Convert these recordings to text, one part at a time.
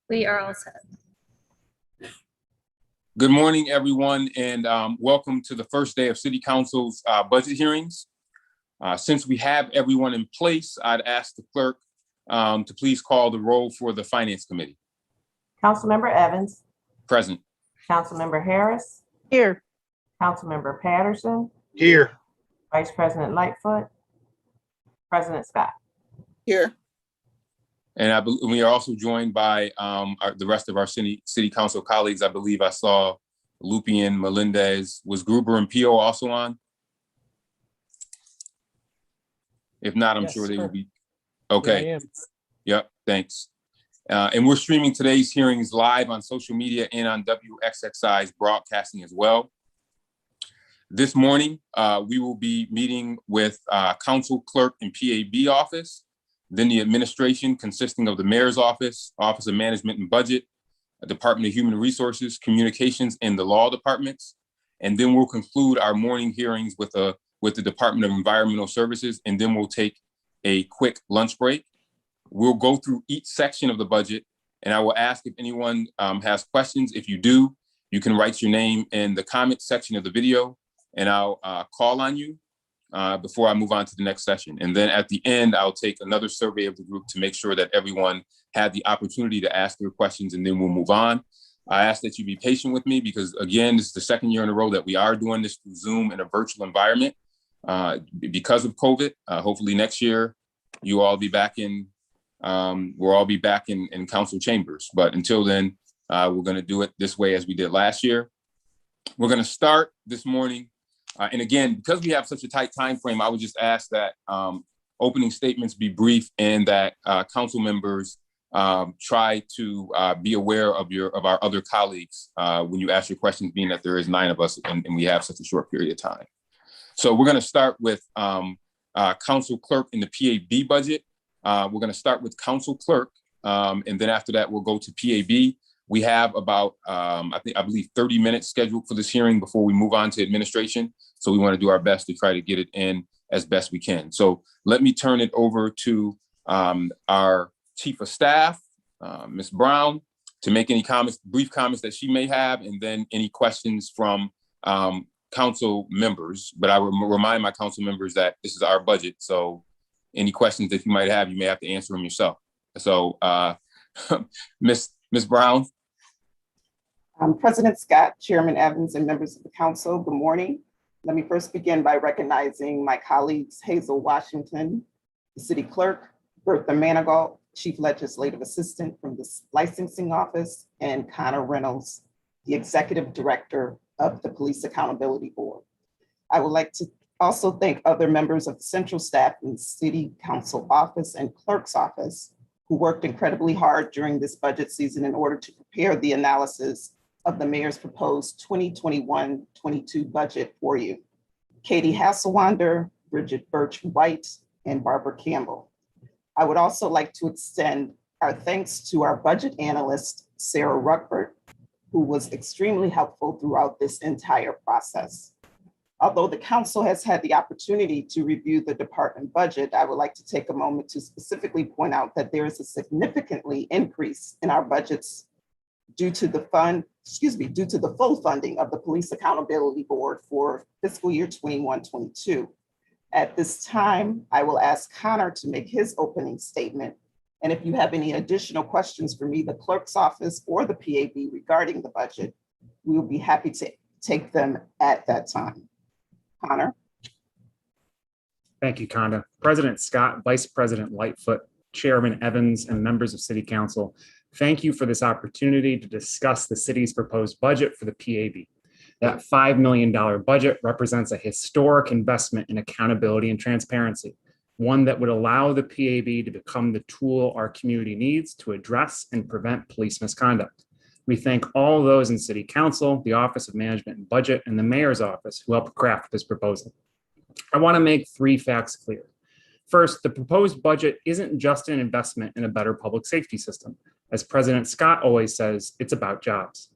We are all set. Good morning, everyone, and welcome to the first day of City Council's budget hearings. Since we have everyone in place, I'd ask the clerk to please call the roll for the Finance Committee. Councilmember Evans. Present. Councilmember Harris. Here. Councilmember Patterson. Here. Vice President Lightfoot. President Scott. Here. And we are also joined by the rest of our city council colleagues. I believe I saw Lupian, Melendez. Was Gruber and Pio also on? If not, I'm sure they will be. Okay. Yeah, Yep, thanks. And we're streaming today's hearings live on social media and on WXXI's broadcasting as well. This morning, we will be meeting with Council Clerk and PAB office, then the administration consisting of the Mayor's Office, Office of Management and Budget, Department of Human Resources, Communications, and the Law Departments. And then we'll conclude our morning hearings with the Department of Environmental Services, and then we'll take a quick lunch break. We'll go through each section of the budget, and I will ask if anyone has questions. If you do, you can write your name in the comment section of the video, and I'll call on you before I move on to the next session. And then at the end, I'll take another survey of the group to make sure that everyone had the opportunity to ask their questions, and then we'll move on. I ask that you be patient with me because, again, this is the second year in a row that we are doing this through Zoom in a virtual environment because of COVID. Hopefully next year, you all be back in, we'll all be back in council chambers. But until then, we're going to do it this way as we did last year. We're going to start this morning. And again, because we have such a tight time frame, I would just ask that opening statements be brief and that council members try to be aware of our other colleagues when you ask your questions, being that there is 9 of us and we have such a short period of time. So we're going to start with Council Clerk in the PAB budget. We're going to start with Council Clerk, and then after that, we'll go to PAB. We have about, I believe 30 minutes scheduled for this hearing before we move on to administration. So we want to do our best to try to get it in as best we can. So let me turn it over to our Chief of Staff, Ms. Brown, to make any comments, brief comments that she may have, and then any questions from council members. But I will remind my council members that this is our budget. So any questions that you might have, you may have to answer them yourself. So Ms. Brown. President Scott, Chairman Evans, and members of the council, good morning. Let me first begin by recognizing my colleagues, Hazel Washington, the city clerk, Bertha Manigault, Chief Legislative Assistant from the Licensing Office, and Connor Reynolds, the Executive Director of the Police Accountability Board. I would like to also thank other members of the central staff in the City Council Office and Clerk's Office who worked incredibly hard during this budget season in order to prepare the analysis of the mayor's proposed 2021-22 budget for you. Katie Hasselwander, Bridget Birch-White, and Barbara Campbell. I would also like to extend our thanks to our budget analyst, Sarah Ruckford, who was extremely helpful throughout this entire process. Although the council has had the opportunity to review the department budget, I would like to take a moment to specifically point out that there is a significantly increase in our budgets due to the full funding of the Police Accountability Board for fiscal year 21-22. At this time, I will ask Connor to make his opening statement. And if you have any additional questions for me, the clerk's office, or the PAB regarding the budget, we will be happy to take them at that time. Connor. Thank you, Conda. President Scott, Vice President Lightfoot, Chairman Evans, and members of City Council, thank you for this opportunity to discuss the city's proposed budget for the PAB. That $5 million budget represents a historic investment in accountability and transparency, one that would allow the PAB to become the tool our community needs to address and prevent police misconduct. We thank all those in City Council, the Office of Management and Budget, and the Mayor's Office who helped craft this proposal. I want to make 3 facts clear. First, the proposed budget isn't just an investment in a better public safety system. As President Scott always says, it's about jobs.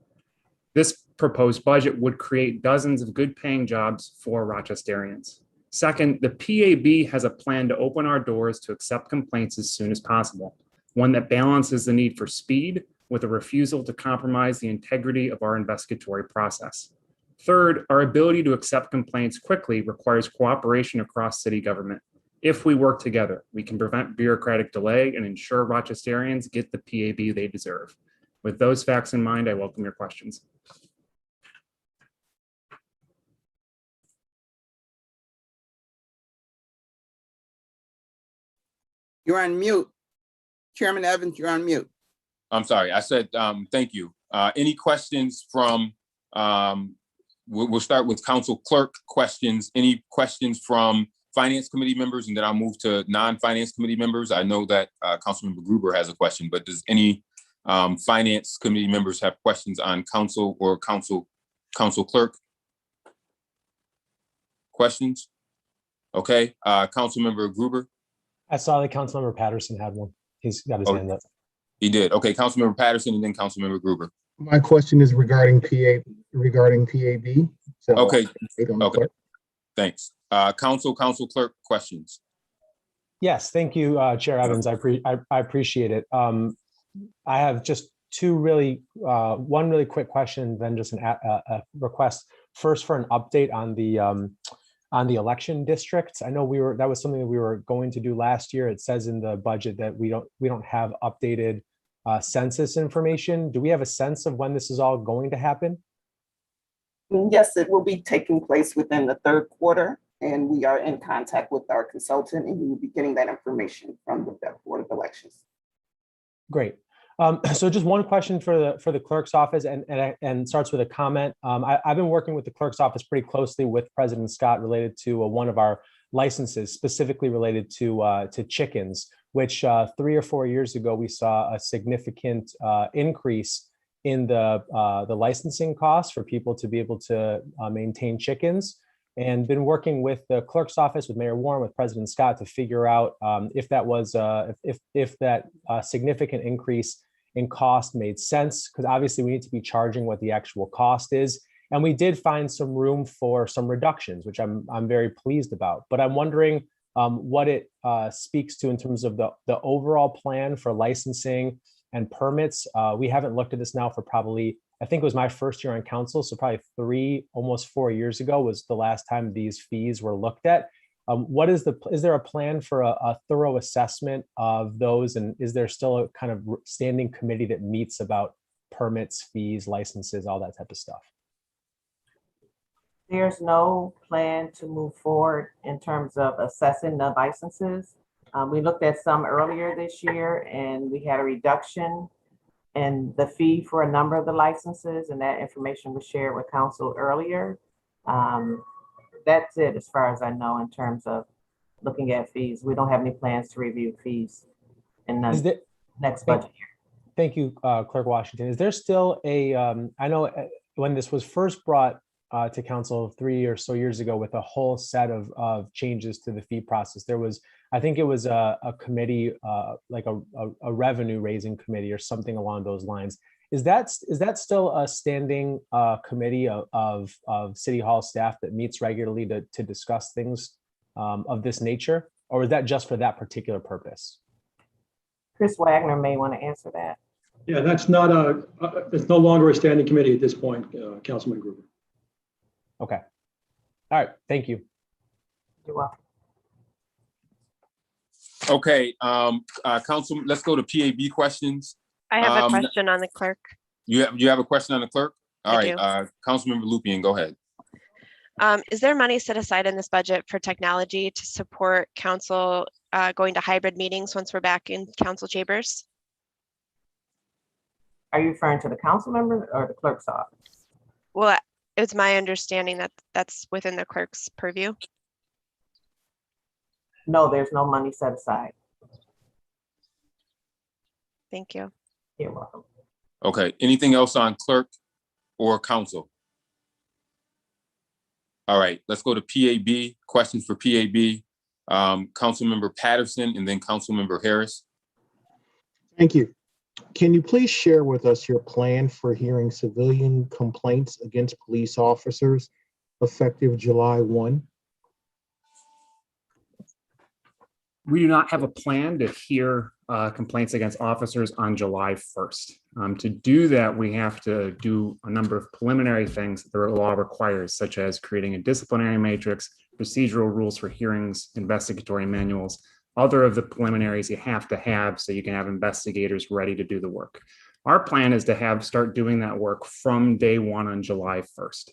This proposed budget would create dozens of good-paying jobs for Rochesterians. Second, the PAB has a plan to open our doors to accept complaints as soon as possible, one that balances the need for speed with a refusal to compromise the integrity of our investigatory process. Third, our ability to accept complaints quickly requires cooperation across city government. If we work together, we can prevent bureaucratic delay and ensure Rochesterians get the PAB they deserve. With those facts in mind, I welcome your questions. You're on mute. Chairman Evans, you're on mute. I'm sorry. I said, thank you. Any questions from, we'll start with Council Clerk questions. Any questions from Finance Committee members? And then I'll move to non-Finance Committee members. I know that Councilmember Gruber has a question, but does any Finance Committee members have questions on Council or Council Clerk? Questions? Okay, Councilmember Gruber? I saw that Councilmember Patterson had one. He's got his hand up. He did. Okay, Councilmember Patterson and then Councilmember Gruber. My question is regarding PAB. So Okay. Okay. Okay. Thanks. Council Clerk questions. Yes, thank you, Chair Evans. I appreciate it. I have just one really quick question, then just a request. First, for an update on the election districts. I know that was something that we were going to do last year. It says in the budget that we don't have updated census information. Do we have a sense of when this is all going to happen? Yes, it will be taking place within the third quarter, and we are in contact with our consultant, and we will be getting that information from the Board of Elections. Great. So just one question for the clerk's office, and starts with a comment. I've been working with the clerk's office pretty closely with President Scott related to one of our licenses, specifically related to chickens, which 3 or 4 years ago we saw a significant increase in the licensing costs for people to be able to maintain chickens. And been working with the clerk's office, with Mayor Warren, with President Scott, to figure out if that was if that significant increase in cost made sense, because obviously we need to be charging what the actual cost is. And we did find some room for some reductions, which I'm very pleased about. But I'm wondering what it speaks to in terms of the overall plan for licensing and permits. We haven't looked at this now for probably, I think it was my first year on council, so probably almost 4 years ago was the last time these fees were looked at. Is there a plan for a thorough assessment of those? And is there still a kind of standing committee that meets about permits, fees, licenses, all that type of stuff? There's no plan to move forward in terms of assessing the licenses. We looked at some earlier this year, and we had a reduction in the fee for a number of the licenses, and that information was shared with council earlier. That's it as far as I know in terms of looking at fees. We don't have any plans to review fees in the next budget year. Thank you, Clerk Washington. Is there still I know when this was first brought to council 3 or so years ago with a whole set of changes to the fee process, there was, I think it was a committee, like a revenue raising committee or something along those lines. Is that still a standing committee of City Hall staff that meets regularly to discuss things of this nature? Or is that just for that particular purpose? Chris Wagner may want to answer that. Yeah, that's not it's no longer a standing committee at this point, Councilman Gruber. Okay. All right. Thank you. You're welcome. Okay, Council, let's go to PAB questions. I have a question on the clerk. You have a question on the clerk? All I right, Councilmember Lupien, go ahead. Is there money set aside in this budget for technology to support council going to hybrid meetings once we're back in council chambers? Are you referring to the council members or the clerk's office? Well, it's my understanding that that's within the clerk's purview. No, there's no money set aside. Thank you. You're welcome. Okay, anything else on clerk or council? All right, let's go to PAB, questions for PAB. Councilmember Patterson and then Councilmember Harris. Thank you. Can you please share with us your plan for hearing civilian complaints against police officers effective July 1? We do not have a plan to hear complaints against officers on July 1st. To do that, we have to do a number of preliminary things that the law requires, such as creating a disciplinary matrix, procedural rules for hearings, investigatory manuals, other of the preliminaries you have to have so you can have investigators ready to do the work. Our plan is to start doing that work from day one on July 1st.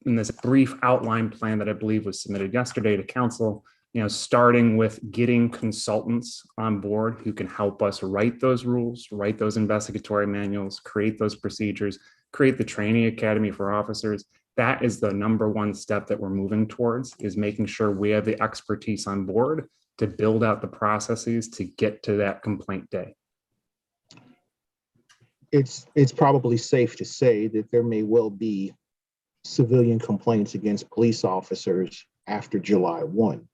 In this brief outline plan that I believe was submitted yesterday to council, starting with getting consultants on board who can help us write those rules, write those investigatory manuals, create those procedures, create the training academy for officers. That is the number one step that we're moving towards, is making sure we have the expertise on board to build out the processes to get to that complaint day. It's probably safe to say that there may well be civilian complaints against police officers after July 1.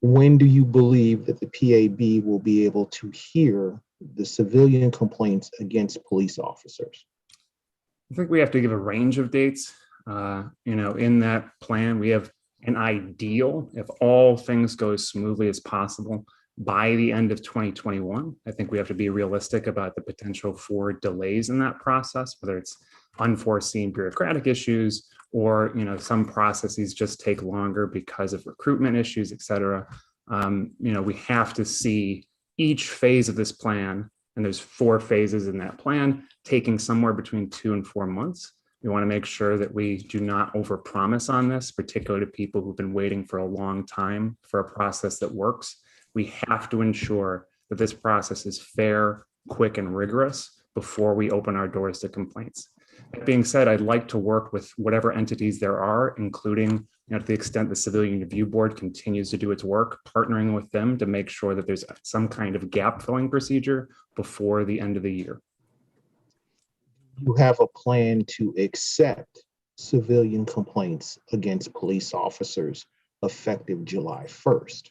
When do you believe that the PAB will be able to hear the civilian complaints against police officers? I think we have to give a range of dates. In that plan, we have an ideal, if all things go as smoothly as possible, by the end of 2021. I think we have to be realistic about the potential for delays in that process, whether it's unforeseen bureaucratic issues or some processes just take longer because of recruitment issues, et cetera. We have to see each phase of this plan, and there's 4 phases in that plan, taking somewhere between 2 and 4 months. We want to make sure that we do not overpromise on this, particularly to people who've been waiting for a long time for a process that works. We have to ensure that this process is fair, quick, and rigorous before we open our doors to complaints. That being said, I'd like to work with whatever entities there are, including, to the extent the Civilian Review Board continues to do its work, partnering with them to make sure that there's some kind of gap filling procedure before the end of the year. You have a plan to accept civilian complaints against police officers effective July 1st.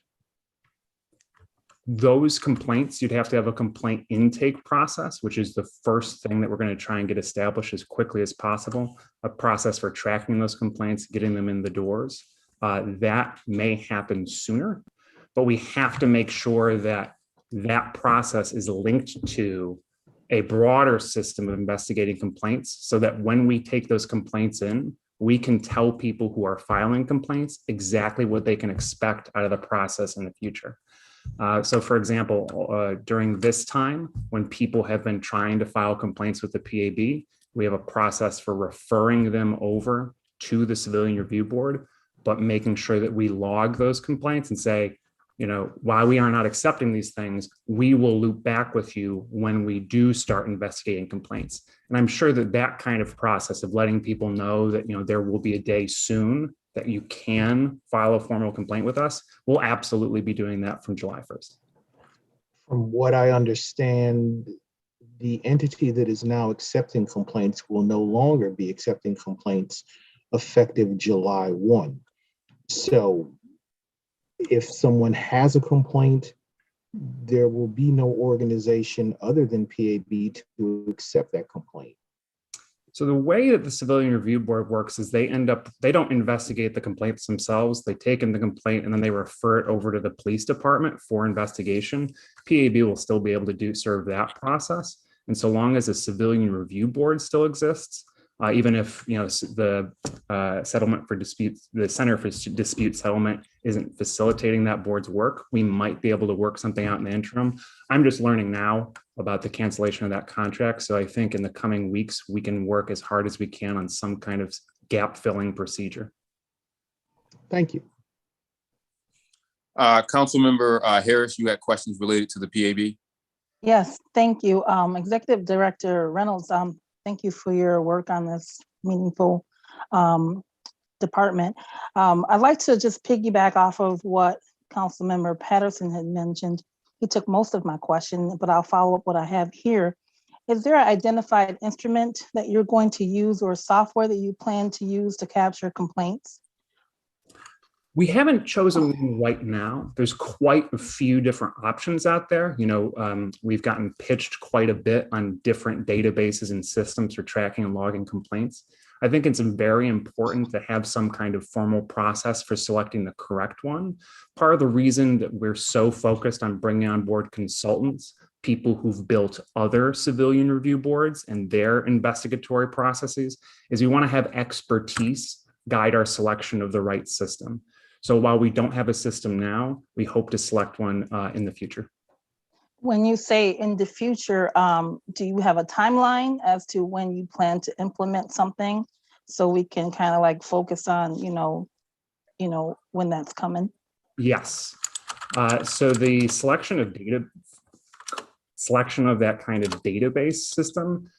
Those complaints, you'd have to have a complaint intake process, which is the first thing that we're going to try and get established as quickly as possible, a process for tracking those complaints, getting them in the doors. That may happen sooner, but we have to make sure that that process is linked to a broader system of investigating complaints so that when we take those complaints in, we can tell people who are filing complaints exactly what they can expect out of the process in the future. So for example, during this time, when people have been trying to file complaints with the PAB, we have a process for referring them over to the Civilian Review Board, but making sure that we log those complaints and say, while we are not accepting these things, we will loop back with you when we do start investigating complaints. And I'm sure that that kind of process of letting people know that, there will be a day soon that you can file a formal complaint with us, we'll absolutely be doing that from July 1st. From what I understand, the entity that is now accepting complaints will no longer be accepting complaints effective July 1. So if someone has a complaint, there will be no organization other than PAB to accept that complaint. So the way that the Civilian Review Board works is they don't investigate the complaints themselves. They take in the complaint and then they refer it over to the police department for investigation. PAB will still be able to serve that process. And so long as the Civilian Review Board still exists, even if the settlement for disputes, the Center for Dispute Settlement isn't facilitating that board's work, we might be able to work something out in the interim. I'm just learning now about the cancellation of that contract. So I think in the coming weeks, we can work as hard as we can on some kind of gap filling procedure. Thank you. Councilmember Harris, you had questions related to the PAB? Yes, thank you. Executive Director Reynolds, thank you for your work on this meaningful department. I'd like to just piggyback off of what Councilmember Patterson had mentioned. He took most of my question, but I'll follow up what I have here. Is there an identified instrument that you're going to use or software that you plan to use to capture complaints? We haven't chosen one right now. There's quite a few different options out there. We've gotten pitched quite a bit on different databases and systems for tracking and logging complaints. I think it's very important to have some kind of formal process for selecting the correct one. Part of the reason that we're so focused on bringing on board consultants, people who've built other civilian review boards and their investigatory processes, is we want to have expertise guide our selection of the right system. So while we don't have a system now, we hope to select one in the future. When you say in the future, do you have a timeline as to when you plan to implement something? So we can kind of like focus on, when that's coming? Yes. So the selection of that kind of database system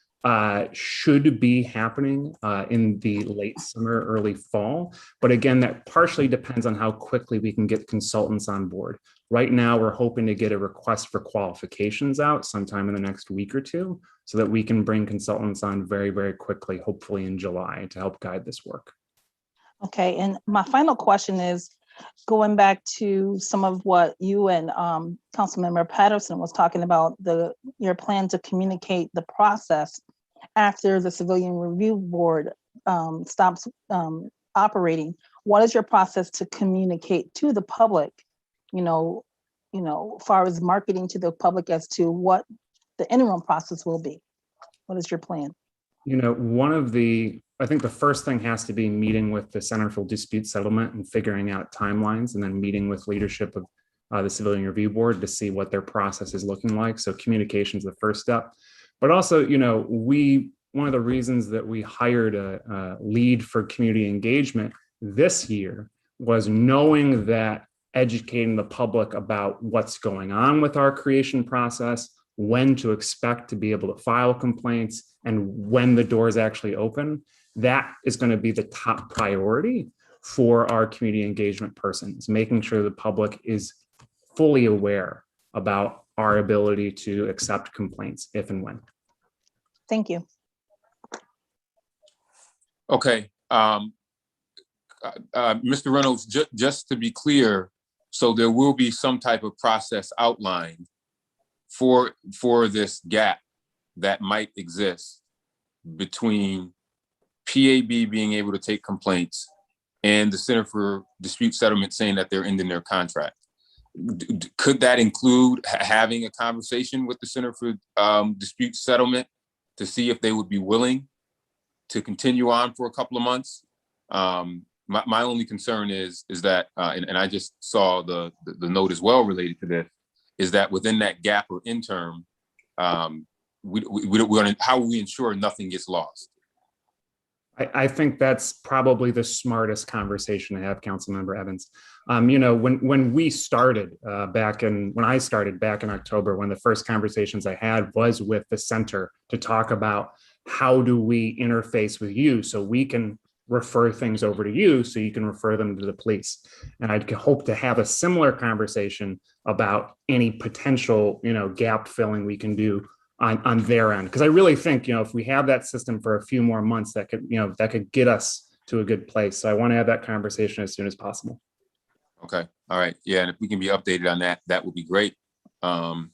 should be happening in the late summer, early fall. But again, that partially depends on how quickly we can get consultants on board. Right now, we're hoping to get a request for qualifications out sometime in the next week or two so that we can bring consultants on very, very quickly, hopefully in July, to help guide this work. Okay, and my final question is, going back to some of what you and Councilmember Patterson was talking about, your plan to communicate the process after the Civilian Review Board stops operating. What is your process to communicate to the public, as far as marketing to the public as to what the interim process will be? What is your plan? I think the first thing has to be meeting with the Center for Dispute Settlement and figuring out timelines, and then meeting with leadership of the Civilian Review Board to see what their process is looking like. So communication is the first step. But also, one of the reasons that we hired a lead for community engagement this year was knowing that educating the public about what's going on with our creation process, when to expect to be able to file complaints, and when the doors actually open, that is going to be the top priority for our community engagement persons, making sure the public is fully aware about our ability to accept complaints if and when. Thank you. Okay. Mr. Reynolds, just to be clear, so there will be some type of process outlined for this gap that might exist between PAB being able to take complaints and the Center for Dispute Settlement saying that they're ending their contract. Could that include having a conversation with the Center for Dispute Settlement to see if they would be willing to continue on for a couple of months? My only concern is that, and I just saw the note as well related to this, is that within that gap or interim, how will we ensure nothing gets lost? I think that's probably the smartest conversation to have, Councilmember Evans. When we started when I started back in October, one of the first conversations I had was with the center to talk about how do we interface with you so we can refer things over to you so you can refer them to the police. And I'd hope to have a similar conversation about any potential, gap filling we can do on their end. Because I really think, if we have that system for a few more months, that could get us to a good place. So I want to have that conversation as soon as possible. Okay. All right. Yeah. And if we can be updated on that, that would be great. And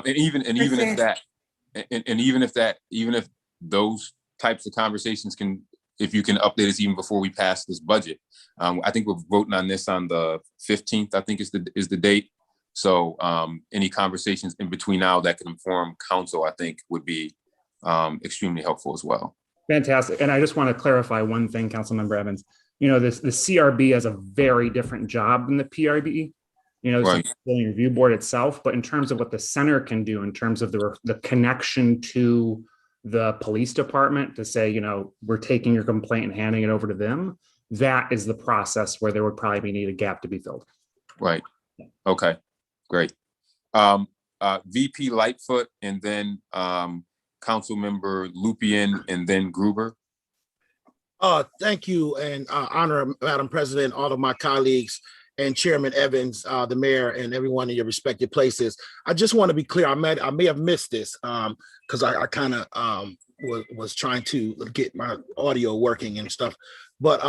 even if those types of conversations if you can update us even before we pass this budget. I think we're voting on this on the 15th, I think is the date. So any conversations in between now that can inform council, I think would be extremely helpful as well. Fantastic. And I just want to clarify one thing, Councilmember Evans. The CRB has a very different job than the PRB. Right. The review board itself, but in terms of what the center can do, in terms of the connection to the police department to say, we're taking your complaint and handing it over to them, that is the process where there would probably need a gap to be filled. Right. Okay. Great. VP Lightfoot, and then Council Member Lupien, and then Gruber. Thank you, and honor, Madam President, all of my colleagues, and Chairman Evans, the mayor, and everyone in your respective places. I just want to be clear. I may have missed this because I kind of was trying to get my audio working and stuff. But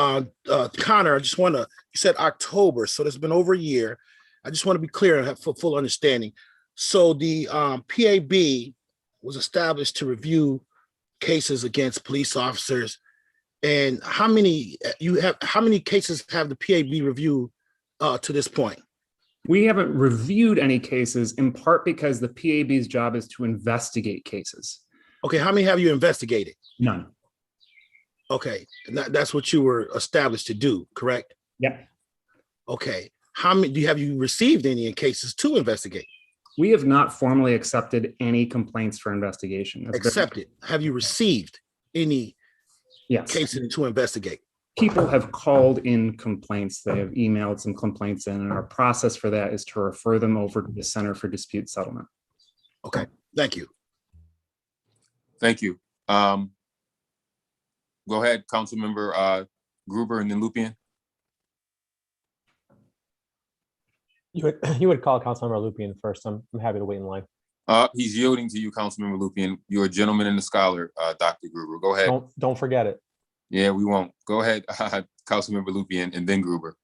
Connor, I just want to, you said October, so there's been over a year. I just want to be clear and have full understanding. So the PAB was established to review cases against police officers. And how many cases have the PAB reviewed to this point? We haven't reviewed any cases, in part because the PAB's job is to investigate cases. Okay, how many have you investigated? None. Okay, and that's what you were established to do, correct? Yeah. Okay, how many have you received any in cases to investigate? We have not formally accepted any complaints for investigation. Accepted. Have you received any Yes. cases to investigate? People have called in complaints. They have emailed some complaints in, and our process for that is to refer them over to the Center for Dispute Settlement. Okay, thank you. Thank you. Go ahead, Councilmember Gruber and then Lupien. You would call Councilmember Lupien first. I'm happy to wait in line. He's yielding to you, Councilmember Lupien. You're a gentleman and a scholar, Dr. Gruber. Go ahead. Don't forget it. Yeah, we won't. Go ahead, Councilmember Lupien and then Gruber.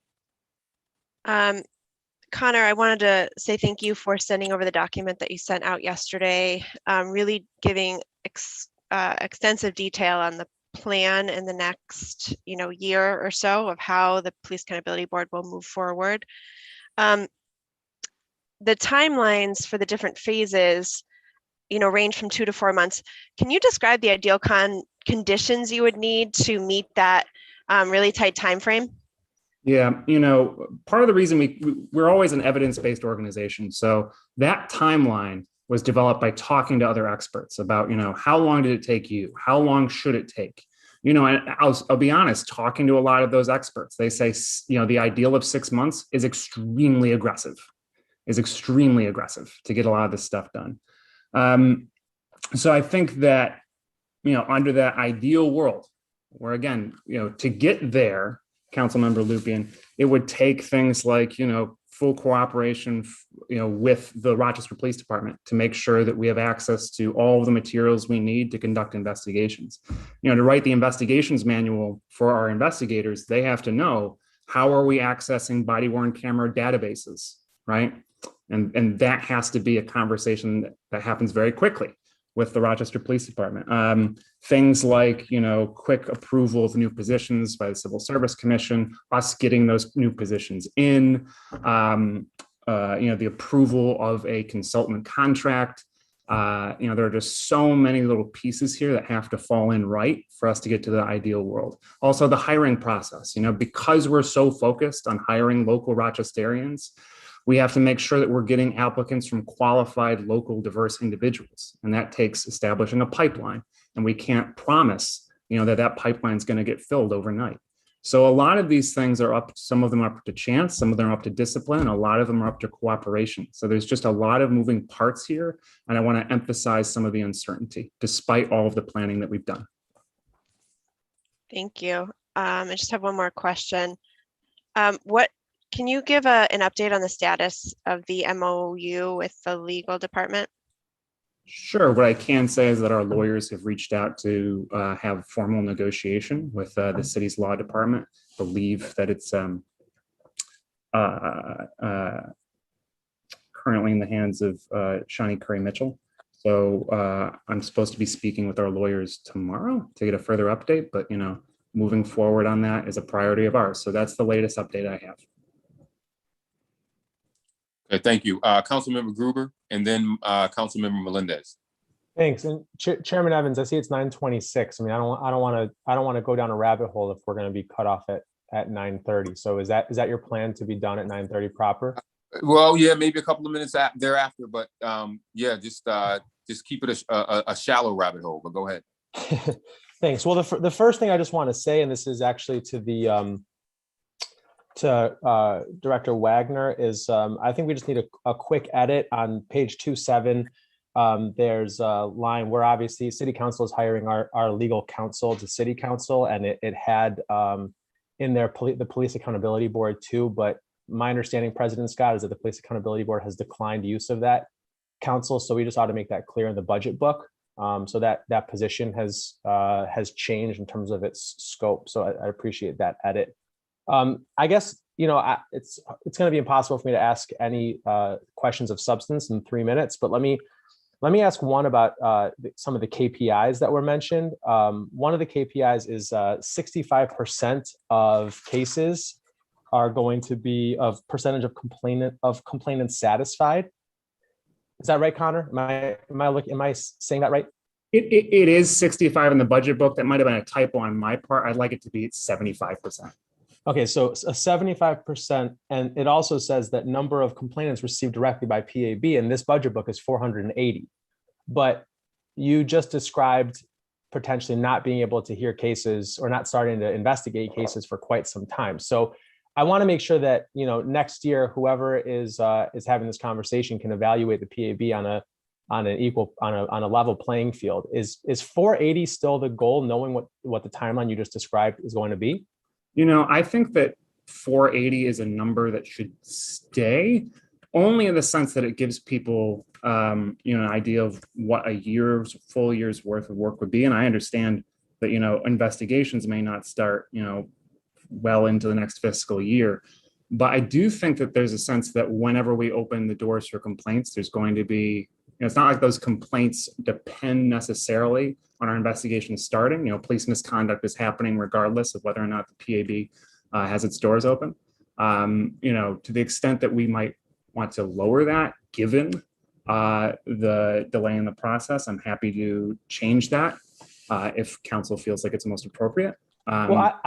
Connor, I wanted to say thank you for sending over the document that you sent out yesterday, really giving extensive detail on the plan in the next year or so of how the Police Accountability Board will move forward. The timelines for the different phases range from 2 to 4 months. Can you describe the ideal conditions you would need to meet that really tight time frame? Yeah, part of the reason we're always an evidence-based organization. So that timeline was developed by talking to other experts about, how long did it take you? How long should it take? And I'll be honest, talking to a lot of those experts, they say, the ideal of 6 months is extremely aggressive to get a lot of this stuff done. So I think that, under that ideal world, where again, to get there, Councilmember Lupien, it would take things like, full cooperation, with the Rochester Police Department to make sure that we have access to all of the materials we need to conduct investigations. To write the investigations manual for our investigators, they have to know how are we accessing body-worn camera databases, right? And that has to be a conversation that happens very quickly with the Rochester Police Department. Things like, quick approval of new positions by the Civil Service Commission, us getting those new positions in, the approval of a consultant contract. There are just so many little pieces here that have to fall in right for us to get to the ideal world. Also the hiring process, because we're so focused on hiring local Rochesterians, we have to make sure that we're getting applicants from qualified local diverse individuals. And that takes establishing a pipeline. And we can't promise, that pipeline is going to get filled overnight. So a lot of these things are some of them are up to chance, some of them are up to discipline, and a lot of them are up to cooperation. So there's just a lot of moving parts here. And I want to emphasize some of the uncertainty, despite all of the planning that we've done. Thank you. I just have one more question. Can you give an update on the status of the MOU with the legal department? Sure. What I can say is that our lawyers have reached out to have formal negotiation with the city's law department. Believe that it's currently in the hands of Shawnee Curry Mitchell. So I'm supposed to be speaking with our lawyers tomorrow to get a further update, but moving forward on that is a priority of ours. So that's the latest update I have. Okay, thank you. Councilmember Gruber and then Councilmember Melendez. Thanks. And Chairman Evans, I see it's 9:26. I mean, I don't want to go down a rabbit hole if we're going to be cut off at 9:30. So is that your plan to be done at 9:30 proper? Well, yeah, maybe a couple of minutes thereafter, but yeah, just keep it a shallow rabbit hole. But go ahead. Thanks. Well, the first thing I just want to say, and this is actually to the Director Wagner, is I think we just need a quick edit on page 27. There's a line where obviously City Council is hiring our legal counsel to City Council, and it had in there the Police Accountability Board too. But my understanding, President Scott, is that the Police Accountability Board has declined use of that counsel. So we just ought to make that clear in the budget book. So that position has changed in terms of its scope. So I appreciate that edit. I guess, it's going to be impossible for me to ask any questions of substance in 3 minutes, but let me ask one about some of the KPIs that were mentioned. One of the KPIs is 65% of cases are going to be of percentage of complainants satisfied. Is that right, Connor? Am I saying that right? It is 65 in the budget book. That might have been a typo on my part. I'd like it to be 75%. Okay, so a 75%, and it also says that number of complainants received directly by PAB in this budget book is 480. But you just described potentially not being able to hear cases or not starting to investigate cases for quite some time. So I want to make sure that, you know, next year, whoever is having this conversation can evaluate the PAB on a level playing field. Is 480 still the goal, knowing what the timeline you just described is going to be? You know, I think that 480 is a number that should stay, only in the sense that it gives people, you know, an idea of what a full year's worth of work would be. And I understand that, you know, investigations may not start, you know, well into the next fiscal year. But I do think that there's a sense that whenever we open the doors for complaints, there's going to be, you know, it's not like those complaints depend necessarily on our investigation starting. You know, police misconduct is happening regardless of whether or not the PAB has its doors open. You know, to the extent that we might want to lower that, given the delay in the process, I'm happy to change that if council feels like it's most appropriate. Well,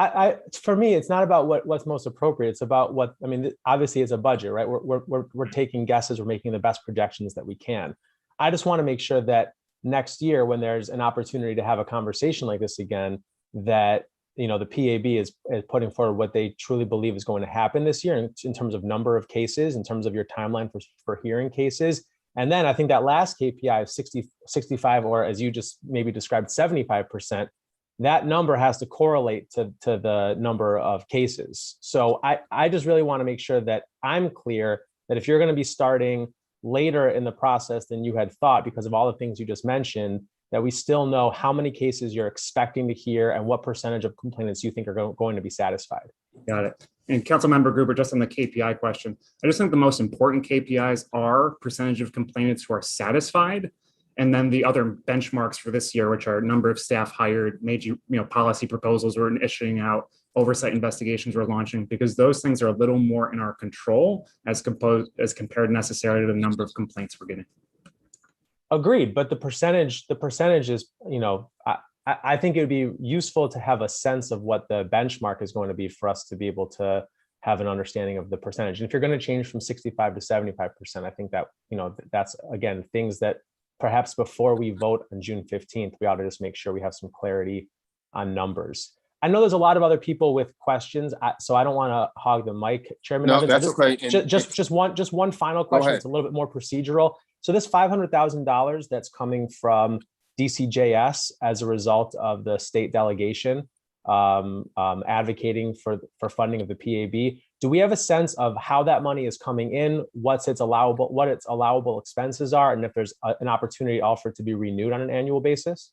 for me, it's not about what's most appropriate. It's about what, I mean, obviously it's a budget, right? We're taking guesses, we're making the best projections that we can. I just want to make sure that next year, when there's an opportunity to have a conversation like this again, that, you know, the PAB is putting forward what they truly believe is going to happen this year in terms of number of cases, in terms of your timeline for hearing cases. And then I think that last KPI of 65, or as you just maybe described, 75%, that number has to correlate to the number of cases. So I just really want to make sure that I'm clear that if you're going to be starting later in the process than you had thought because of all the things you just mentioned, that we still know how many cases you're expecting to hear and what percentage of complainants you think are going to be satisfied. Got it. And Councilmember Gruber, just on the KPI question, I just think the most important KPIs are percentage of complainants who are satisfied, and then the other benchmarks for this year, which are number of staff hired, major, you know, policy proposals we're issuing out, oversight investigations we're launching, because those things are a little more in our control as compared necessarily to the number of complaints we're getting. Agreed, but the percentage is, you know, I think it would be useful to have a sense of what the benchmark is going to be for us to be able to have an understanding of the percentage. And if you're going to change from 65 to 75%, I think that, you know, that's, again, things that perhaps before we vote on June 15th, we ought to just make sure we have some clarity on numbers. I know there's a lot of other people with questions, so I don't want to hog the mic, Chairman. No, Evans, that's okay. Just one final question. It's a little bit more procedural. So this $500,000 that's coming from DCJS as a result of the state delegation advocating for funding of the PAB, do we have a sense of how that money is coming in, what its allowable expenses are, and if there's an opportunity offered to be renewed on an annual basis?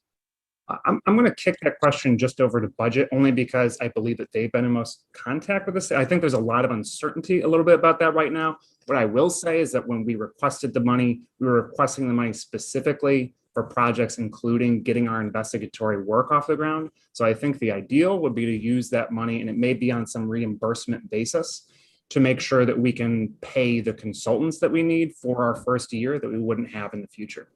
I'm going to kick that question just over to budget, only because I believe that they've been in most contact with this. I think there's a lot of uncertainty a little bit about that right now. What I will say is that when we requested the money, we were requesting the money specifically for projects, including getting our investigatory work off the ground. So I think the ideal would be to use that money, and it may be on some reimbursement basis, to make sure that we can pay the consultants that we need for our first year that we wouldn't have in the future.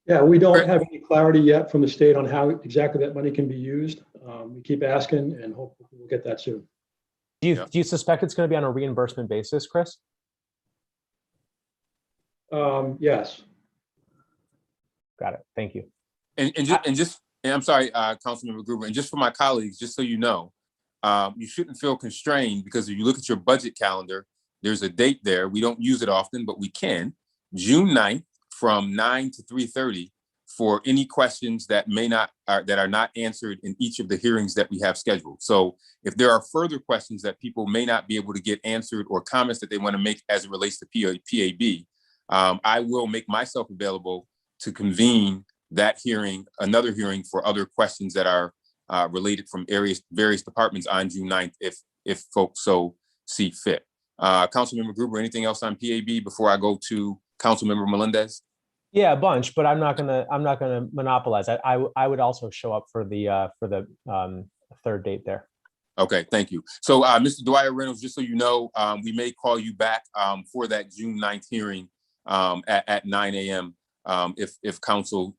Yeah, we don't have any clarity yet from the state on how exactly that money can be used. We keep asking and hope we'll get that soon. Do you suspect it's going to be on a reimbursement basis, Chris? Yes. Got it. Thank you. And I'm sorry, Councilmember Gruber, and just for my colleagues, just so you know, you shouldn't feel constrained, because if you look at your budget calendar, there's a date there. We don't use it often, but we can. June 9th from 9 to 3:30 for any questions that are not answered in each of the hearings that we have scheduled. So if there are further questions that people may not be able to get answered, or comments that they want to make as it relates to PAB, I will make myself available to convene that hearing, another hearing for other questions that are related from various departments on June 9th, if folks so see fit. Councilmember Gruber, anything else on PAB before I go to Councilmember Melendez? Yeah, a bunch, but I'm not gonna monopolize. I would also show up for the third date there. Okay, thank you. So, Mr. Dwyer Reynolds, just so you know, we may call you back for that June 9th hearing at 9 a.m. If council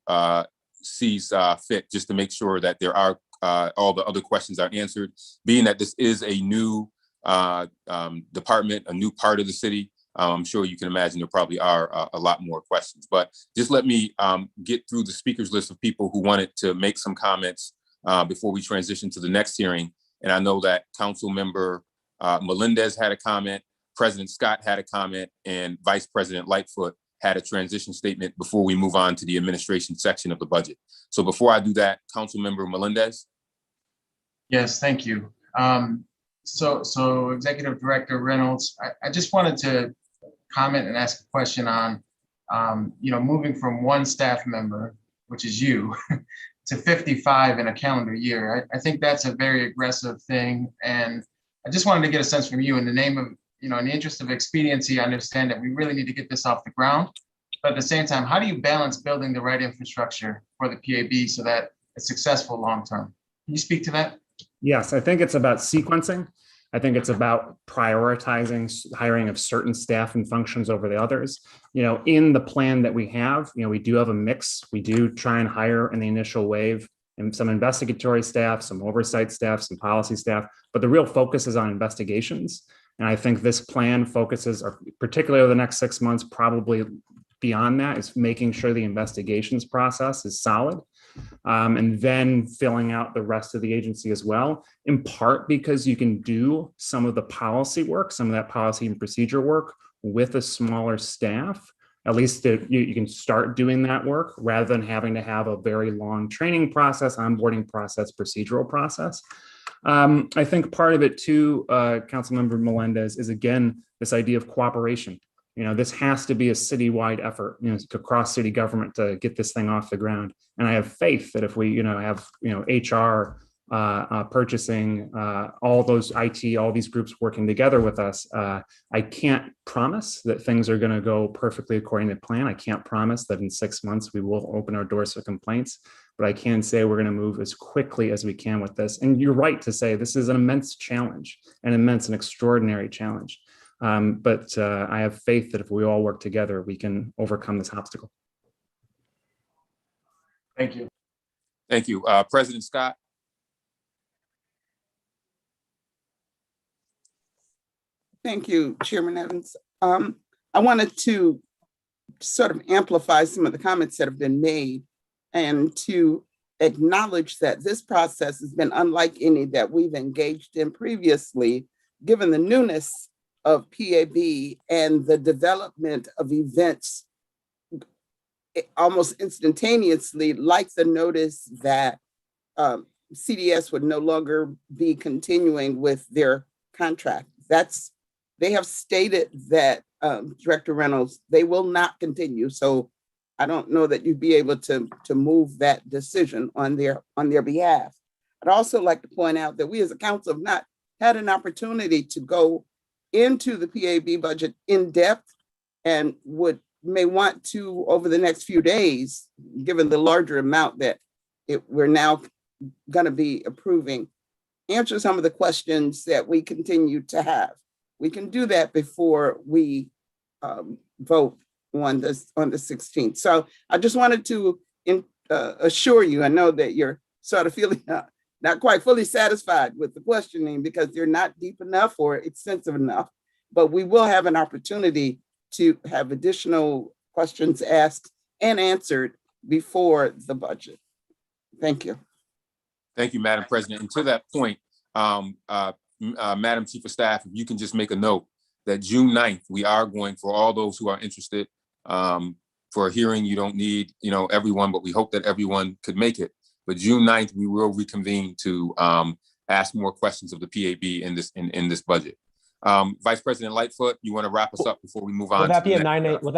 sees fit, just to make sure that there are all the other questions are answered. Being that this is a new department, a new part of the city, I'm sure you can imagine there probably are a lot more questions. But just let me get through the speakers list of people who wanted to make some comments before we transition to the next hearing. And I know that Council Member Melendez had a comment, President Scott had a comment, and Vice President Lightfoot had a transition statement before we move on to the administration section of the budget. So before I do that, Council Member Melendez. Yes, thank you. So Executive Director Reynolds, I just wanted to comment and ask a question on, moving from one staff member, which is you, to 55 in a calendar year. I think that's a very aggressive thing. And I just wanted to get a sense from you in the name of, in the interest of expediency, I understand that we really need to get this off the ground. But at the same time, how do you balance building the right infrastructure for the PAB so that it's successful long-term? Can you speak to that? Yes, I think it's about sequencing. I think it's about prioritizing hiring of certain staff and functions over the others. In the plan that we have, we do have a mix. We do try and hire in the initial wave and some investigatory staff, some oversight staff, some policy staff, but the real focus is on investigations. And I think this plan focuses, particularly over the next 6 months, probably beyond that, is making sure the investigations process is solid. And then filling out the rest of the agency as well, in part because you can do some of the policy work, some of that policy and procedure work with a smaller staff. At least you can start doing that work rather than having to have a very long training process, onboarding process, procedural process. I think part of it too, Councilmember Melendez, is again, this idea of cooperation. This has to be a citywide effort, across city government to get this thing off the ground. And I have faith that if we, have, HR, purchasing, all those IT, all these groups working together with us, I can't promise that things are going to go perfectly according to plan. I can't promise that in 6 months we will open our doors for complaints, but I can say we're going to move as quickly as we can with this. And you're right to say this is an immense challenge, an extraordinary challenge. But I have faith that if we all work together, we can overcome this obstacle. Thank you. Thank you. President Scott. Thank you, Chairman Evans. I wanted to sort of amplify some of the comments that have been made and to acknowledge that this process has been unlike any that we've engaged in previously, given the newness of PAB and the development of events almost instantaneously, like the notice that CDS would no longer be continuing with their contract. They have stated that, Director Reynolds, they will not continue. So I don't know that you'd be able to move that decision on their behalf. I'd also like to point out that we as a council have not had an opportunity to go into the PAB budget in depth and may want to over the next few days, given the larger amount that we're now going to be approving, answer some of the questions that we continue to have. We can do that before we vote on the 16th. So I just wanted to assure you, I know that you're sort of feeling not quite fully satisfied with the questioning because they're not deep enough or extensive enough, but we will have an opportunity to have additional questions asked and answered before the budget. Thank you. Thank you, Madam President. And to that point, Madam Chief of Staff, if you can just make a note that June 9th, we are going, for all those who are interested, for a hearing. You don't need, everyone, but we hope that everyone could make it. But June 9th, we will reconvene to ask more questions of the PAB in this budget. Vice President Lightfoot, you want to wrap us up before we move on? Will that be at 9 a.m.? Will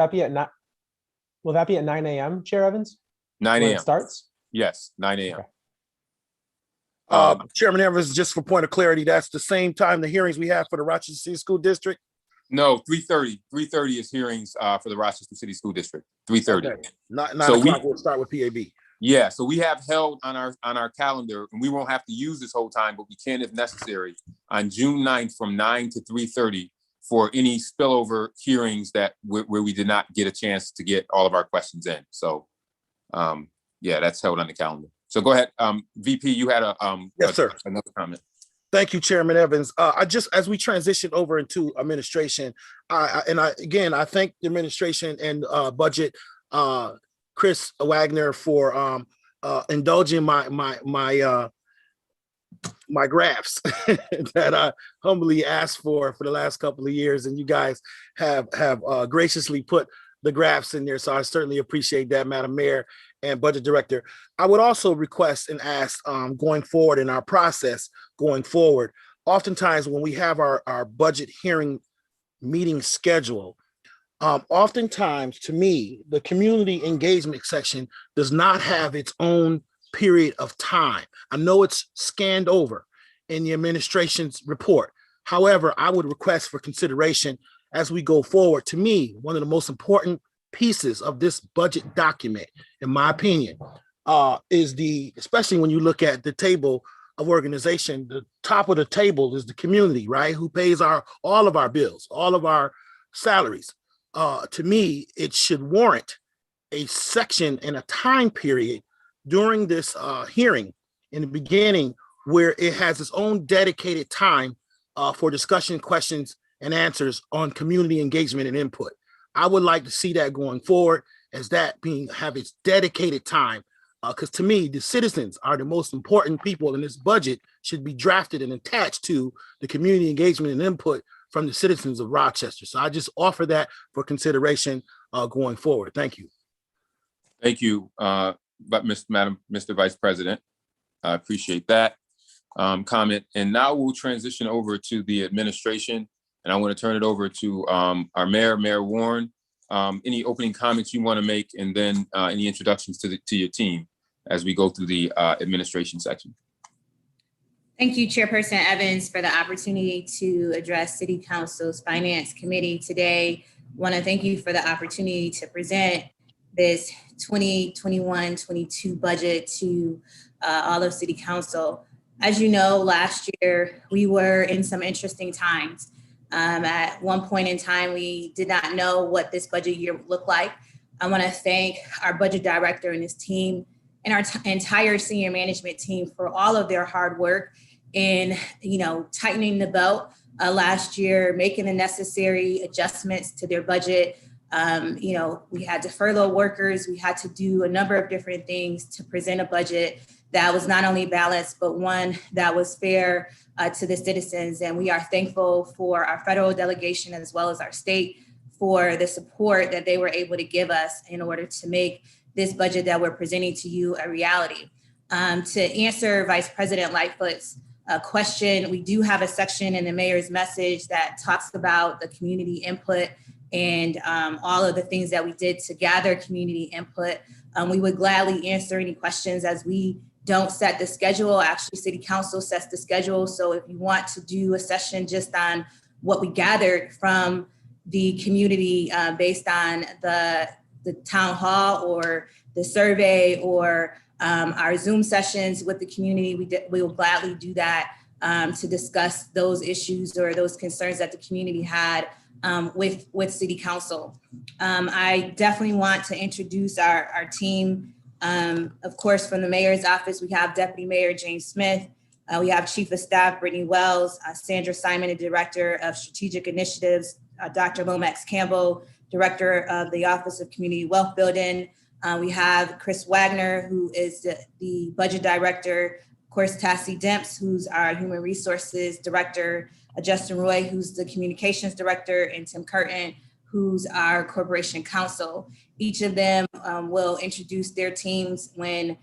that be at 9 a.m., Chair Evans? 9 a.m. It starts? Yes, 9 a.m. Okay. Chairman Evans, just for point of clarity, that's the same time the hearings we have for the Rochester City School District? No, 3:30. 3:30 is hearings for the Rochester City School District. 3:30. Okay. 9 So o'clock we'll start with PAB. Yeah, so we have held on our calendar, and we won't have to use this whole time, but we can if necessary, on June 9th from 9 to 3:30 for any spillover hearings that where we did not get a chance to get all of our questions in. So yeah, that's held on the calendar. So go ahead, VP, you had Yes, sir. another comment. Thank you, Chairman Evans. As we transition over into administration, I thank the administration and budget, Chris Wagner, for indulging my graphs that I humbly asked for the last couple of years, and you guys have graciously put the graphs in there. So I certainly appreciate that, Madam Mayor and Budget Director. I would also request and ask, going forward in our process, going forward, oftentimes when we have our budget hearing meeting schedule, oftentimes to me, the community engagement section does not have its own period of time. I know it's scanned over in the administration's report. However, I would request for consideration as we go forward. To me, one of the most important pieces of this budget document, in my opinion, is especially when you look at the table of organization, the top of the table is the community, right? Who pays all of our bills, all of our salaries. To me, it should warrant a section and a time period during this hearing in the beginning where it has its own dedicated time for discussion, questions, and answers on community engagement and input. I would like to see that going forward as that have its dedicated time, because to me, the citizens are the most important people, and this budget should be drafted and attached to the community engagement and input from the citizens of Rochester. So I just offer that for consideration going forward. Thank you. Thank you, Mr. Vice President. I appreciate that comment. And now we'll transition over to the administration. And I want to turn it over to our Mayor, Mayor Warren. Any opening comments you want to make, and then any introductions to your team as we go through the administration section. Thank you, Chairperson Evans, for the opportunity to address City Council's Finance Committee today. I want to thank you for the opportunity to present this 2021-22 budget to all of City Council. As you know, last year we were in some interesting times. At one point in time, we did not know what this budget year would look like. I want to thank our budget director and his team and our entire senior management team for all of their hard work in, tightening the belt last year, making the necessary adjustments to their budget. We had to furlough workers. We had to do a number of different things to present a budget that was not only balanced, but one that was fair to the citizens. And we are thankful for our federal delegation as well as our state for the support that they were able to give us in order to make this budget that we're presenting to you a reality. To answer Vice President Lightfoot's question, we do have a section in the mayor's message that talks about the community input and all of the things that we did to gather community input. We would gladly answer any questions as we don't set the schedule. Actually, City Council sets the schedule. So if you want to do a session just on what we gathered from the community based on the town hall or the survey or our Zoom sessions with the community, we will gladly do that to discuss those issues or those concerns that the community had with City Council. I definitely want to introduce our team. Of course, from the mayor's office, we have Deputy Mayor James Smith. We have Chief of Staff Brittany Wells, Sandra Simon, the Director of Strategic Initiatives, Dr. Lomax Campbell, Director of the Office of Community Wealth Building. We have Chris Wagner, who is the Budget Director. Of course, Tassie Demps, who's our Human Resources Director. Justin Roy, who's the Communications Director, and Tim Curtin, who's our Corporation Counsel. Each of them will introduce their teams when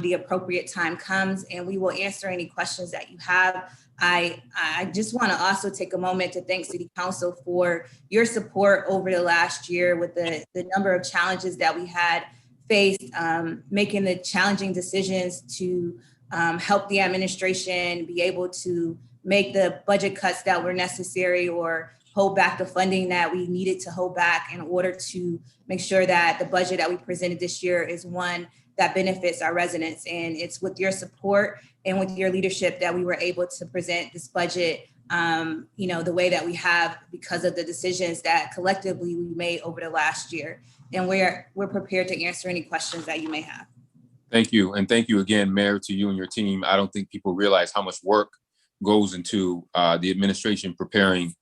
the appropriate time comes, and we will answer any questions that you have. I just want to also take a moment to thank City Council for your support over the last year with the number of challenges that we had faced, making the challenging decisions to help the administration be able to make the budget cuts that were necessary or hold back the funding that we needed to hold back in order to make sure that the budget that we presented this year is one that benefits our residents. And it's with your support and with your leadership that we were able to present this budget, the way that we have because of the decisions that collectively we made over the last year. And we're prepared to answer any questions that you may have. Thank you. And thank you again, Mayor, to you and your team. I don't think people realize how much work goes into the administration preparing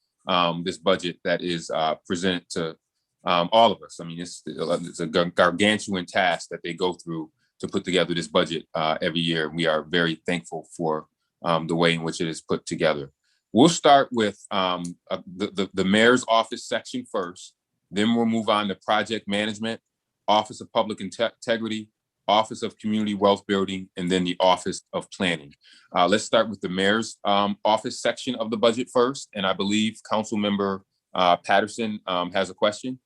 this budget that is presented to all of us. I mean, it's a gargantuan task that they go through to put together this budget every year. We are very thankful for the way in which it is put together. We'll start with the mayor's office section first, then we'll move on to project management, Office of Public Integrity, Office of Community Wealth Building, and then the Office of Planning. Let's start with the mayor's office section of the budget first. And I believe Councilmember Patterson has a question.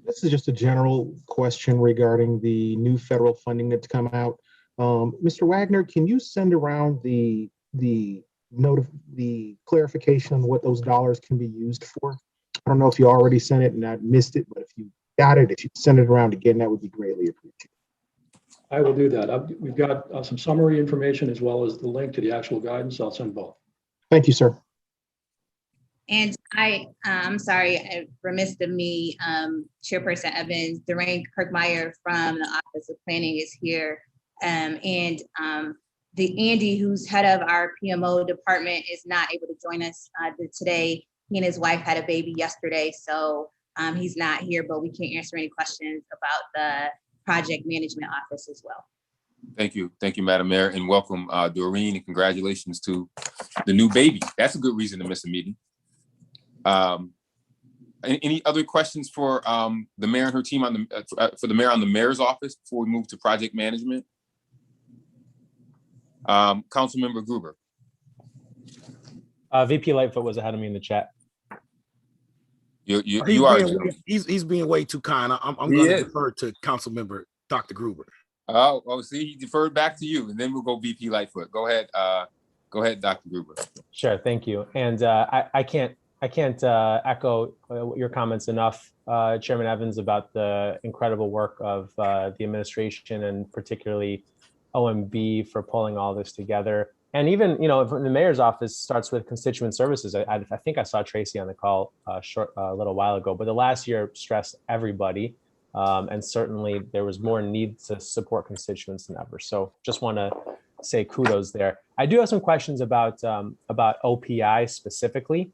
This is just a general question regarding the new federal funding that's come out. Mr. Wagner, can you send around the note of the clarification on what those dollars can be used for? I don't know if you already sent it and I missed it, but if you got it, if you send it around again, that would be greatly appreciated. I will do that. We've got some summary information as well as the link to the actual guidance. I'll send both. Thank you, sir. And I'm sorry, remiss of me, Chairperson Evans, Doreen Kirkmeyer from the Office of Planning is here. The Andy, who's head of our PMO department, is not able to join us today. He and his wife had a baby yesterday, so he's not here, but we can answer any questions about the project management office as well. Thank you. Thank you, Madam Mayor, and welcome, Doreen, and congratulations to the new baby. That's a good reason to miss a meeting. Any other questions for the mayor and her team on the for the mayor on the mayor's office before we move to project management? Councilmember Gruber. VP Lightfoot was ahead of me in the chat. He's being way too kind. I'm going to defer to Councilmember Dr. Gruber. Oh, see, he deferred back to you, and then we'll go VP Lightfoot. Go ahead, Dr. Gruber. Sure, thank you. And I can't echo your comments enough, Chairman Evans, about the incredible work of the administration and particularly OMB for pulling all this together. And even, from the mayor's office starts with constituent services. I think I saw Tracy on the call a little while ago, but the last year stressed everybody. And certainly there was more need to support constituents than ever. So just want to say kudos there. I do have some questions about OPI specifically.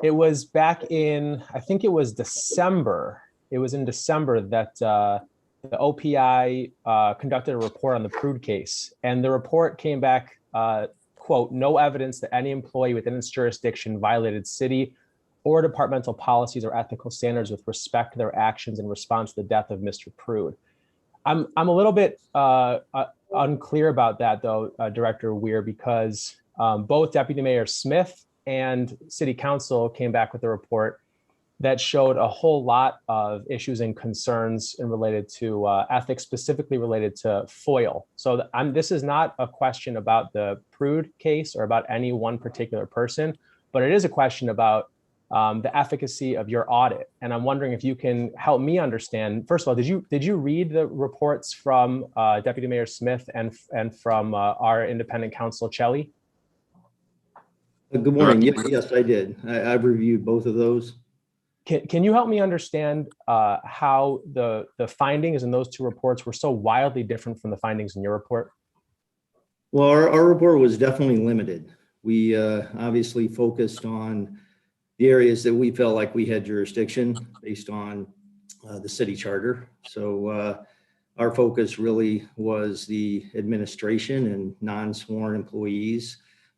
It was back in, I think it was December. It was in December that the OPI conducted a report on the Prude case, and the report came back, quote, no evidence that any employee within its jurisdiction violated city or departmental policies or ethical standards with respect to their actions in response to the death of Mr. Prude. I'm a little bit unclear about that, though, Director Weir, because both Deputy Mayor Smith and City Council came back with a report that showed a whole lot of issues and concerns related to ethics, specifically related to FOIL. So this is not a question about the Prude case or about any one particular person, but it is a question about the efficacy of your audit. And I'm wondering if you can help me understand. First of all, did you read the reports from Deputy Mayor Smith and from our independent counsel, Chelly? Good morning. Yes, I did. I've reviewed both of those. Can you help me understand how the findings in those two reports were so wildly different from the findings in your report? Well, our report was definitely limited. We obviously focused on the areas that we felt like we had jurisdiction based on the city charter. So our focus really was the administration and non-sworn employees.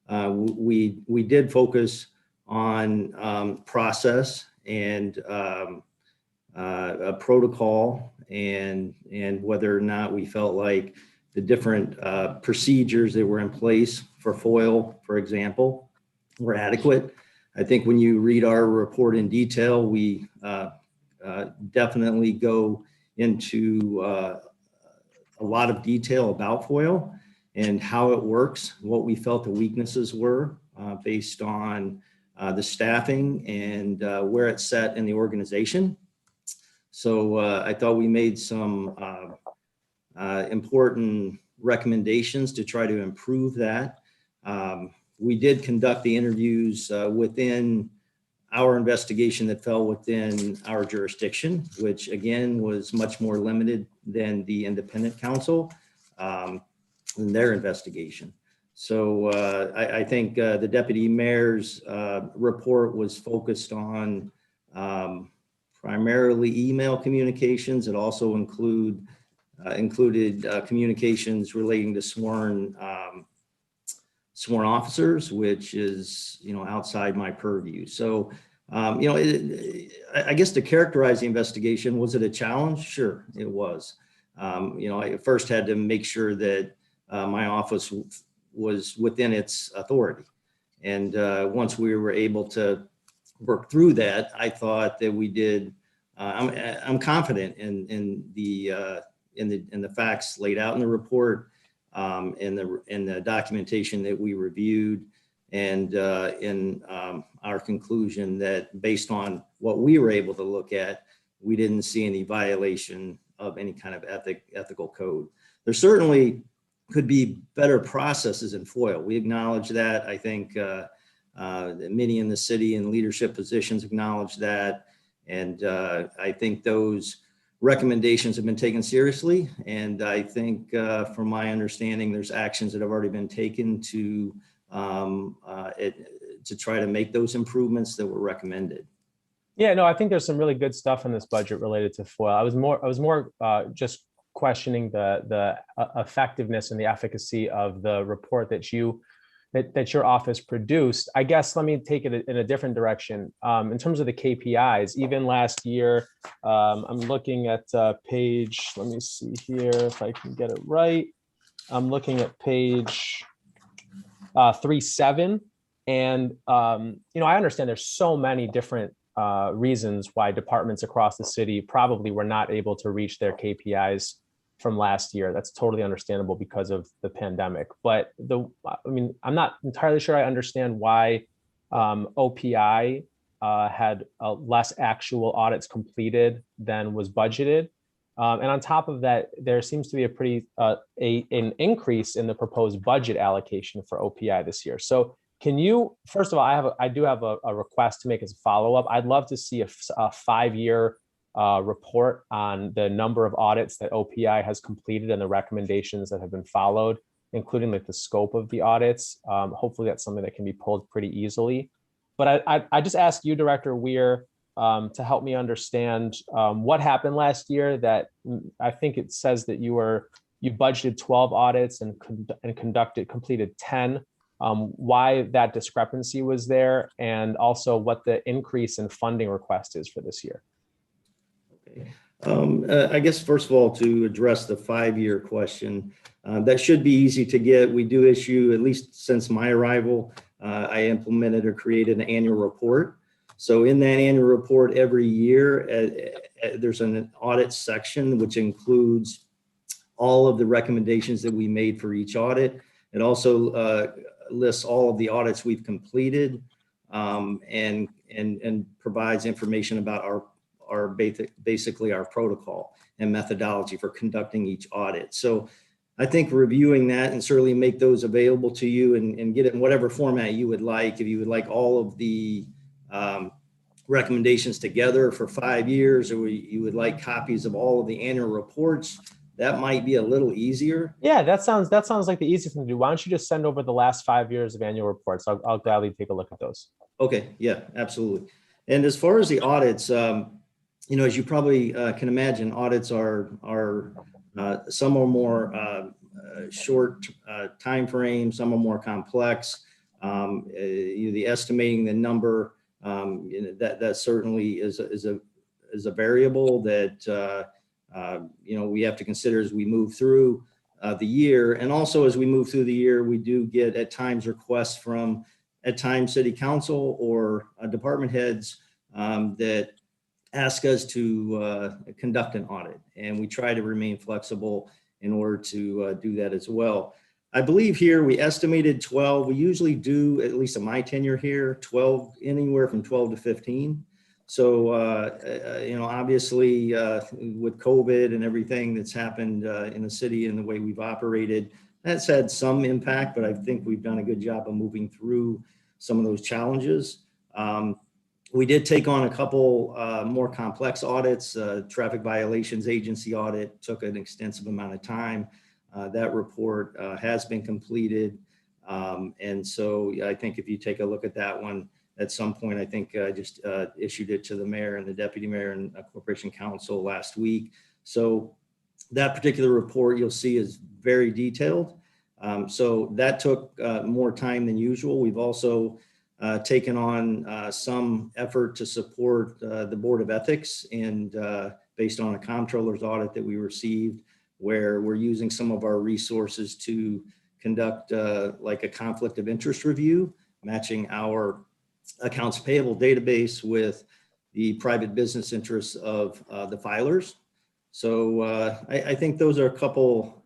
We did focus on process and a protocol and whether or not we felt like the different procedures that were in place for FOIL, for example, were adequate. I think when you read our report in detail, we definitely go into a lot of detail about FOIL and how it works, what we felt the weaknesses were based on the staffing and where it's set in the organization. So I thought we made some important recommendations to try to improve that. We did conduct the interviews within our investigation that fell within our jurisdiction, which again was much more limited than the independent counsel in their investigation. So I think the deputy mayor's report was focused on primarily email communications. It also included communications relating to sworn officers, which is, outside my purview. So, I guess to characterize the investigation, was it a challenge? Sure, it was. I first had to make sure that my office was within its authority. And once we were able to work through that, I thought that we did. I'm confident in the facts laid out in the report, in the documentation that we reviewed, and in our conclusion that based on what we were able to look at, we didn't see any violation of any kind of ethical code. There certainly could be better processes in FOIL. We acknowledge that. I think many in the city in leadership positions acknowledge that. And I think those recommendations have been taken seriously. And I think from my understanding, there's actions that have already been taken to try to make those improvements that were recommended. Yeah, no, I think there's some really good stuff in this budget related to FOIL. I was more just questioning the effectiveness and the efficacy of the report that your office produced. I guess let me take it in a different direction. In terms of the KPIs, even last year, I'm looking at page, let me see here if I can get it right. I'm looking at page 3.7. And, I understand there's so many different reasons why departments across the city probably were not able to reach their KPIs from last year. That's totally understandable because of the pandemic. But I'm not entirely sure I understand why OPI had less actual audits completed than was budgeted. And on top of that, there seems to be an increase in the proposed budget allocation for OPI this year. So can you, first of all, I do have a request to make as a follow-up. I'd love to see a 5-year report on the number of audits that OPI has completed and the recommendations that have been followed, including like the scope of the audits. Hopefully that's something that can be pulled pretty easily. But I just asked you, Director Weir, to help me understand what happened last year. That I think it says that you budgeted 12 audits and completed 10. Why that discrepancy was there, and also what the increase in funding request is for this year. I guess, first of all, to address the 5-year question, that should be easy to get. We do issue, at least since my arrival, I implemented or created an annual report. So in that annual report every year, there's an audit section, which includes all of the recommendations that we made for each audit. It also lists all of the audits we've completed, and provides information about basically our protocol and methodology for conducting each audit. So I think reviewing that and certainly make those available to you and get it in whatever format you would like. If you would like all of the recommendations together for 5 years, or you would like copies of all of the annual reports, that might be a little easier. Yeah, that sounds like the easiest thing to do. Why don't you just send over the last 5 years of annual reports? I'll gladly take a look at those. Okay, yeah, absolutely. And as far as the audits, as you probably can imagine, audits are some are more short time frame, some are more complex. The estimating the number, that certainly is a variable that we have to consider as we move through the year. And also as we move through the year, we do get at times requests from city council or department heads that ask us to conduct an audit. And we try to remain flexible in order to do that as well. I believe here we estimated 12. We usually do, at least in my tenure here, 12, anywhere from 12 to 15. So, obviously, with COVID and everything that's happened in the city and the way we've operated, that's had some impact, but I think we've done a good job of moving through some of those challenges. We did take on a couple more complex audits. Traffic violations agency audit took an extensive amount of time. That report has been completed. And so I think if you take a look at that one, at some point, I think I just issued it to the mayor and the deputy mayor and corporation council last week. So that particular report you'll see is very detailed. So that took more time than usual. We've also taken on some effort to support the Board of Ethics, and based on a comptroller's audit that we received, where we're using some of our resources to conduct like a conflict of interest review, matching our accounts payable database with the private business interests of the filers. So I think those are a couple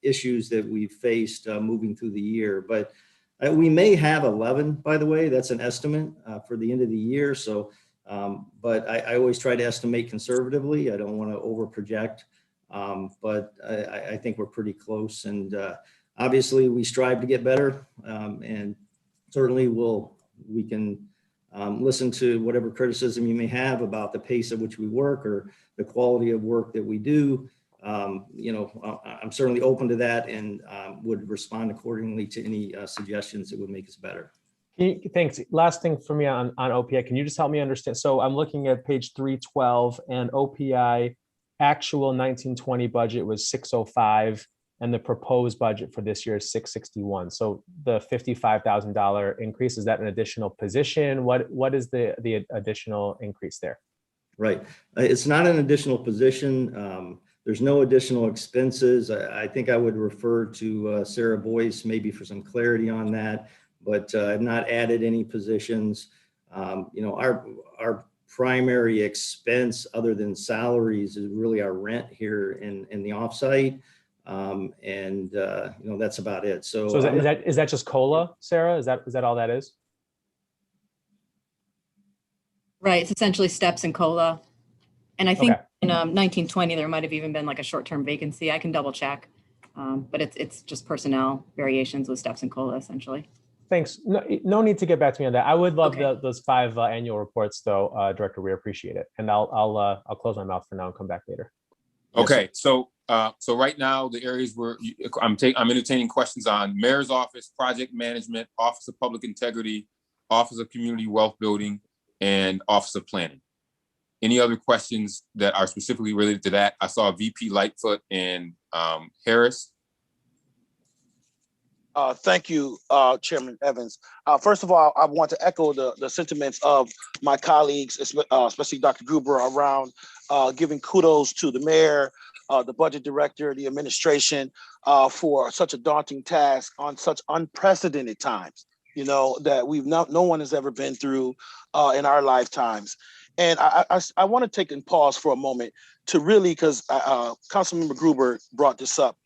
issues that we've faced moving through the year, but we may have 11, by the way. That's an estimate for the end of the year. So, but I always try to estimate conservatively. I don't want to over project, but I think we're pretty close. And obviously we strive to get better, and certainly we can listen to whatever criticism you may have about the pace at which we work or the quality of work that we do. I'm certainly open to that and would respond accordingly to any suggestions that would make us better. Thanks. Last thing for me on OPI, can you just help me understand? So I'm looking at page 312, and OPI actual 1920 budget was 605, and the proposed budget for this year is 661. So the $55,000 increase, is that an additional position? What is the additional increase there? Right. It's not an additional position. There's no additional expenses. I think I would refer to Sarah Boyce maybe for some clarity on that, but I've not added any positions. Our primary expense other than salaries is really our rent here in the offsite. That's about it. So is that just COLA, Sarah? Is that all that is? Right. It's essentially steps and COLA. And I think in 1920, there might have even been like a short-term vacancy. I can double check. But it's just personnel variations with steps and COLA essentially. Thanks. No need to get back to me on that. I would love those 5 annual reports though, Director. We appreciate it. And I'll close my mouth for now and come back later. Okay, so right now the areas where I'm entertaining questions on Mayor's Office, Project Management, Office of Public Integrity, Office of Community Wealth Building, and Office of Planning. Any other questions that are specifically related to that? I saw VP Lightfoot and Harris. Thank you, Chairman Evans. First of all, I want to echo the sentiments of my colleagues, especially Dr. Gruber, around giving kudos to the mayor, the budget director, the administration for such a daunting task on such unprecedented times, that no one has ever been through in our lifetimes. And I want to take and pause for a moment to really, because Councilmember Gruber brought this up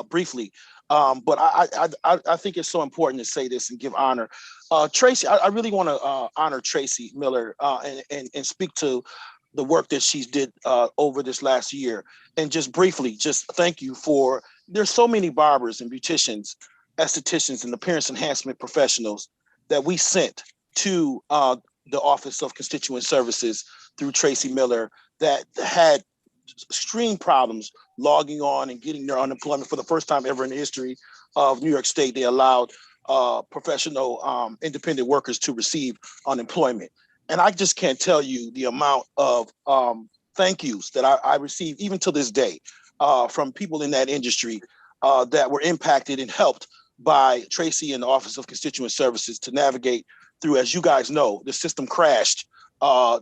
briefly, but I think it's so important to say this and give honor. Tracy, I really want to honor Tracy Miller and speak to the work that she's did over this last year. And just briefly, just thank you for, there's so many barbers and beauticians, estheticians, and appearance enhancement professionals that we sent to the Office of Constituent Services through Tracy Miller that had extreme problems logging on and getting their unemployment. For the first time ever in the history of New York State, they allowed professional independent workers to receive unemployment. And I just can't tell you the amount of thank yous that I receive even to this day from people in that industry that were impacted and helped by Tracy and the Office of Constituent Services to navigate through. As you guys know, the system crashed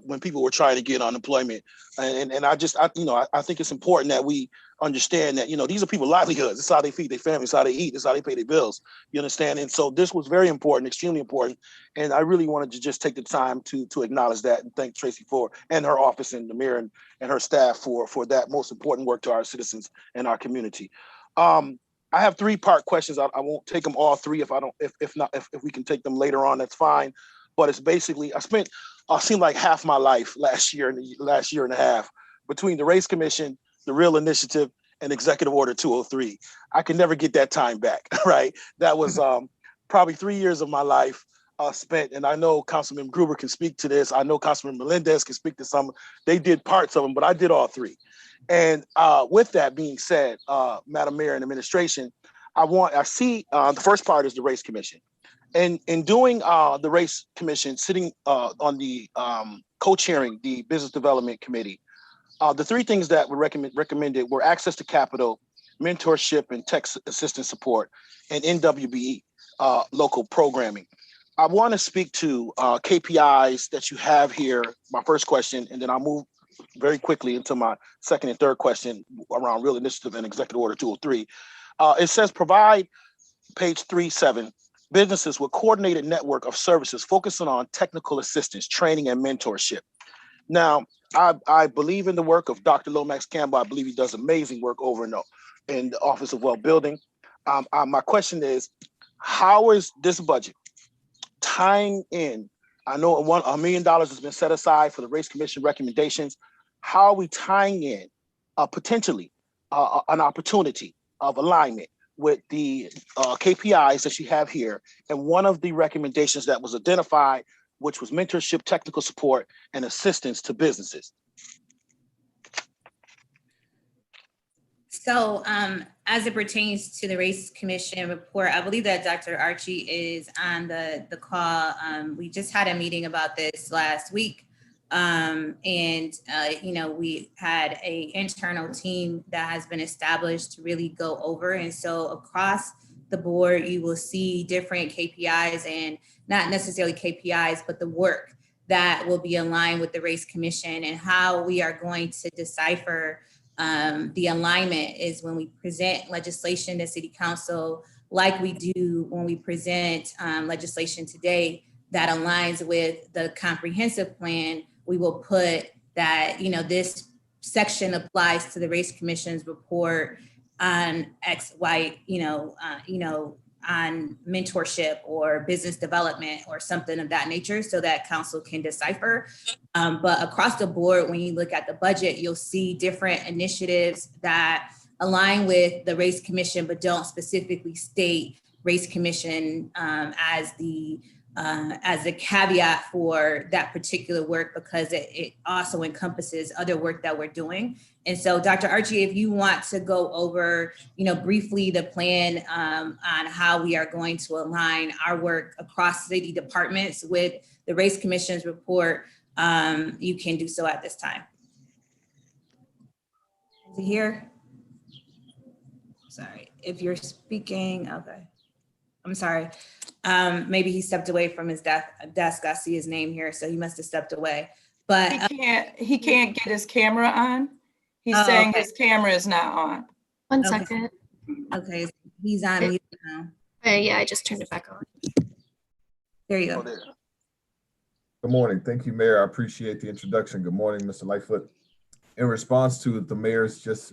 when people were trying to get unemployment. And I think it's important that we understand that, these are people's livelihoods. It's how they feed their families, it's how they eat, it's how they pay their bills. You understand? And so this was very important, extremely important. And I really wanted to just take the time to acknowledge that and thank Tracy and her office and the mayor and her staff for that most important work to our citizens and our community. I have 3-part questions. I won't take them all 3 if we can take them later on, that's fine. but it's basically, I spent, seemed like half my life last year and a half between the Race Commission, the Real Initiative, and Executive Order 203. I can never get that time back, right? That was probably 3 years of my life spent, and I know Councilman Gruber can speak to this. I know Councilman Melendez can speak to some. They did parts of them, but I did all three. And with that being said, Madam Mayor and Administration, I see the first part is the Race Commission. And in doing the Race Commission, sitting on the co-chairing the Business Development Committee, the three things that were recommended were access to capital, mentorship and tech assistance support, and NWBE local programming. I want to speak to KPIs that you have here, my first question, and then I'll move very quickly into my second and third question around Real Initiative and Executive Order 203. It says provide, page 3.7, businesses with coordinated network of services focusing on technical assistance, training, and mentorship. Now, I believe in the work of Dr. Lomax Campbell. I believe he does amazing work over in the Office of Well Building. My question is, how is this budget tying in? I know $1 million has been set aside for the Race Commission recommendations. How are we tying in potentially an opportunity of alignment with the KPIs that you have here? And one of the recommendations that was identified, which was mentorship, technical support, and assistance to businesses. So as it pertains to the Race Commission report, I believe that Dr. Archie is on the call. We just had a meeting about this last week. We had an internal team that has been established to really go over. And so across the board, you will see different KPIs, and not necessarily KPIs, but the work that will be aligned with the Race Commission. And how we are going to decipher the alignment is when we present legislation to City Council, like we do when we present legislation today that aligns with the comprehensive plan. We will put that, this section applies to the Race Commission's report on X, Y, on mentorship or business development or something of that nature, so that council can decipher. But across the board, when you look at the budget, you'll see different initiatives that align with the Race Commission, but don't specifically state Race Commission as the caveat for that particular work, because it also encompasses other work that we're doing. And so, Dr. Archie, if you want to go over, briefly the plan on how we are going to align our work across city departments with the Race Commission's report, you can do so at this time. Is he here? Sorry, if you're speaking, okay. I'm sorry. Maybe he stepped away from his desk. I see his name here, so he must have stepped away. But he can't get his camera on. He's saying okay. His camera is not on. One second. Okay, he's on mute now. Yeah, I just turned it back on. There you go. Good morning. Thank you, Mayor. I appreciate the introduction. Good morning, Mr. Lightfoot. In response to the mayor's just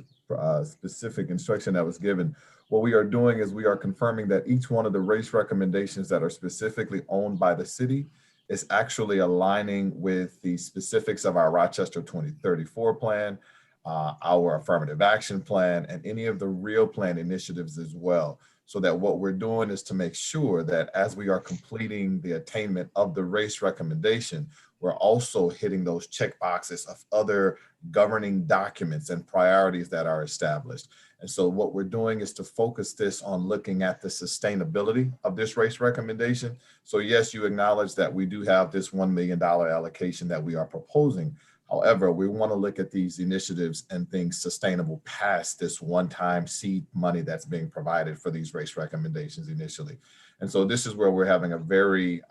specific instruction that was given, what we are doing is we are confirming that each one of the race recommendations that are specifically owned by the city is actually aligning with the specifics of our Rochester 2034 plan, our affirmative action plan, and any of the real plan initiatives as well. So that what we're doing is to make sure that as we are completing the attainment of the race recommendation, we're also hitting those check boxes of other governing documents and priorities that are established. And so what we're doing is to focus this on looking at the sustainability of this race recommendation. So yes, you acknowledge that we do have this $1 million allocation that we are proposing. However, we want to look at these initiatives and things sustainable past this one-time seed money that's being provided for these race recommendations initially. And so this is where we're having a very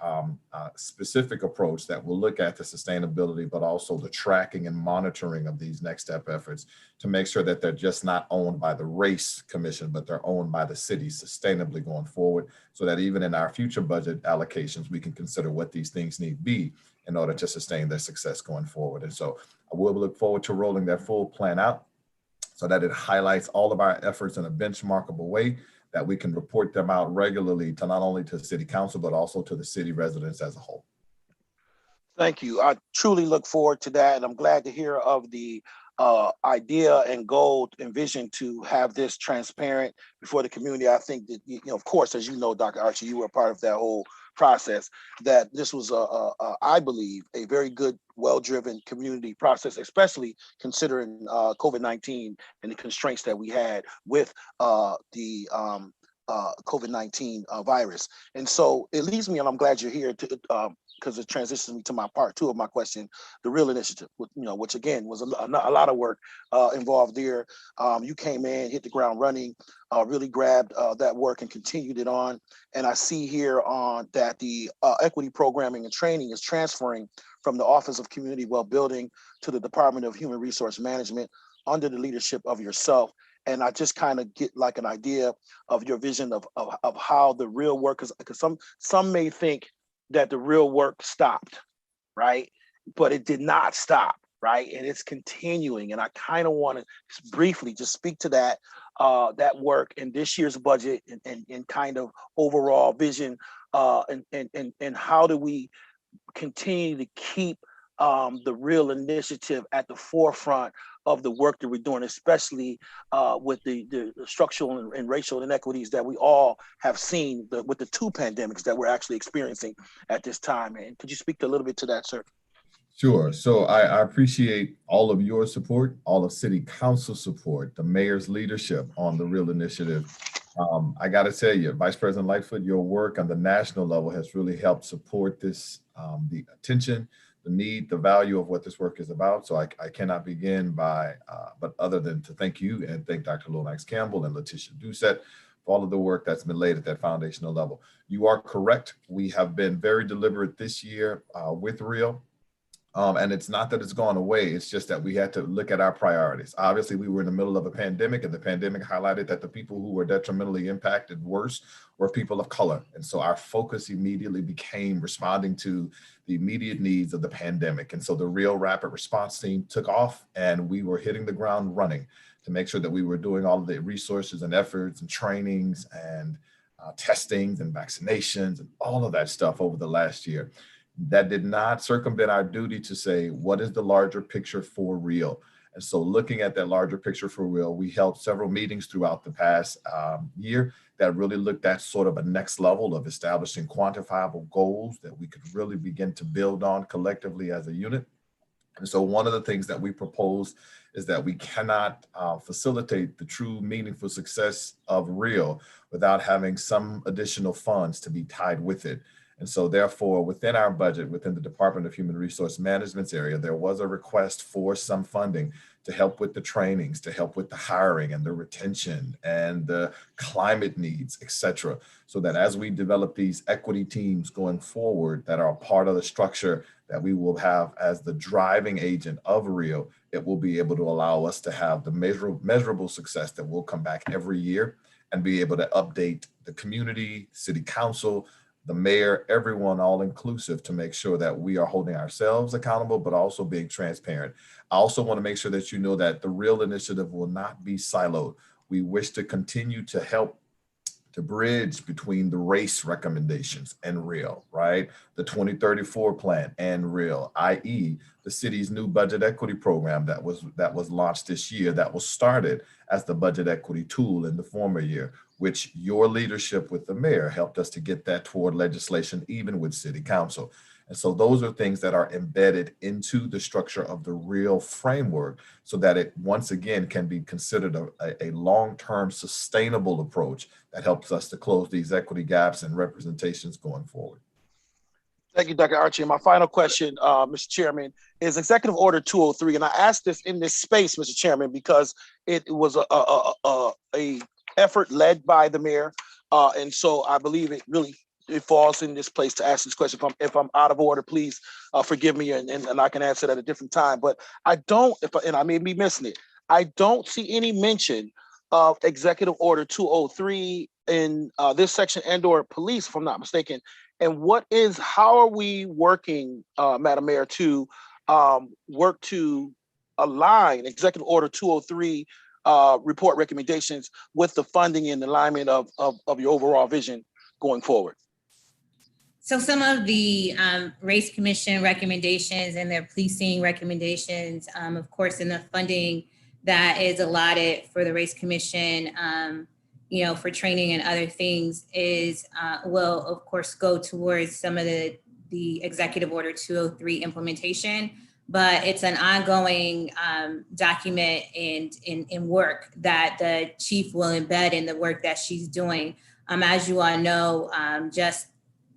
specific approach that will look at the sustainability, but also the tracking and monitoring of these next step efforts to make sure that they're just not owned by the Race Commission, but they're owned by the city sustainably going forward, so that even in our future budget allocations, we can consider what these things need be in order to sustain their success going forward. And so I will look forward to rolling that full plan out so that it highlights all of our efforts in a benchmarkable way, that we can report them out regularly to not only to the city council, but also to the city residents as a whole. Thank you. I truly look forward to that. And I'm glad to hear of the idea and goal and vision to have this transparent before the community. I think that, of course, as you know, Dr. Archie, you were a part of that whole process, that this was, I believe, a very good, well-driven community process, especially considering COVID-19 and the constraints that we had with the COVID-19 virus. And so it leaves me, and I'm glad you're here to, because it transitions me to my part two of my question, the real initiative, which again was a lot of work involved there. You came in, hit the ground running, really grabbed that work and continued it on. And I see here on that the equity programming and training is transferring from the Office of Community Well-Building to the Department of Human Resource Management under the leadership of yourself. And I just kind of get like an idea of your vision of how the real work is, because some may think that the real work stopped, right? But it did not stop, right? And it's continuing. And I kind of want to briefly just speak to that work in this year's budget and kind of overall vision and how do we continue to keep the real initiative at the forefront of the work that we're doing, especially with the structural and racial inequities that we all have seen with the two pandemics that we're actually experiencing at this time. And could you speak a little bit to that, sir? Sure. So I appreciate all of your support, all of City Council support, the mayor's leadership on the Real Initiative. I got to tell you, Vice President Lightfoot, your work on the national level has really helped support this, the attention, the need, the value of what this work is about. So I cannot begin by, but other than to thank you and thank Dr. Lomax Campbell and Letitia Doucette for all of the work that's been laid at that foundational level. You are correct. We have been very deliberate this year with Real. And it's not that it's gone away. It's just that we had to look at our priorities. Obviously, we were in the middle of a pandemic, and the pandemic highlighted that the people who were detrimentally impacted worse were people of color. And so our focus immediately became responding to the immediate needs of the pandemic. And so the Real Rapid Response Team took off, and we were hitting the ground running to make sure that we were doing all of the resources and efforts and trainings and testings and vaccinations and all of that stuff over the last year. That did not circumvent our duty to say, what is the larger picture for Real? And so looking at that larger picture for Real, we held several meetings throughout the past year that really looked at sort of a next level of establishing quantifiable goals that we could really begin to build on collectively as a unit. And so one of the things that we proposed is that we cannot facilitate the true meaningful success of Real without having some additional funds to be tied with it. And so therefore, within our budget, within the Department of Human Resource Management's area, there was a request for some funding to help with the trainings, to help with the hiring and the retention and the climate needs, et cetera, so that as we develop these equity teams going forward that are a part of the structure that we will have as the driving agent of Real, it will be able to allow us to have the measurable success that will come back every year and be able to update the community, city council, the mayor, everyone, all inclusive, to make sure that we are holding ourselves accountable, but also being transparent. I also want to make sure that you know that the Real Initiative will not be siloed. We wish to continue to help to bridge between the race recommendations and Real, right? The 2034 plan and Real, i.e. the city's new budget equity program that was launched this year, that was started as the budget equity tool in the former year, which your leadership with the mayor helped us to get that toward legislation, even with city council. And so those are things that are embedded into the structure of the Real framework so that it once again can be considered a long-term sustainable approach that helps us to close these equity gaps and representations going forward. Thank you, Dr. Archie. And my final question, Mr. Chairman, is Executive Order 203. And I asked this in this space, Mr. Chairman, because it was a effort led by the mayor. And so I believe it falls in this place to ask this question. If I'm out of order, please forgive me and I can answer that at a different time. But I don't, and I may be missing it, I don't see any mention of Executive Order 203 in this section and/or police, if I'm not mistaken. And how are we working, Madam Mayor, to work to align Executive Order 203 report recommendations with the funding and alignment of your overall vision going forward? So some of the Race Commission recommendations and their policing recommendations, of course, in the funding that is allotted for the Race Commission, for training and other things is will of course go towards some of the Executive Order 203 implementation, but it's an ongoing document and work that the chief will embed in the work that she's doing. As you all know, just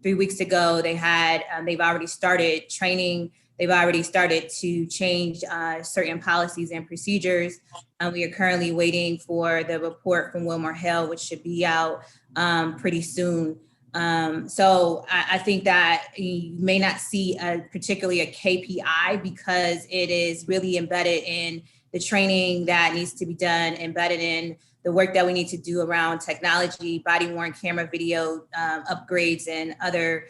3 weeks ago, they've already started training. They've already started to change certain policies and procedures. We are currently waiting for the report from Wilmer Hill, which should be out pretty soon. So I think that you may not see particularly a KPI because it is really embedded in the training that needs to be done, embedded in the work that we need to do around technology, body worn camera video upgrades, and other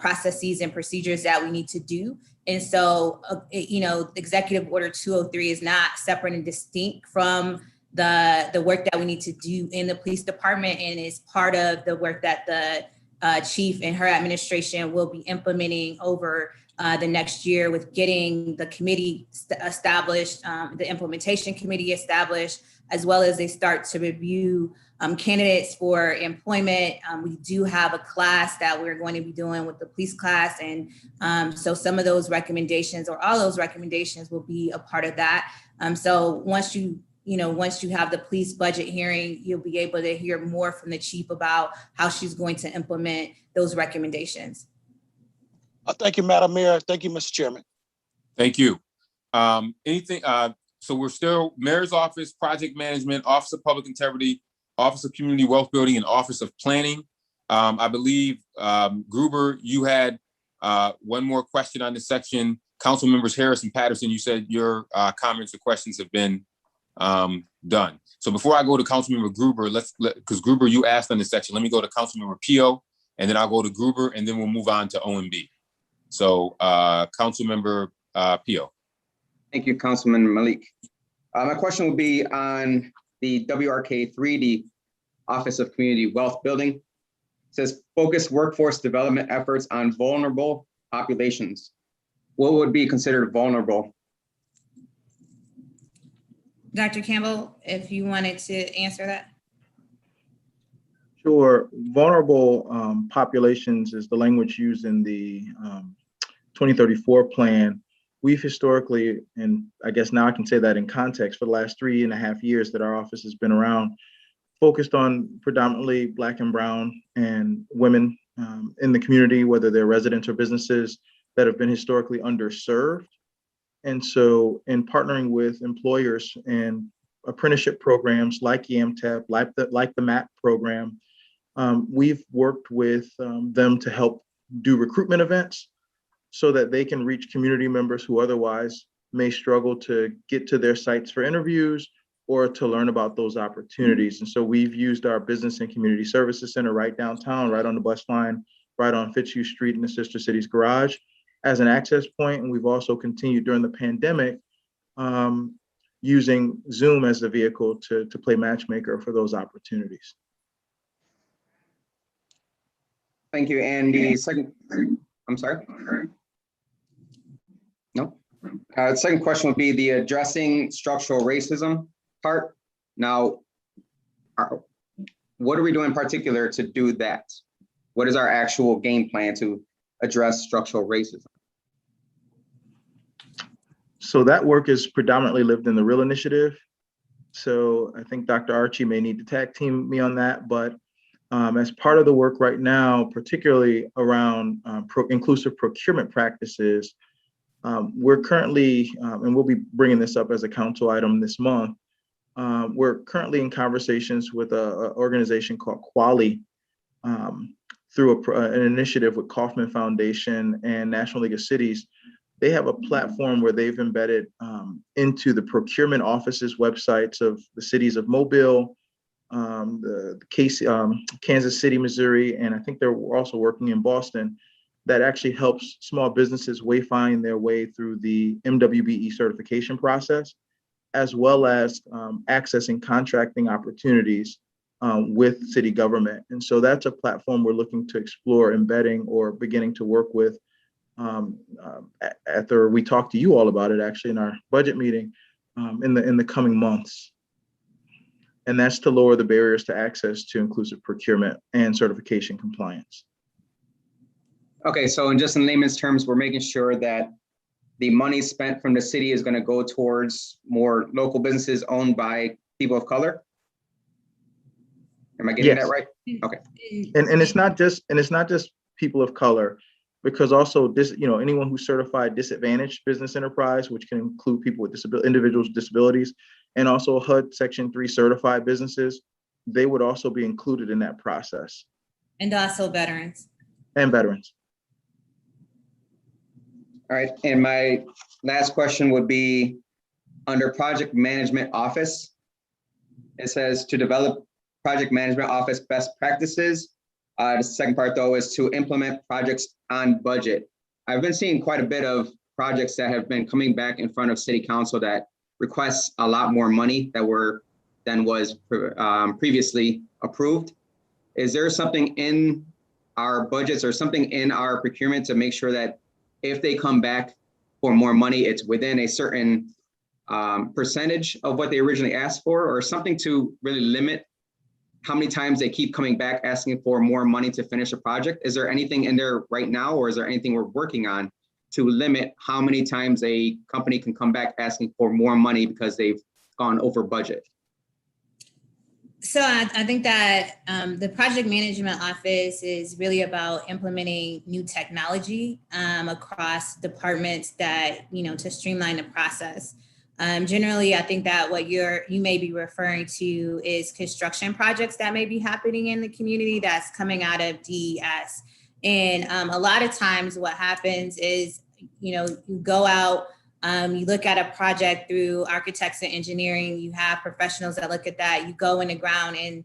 processes and procedures that we need to do. And so, Executive Order 203 is not separate and distinct from the work that we need to do in the police department, and is part of the work that the chief and her administration will be implementing over the next year, with getting the committee established, the implementation committee established, as well as they start to review candidates for employment. We do have a class that we're going to be doing with the police class. And so some of those recommendations, or all those recommendations, will be a part of that. So once you have the police budget hearing, you'll be able to hear more from the chief about how she's going to implement those recommendations. Thank you, Madam Mayor. Thank you, Mr. Chairman. Thank you. So we're still Mayor's Office, Project Management, Office of Public Integrity, Office of Community Wealth Building, and Office of Planning. I believe, Gruber, you had one more question on this section. Council members Harris and Patterson, you said your comments or questions have been done. So before I go to Councilmember Gruber, because Gruber, you asked on this section, let me go to Councilmember Pio, and then I'll go to Gruber, and then we'll move on to OMB. So Councilmember Pio. Thank you, Councilman Malik. My question will be on the WRK3, the Office of Community Wealth Building. It says focus workforce development efforts on vulnerable populations. What would be considered vulnerable? Dr. Campbell, if you wanted to answer that. Sure. Vulnerable populations is the language used in the 2034 plan. We've historically, and I guess now I can say that in context, for the last 3.5 years that our office has been around, focused on predominantly Black and Brown and women in the community, whether they're residents or businesses that have been historically underserved. And so in partnering with employers and apprenticeship programs like YAMTEP, like the MAP program, we've worked with them to help do recruitment events so that they can reach community members who otherwise may struggle to get to their sites for interviews or to learn about those opportunities. And so we've used our Business and Community Services Center right downtown, right on the bus line, right on Fitzhugh Street in the Sister Cities Garage as an access point. And we've also continued during the pandemic using Zoom as the vehicle to play matchmaker for those opportunities. Thank you. And the second, I'm sorry. No. The second question would be the addressing structural racism part. Now, what are we doing in particular to do that? What is our actual game plan to address structural racism? So that work is predominantly lived in the Real Initiative. So I think Dr. Archie may need to tag team me on that, but as part of the work right now, particularly around inclusive procurement practices, we're currently, and we'll be bringing this up as a council item this month, we're currently in conversations with an organization called Quali through an initiative with Kaufman Foundation and National League of Cities. They have a platform where they've embedded into the procurement offices websites of the cities of Mobile, the Kansas City, Missouri, and I think they're also working in Boston, that actually helps small businesses wayfind their way through the MWBE certification process, as well as accessing contracting opportunities with city government. And so that's a platform we're looking to explore embedding or beginning to work with after we talk to you all about it, actually, in our budget meeting in the coming months. And that's to lower the barriers to access to inclusive procurement and certification compliance. Okay, so in just in layman's terms, we're making sure that the money spent from the city is going to go towards more local businesses owned by people of color. Am I getting that right? Okay. And it's not just people of color, because also this, anyone who's certified disadvantaged business enterprise, which can include people with individuals with disabilities, and also HUD Section 3 certified businesses, they would also be included in that process. And also veterans. And veterans. All right, and my last question would be under Project Management Office. It says to develop Project Management Office best practices. The second part though is to implement projects on budget. I've been seeing quite a bit of projects that have been coming back in front of City Council that requests a lot more money than was previously approved. Is there something in our budgets or something in our procurement to make sure that if they come back for more money, it's within a certain percentage of what they originally asked for, or something to really limit how many times they keep coming back asking for more money to finish a project? Is there anything in there right now, or is there anything we're working on to limit how many times a company can come back asking for more money because they've gone over budget? So I think that the project management office is really about implementing new technology across departments that, to streamline the process. Generally, I think that what you may be referring to is construction projects that may be happening in the community that's coming out of DES. And a lot of times what happens is, you go out, you look at a project through architects and engineering, you have professionals that look at that, you go in the ground and,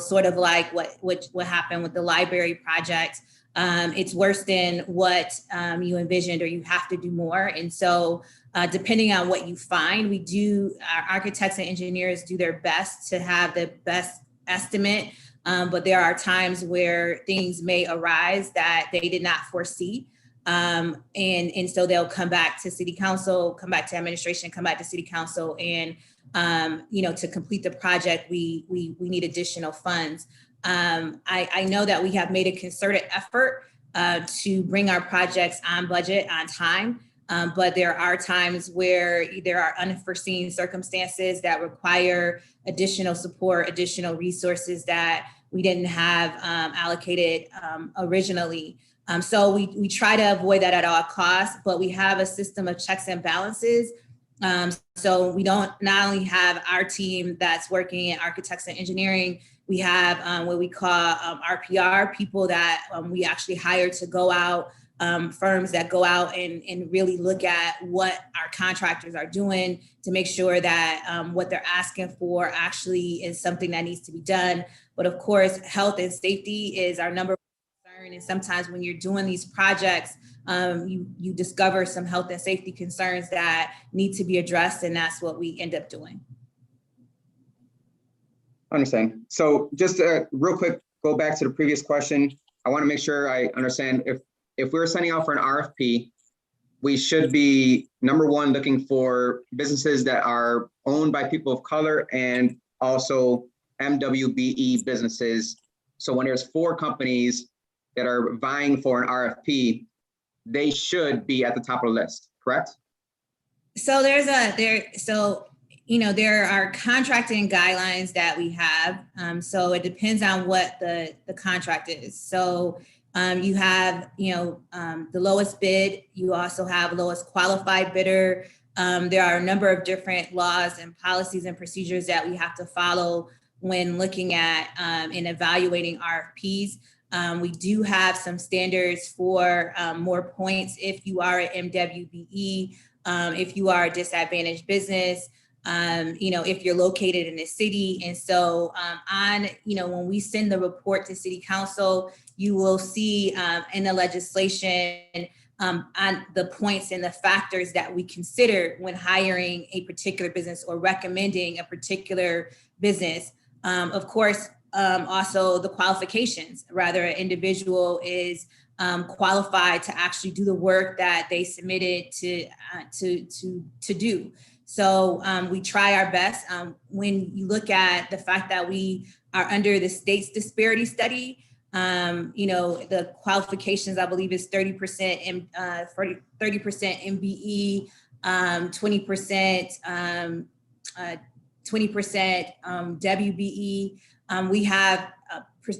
sort of like what happened with the library project. It's worse than what you envisioned, or you have to do more. And so depending on what you find, our architects and engineers do their best to have the best estimate. But there are times where things may arise that they did not foresee. And so they'll come back to City Council, come back to administration, come back to City Council, and to complete the project, we need additional funds. I know that we have made a concerted effort to bring our projects on budget, on time, but there are times where there are unforeseen circumstances that require additional support, additional resources that we didn't have allocated originally. So we try to avoid that at all costs, but we have a system of checks and balances. So we don't not only have our team that's working in architects and engineering, we have what we call RPR, people that we actually hire to go out, firms that go out and really look at what our contractors are doing to make sure that what they're asking for actually is something that needs to be done. But of course, health and safety is our number one concern. And sometimes when you're doing these projects, you discover some health and safety concerns that need to be addressed, and that's what we end up doing. Understand. So just real quick, go back to the previous question. I want to make sure I understand if we're sending out for an RFP, we should be, number one, looking for businesses that are owned by people of color and also MWBE businesses. So when there's 4 companies that are vying for an RFP, they should be at the top of the list, correct? So there are contracting guidelines that we have. So it depends on what the contract is. So you have, the lowest bid, you also have lowest qualified bidder. There are a number of different laws and policies and procedures that we have to follow when looking at and evaluating RFPs. We do have some standards for more points if you are an MWBE, if you are a disadvantaged business, if you're located in the city. And so when we send the report to City Council, you will see in the legislation on the points and the factors that we consider when hiring a particular business or recommending a particular business. Of course, also the qualifications. Rather, an individual is qualified to actually do the work that they submitted to do. So we try our best. When you look at the fact that we are under the state's disparity study, the qualifications, I believe, is 30% in 30% MBE, 20% WBE. We have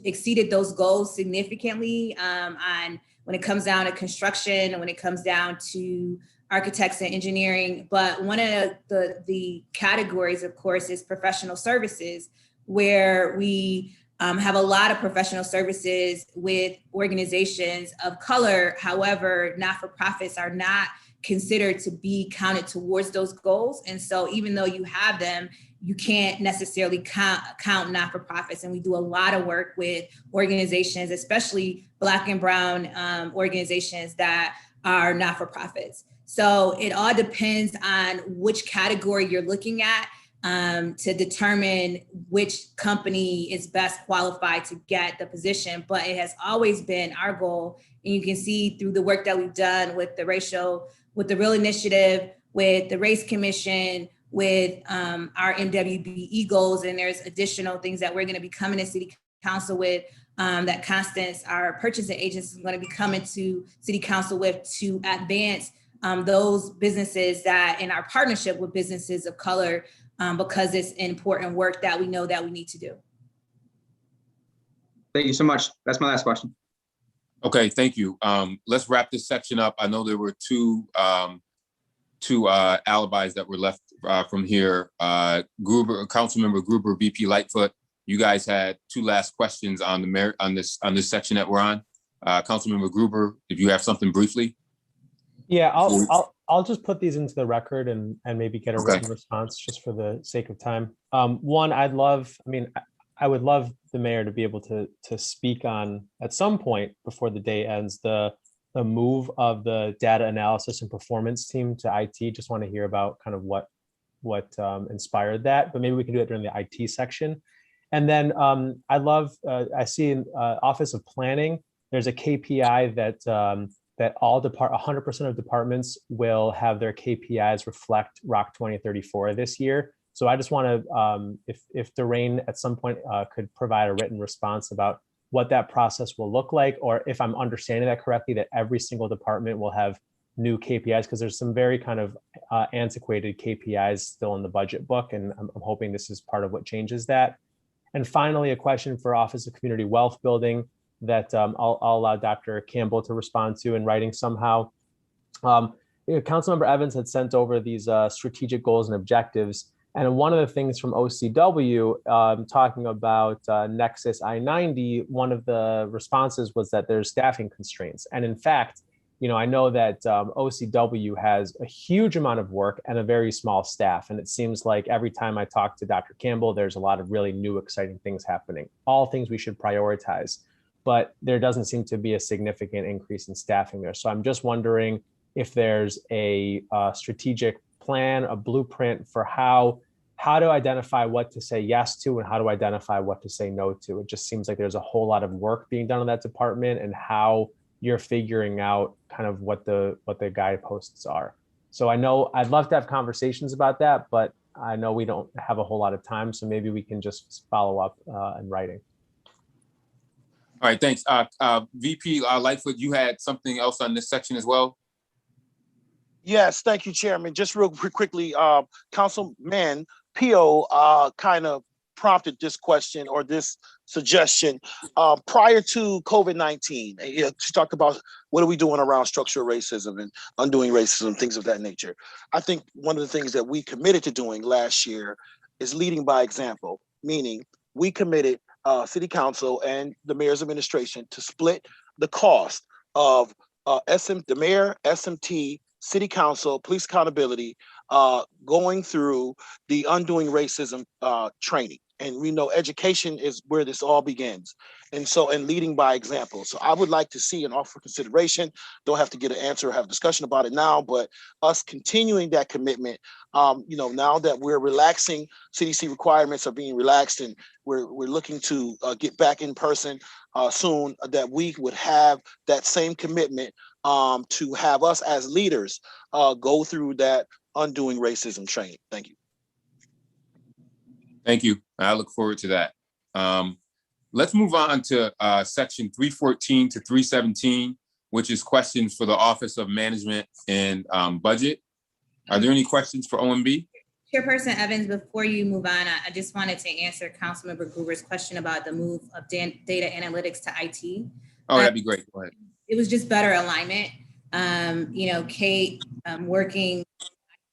exceeded those goals significantly on when it comes down to construction and when it comes down to architects and engineering. But one of the categories, of course, is professional services, where we have a lot of professional services with organizations of color. However, not-for-profits are not considered to be counted towards those goals. And so even though you have them, you can't necessarily count not-for-profits. And we do a lot of work with organizations, especially Black and Brown organizations that are not-for-profits. So it all depends on which category you're looking at to determine which company is best qualified to get the position. But it has always been our goal. And you can see through the work that we've done with the Real Initiative, with the Race Commission, with our MWBE goals, and there's additional things that we're going to be coming to City Council with, that Constance, our purchasing agent, is going to be coming to City Council with to advance those businesses that in our partnership with businesses of color, because it's important work that we know that we need to do. Thank you so much. That's my last question. Okay, thank you. Let's wrap this section up. I know there were two alibis that were left from here. Gruber, Councilmember Gruber, VP Lightfoot, you guys had two last questions on the on this section that we're on. Councilmember Gruber, if you have something briefly. Yeah, I'll just put these into the record and maybe get a written response just for the sake of time. One, I would love the mayor to be able to speak on at some point before the day ends the move of the data analysis and performance team to IT. Just want to hear about kind of what inspired that, but maybe we can do it during the IT section. And then I see in Office of Planning, there's a KPI that all 100% of departments will have their KPIs reflect ROC 2034 this year. So I just want to, if Doreen at some point could provide a written response about what that process will look like, or if I'm understanding that correctly, that every single department will have new KPIs, because there's some very kind of antiquated KPIs still in the budget book, and I'm hoping this is part of what changes that. And finally, a question for Office of Community Wealth Building that I'll allow Dr. Campbell to respond to in writing somehow. Councilmember Evans had sent over these strategic goals and objectives. And one of the things from OCW talking about Nexus I-90, one of the responses was that there's staffing constraints. And in fact, I know that OCW has a huge amount of work and a very small staff. And it seems like every time I talk to Dr. Campbell, there's a lot of really new, exciting things happening, all things we should prioritize. But there doesn't seem to be a significant increase in staffing there. So I'm just wondering if there's a strategic plan, a blueprint for how to identify what to say yes to and how to identify what to say no to. It just seems like there's a whole lot of work being done in that department, and how you're figuring out kind of what the guideposts are. So I know I'd love to have conversations about that, but I know we don't have a whole lot of time. So maybe we can just follow up in writing. All right, thanks. VP Lightfoot, you had something else on this section as well? Yes, thank you, Chairman. Just real quickly, Councilman Pio kind of prompted this question or this suggestion prior to COVID-19. She talked about what are we doing around structural racism and undoing racism, things of that nature. I think one of the things that we committed to doing last year is leading by example, meaning we committed City Council and the Mayor's administration to split the cost of the Mayor, SMT, City Council, Police Accountability, going through the Undoing Racism training. And we know education is where this all begins. And leading by example. So I would like to see and offer consideration, don't have to get an answer or have a discussion about it now, but us continuing that commitment, now that we're relaxing, CDC requirements are being relaxed and we're looking to get back in person soon, that we would have that same commitment to have us as leaders go through that undoing racism training. Thank you. Thank you. I look forward to that. Let's move on to section 314 to 317, which is questions for the Office of Management and Budget. Are there any questions for OMB? Chairperson Evans, before you move on, I just wanted to answer Councilmember Gruber's question about the move of data analytics to IT. Oh, that'd be great. Go ahead. It was just better alignment. Kate working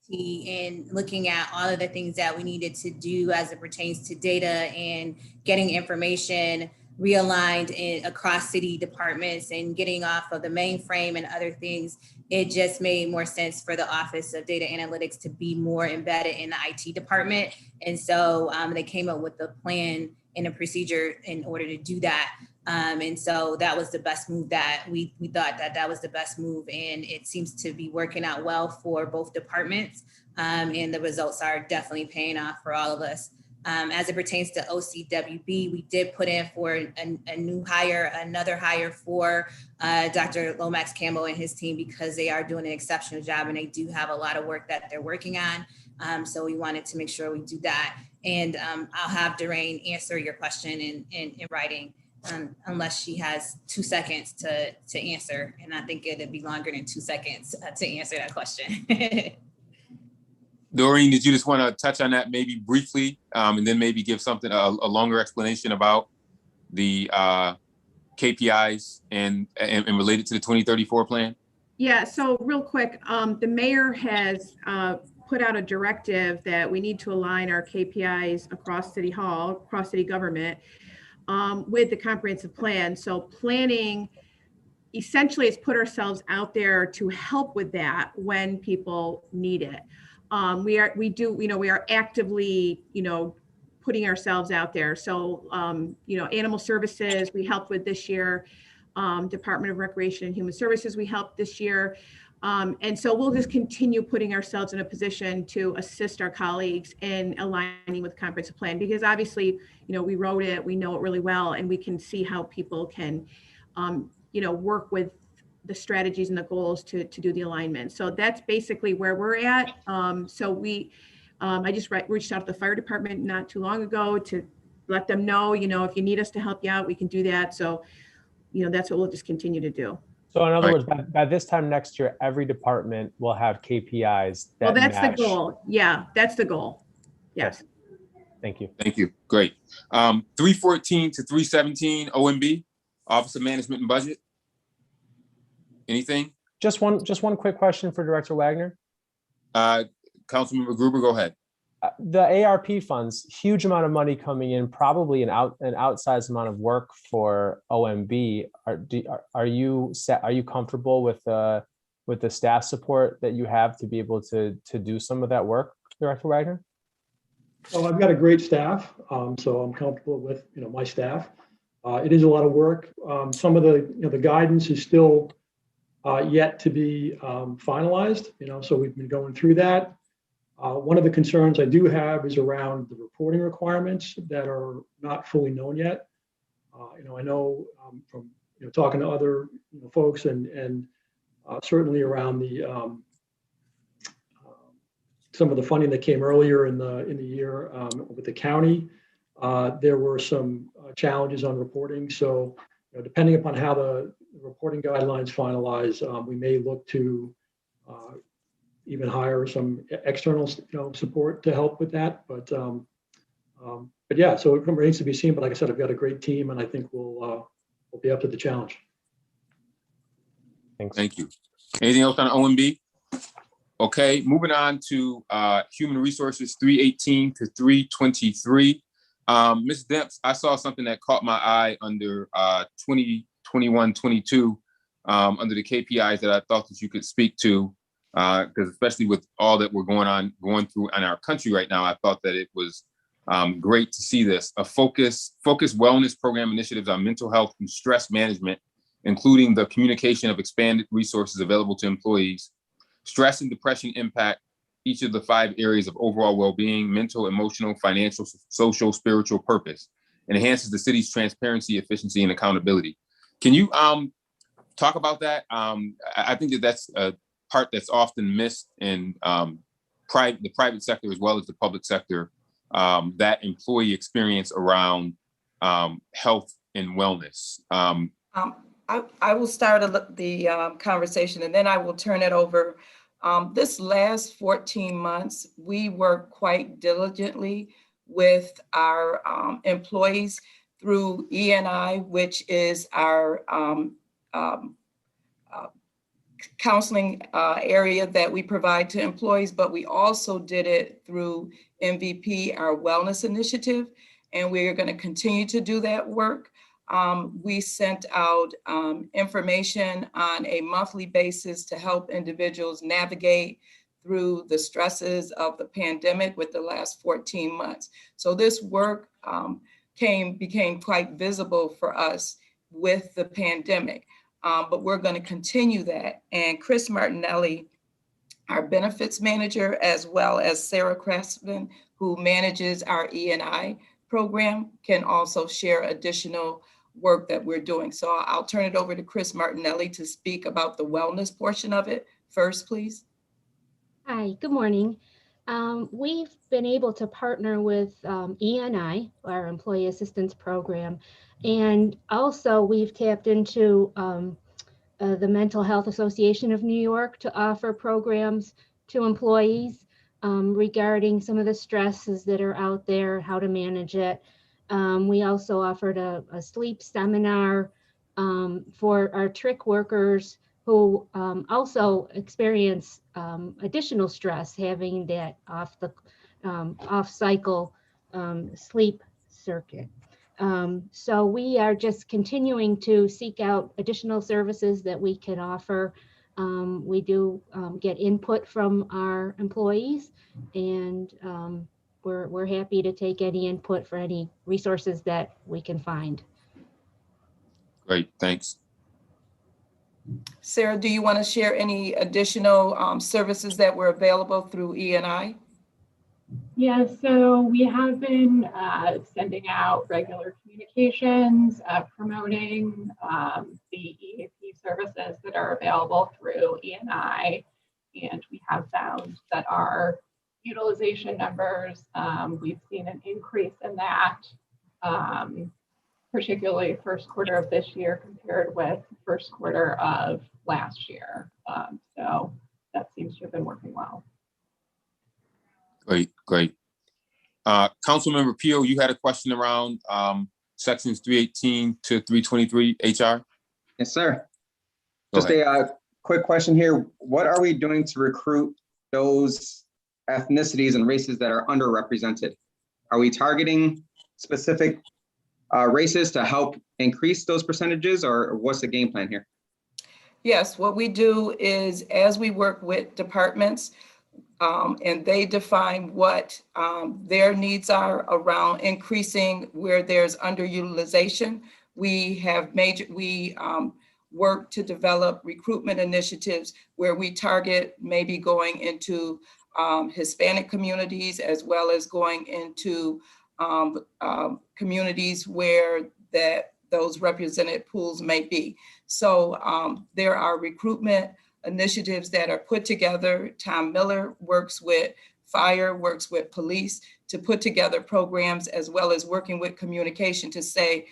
and looking at all of the things that we needed to do as it pertains to data and getting information realigned across city departments and getting off of the mainframe and other things. It just made more sense for the Office of Data Analytics to be more embedded in the IT department. And so they came up with a plan and a procedure in order to do that. And so that was the best move that we thought that was the best move. And it seems to be working out well for both departments. And the results are definitely paying off for all of us. As it pertains to OCWB, we did put in for a new hire, another hire for Dr. Lomax Campbell and his team, because they are doing an exceptional job and they do have a lot of work that they're working on. So we wanted to make sure we do that. And I'll have Doreen answer your question in writing. Unless she has 2 seconds to answer. And I think it'd be longer than 2 seconds to answer that question. Doreen, did you just want to touch on that maybe briefly and then maybe give something, a longer explanation about the KPIs and related to the 2034 plan? Yeah, so real quick, the mayor has put out a directive that we need to align our KPIs across City Hall, across city government, with the comprehensive plan. So planning essentially is put ourselves out there to help with that when people need it. We are actively, putting ourselves out there. So, animal services we helped with this year, Department of Recreation and Human Services we helped this year. And so we'll just continue putting ourselves in a position to assist our colleagues in aligning with the comprehensive plan, because obviously, we wrote it, we know it really well, and we can see how people can, work with the strategies and the goals to do the alignment. So that's basically where we're at. I just reached out to the fire department not too long ago to let them know, if you need us to help you out, we can do that. So, that's what we'll just continue to do. So in other words, by this time next year, every department will have KPIs that that's match. the goal. Yeah, that's the goal. Yes. Thank you. Thank you. Great. 314 to 317, OMB, Office of Management and Budget. Anything? Just one quick question for Director Wagner. Councilmember Gruber, go ahead. The ARP funds, huge amount of money coming in, probably an outsized amount of work for OMB. Are you comfortable with the staff support that you have to be able to do some of that work, Director Wagner? Well, I've got a great staff, so I'm comfortable with my staff. It is a lot of work. Some of the guidance is still yet to be finalized. So we've been going through that. One of the concerns I do have is around the reporting requirements that are not fully known yet. I know from talking to other folks and certainly around the some of the funding that came earlier in the year with the county, there were some challenges on reporting. So depending upon how the reporting guidelines finalize, we may look to even hire some external support to help with that. But yeah, so it remains to be seen. But like I said, I've got a great team, and I think we'll be up to the challenge. Thanks. Thank you. Anything else on OMB? Okay, moving on to Human Resources 318 to 323. Ms. Demps, I saw something that caught my eye under 2021-22 under the KPIs that I thought that you could speak to. Because especially with all that we're going through in our country right now, I thought that it was Great to see this. A focused wellness program initiatives on mental health and stress management, including the communication of expanded resources available to employees. Stress and depression impact each of the 5 areas of overall well-being: mental, emotional, financial, social, spiritual, purpose. Enhances the city's transparency, efficiency, and accountability. Can you talk about that? I think that's a part that's often missed in the private sector as well as the public sector, that employee experience around health and wellness. I will start the conversation and then I will turn it over. This last 14 months, we worked quite diligently with our employees through E&I, which is our counseling area that we provide to employees, but we also did it through MVP, our wellness initiative, and we are going to continue to do that work. We sent out information on a monthly basis to help individuals navigate through the stresses of the pandemic with the last 14 months. So this work became quite visible for us with the pandemic, but we're going to continue that. And Chris Martinelli, our benefits manager, as well as Sarah Craftsman, who manages our E&I program, can also share additional work that we're doing. So I'll turn it over to Chris Martinelli to speak about the wellness portion of it first, please. Hi, good morning. We've been able to partner with E&I, our Employee Assistance Program, and also we've tapped into the Mental Health Association of New York to offer programs to employees regarding some of the stresses that are out there, how to manage it. We also offered a sleep seminar for our trick workers who also experience additional stress, having that off cycle sleep circuit. So we are just continuing to seek out additional services that we can offer. We do get input from our employees, and we're happy to take any input for any resources that we can find. Great, thanks. Sarah, do you want to share any additional services that were available through E&I? Yeah, so we have been sending out regular communications, promoting the EAP services that are available through E&I, and we have found that our utilization numbers, we've seen an increase in that, particularly first quarter of this year compared with first quarter of last year. So that seems to have been working well. Great. Councilmember Peel, you had a question around sections 318 to 323 HR? Yes, sir. Just a quick question here. What are we doing to recruit those ethnicities and races that are underrepresented? Are we targeting specific races to help increase those percentages, or what's the game plan here? Yes, what we do is, as we work with departments, and they define what their needs are around increasing where there's underutilization. We work to develop recruitment initiatives where we target maybe going into Hispanic communities, as well as going into communities where those represented pools may be. So there are recruitment initiatives that are put together. Tom Miller works with fire, works with police to put together programs, as well as working with communication to say,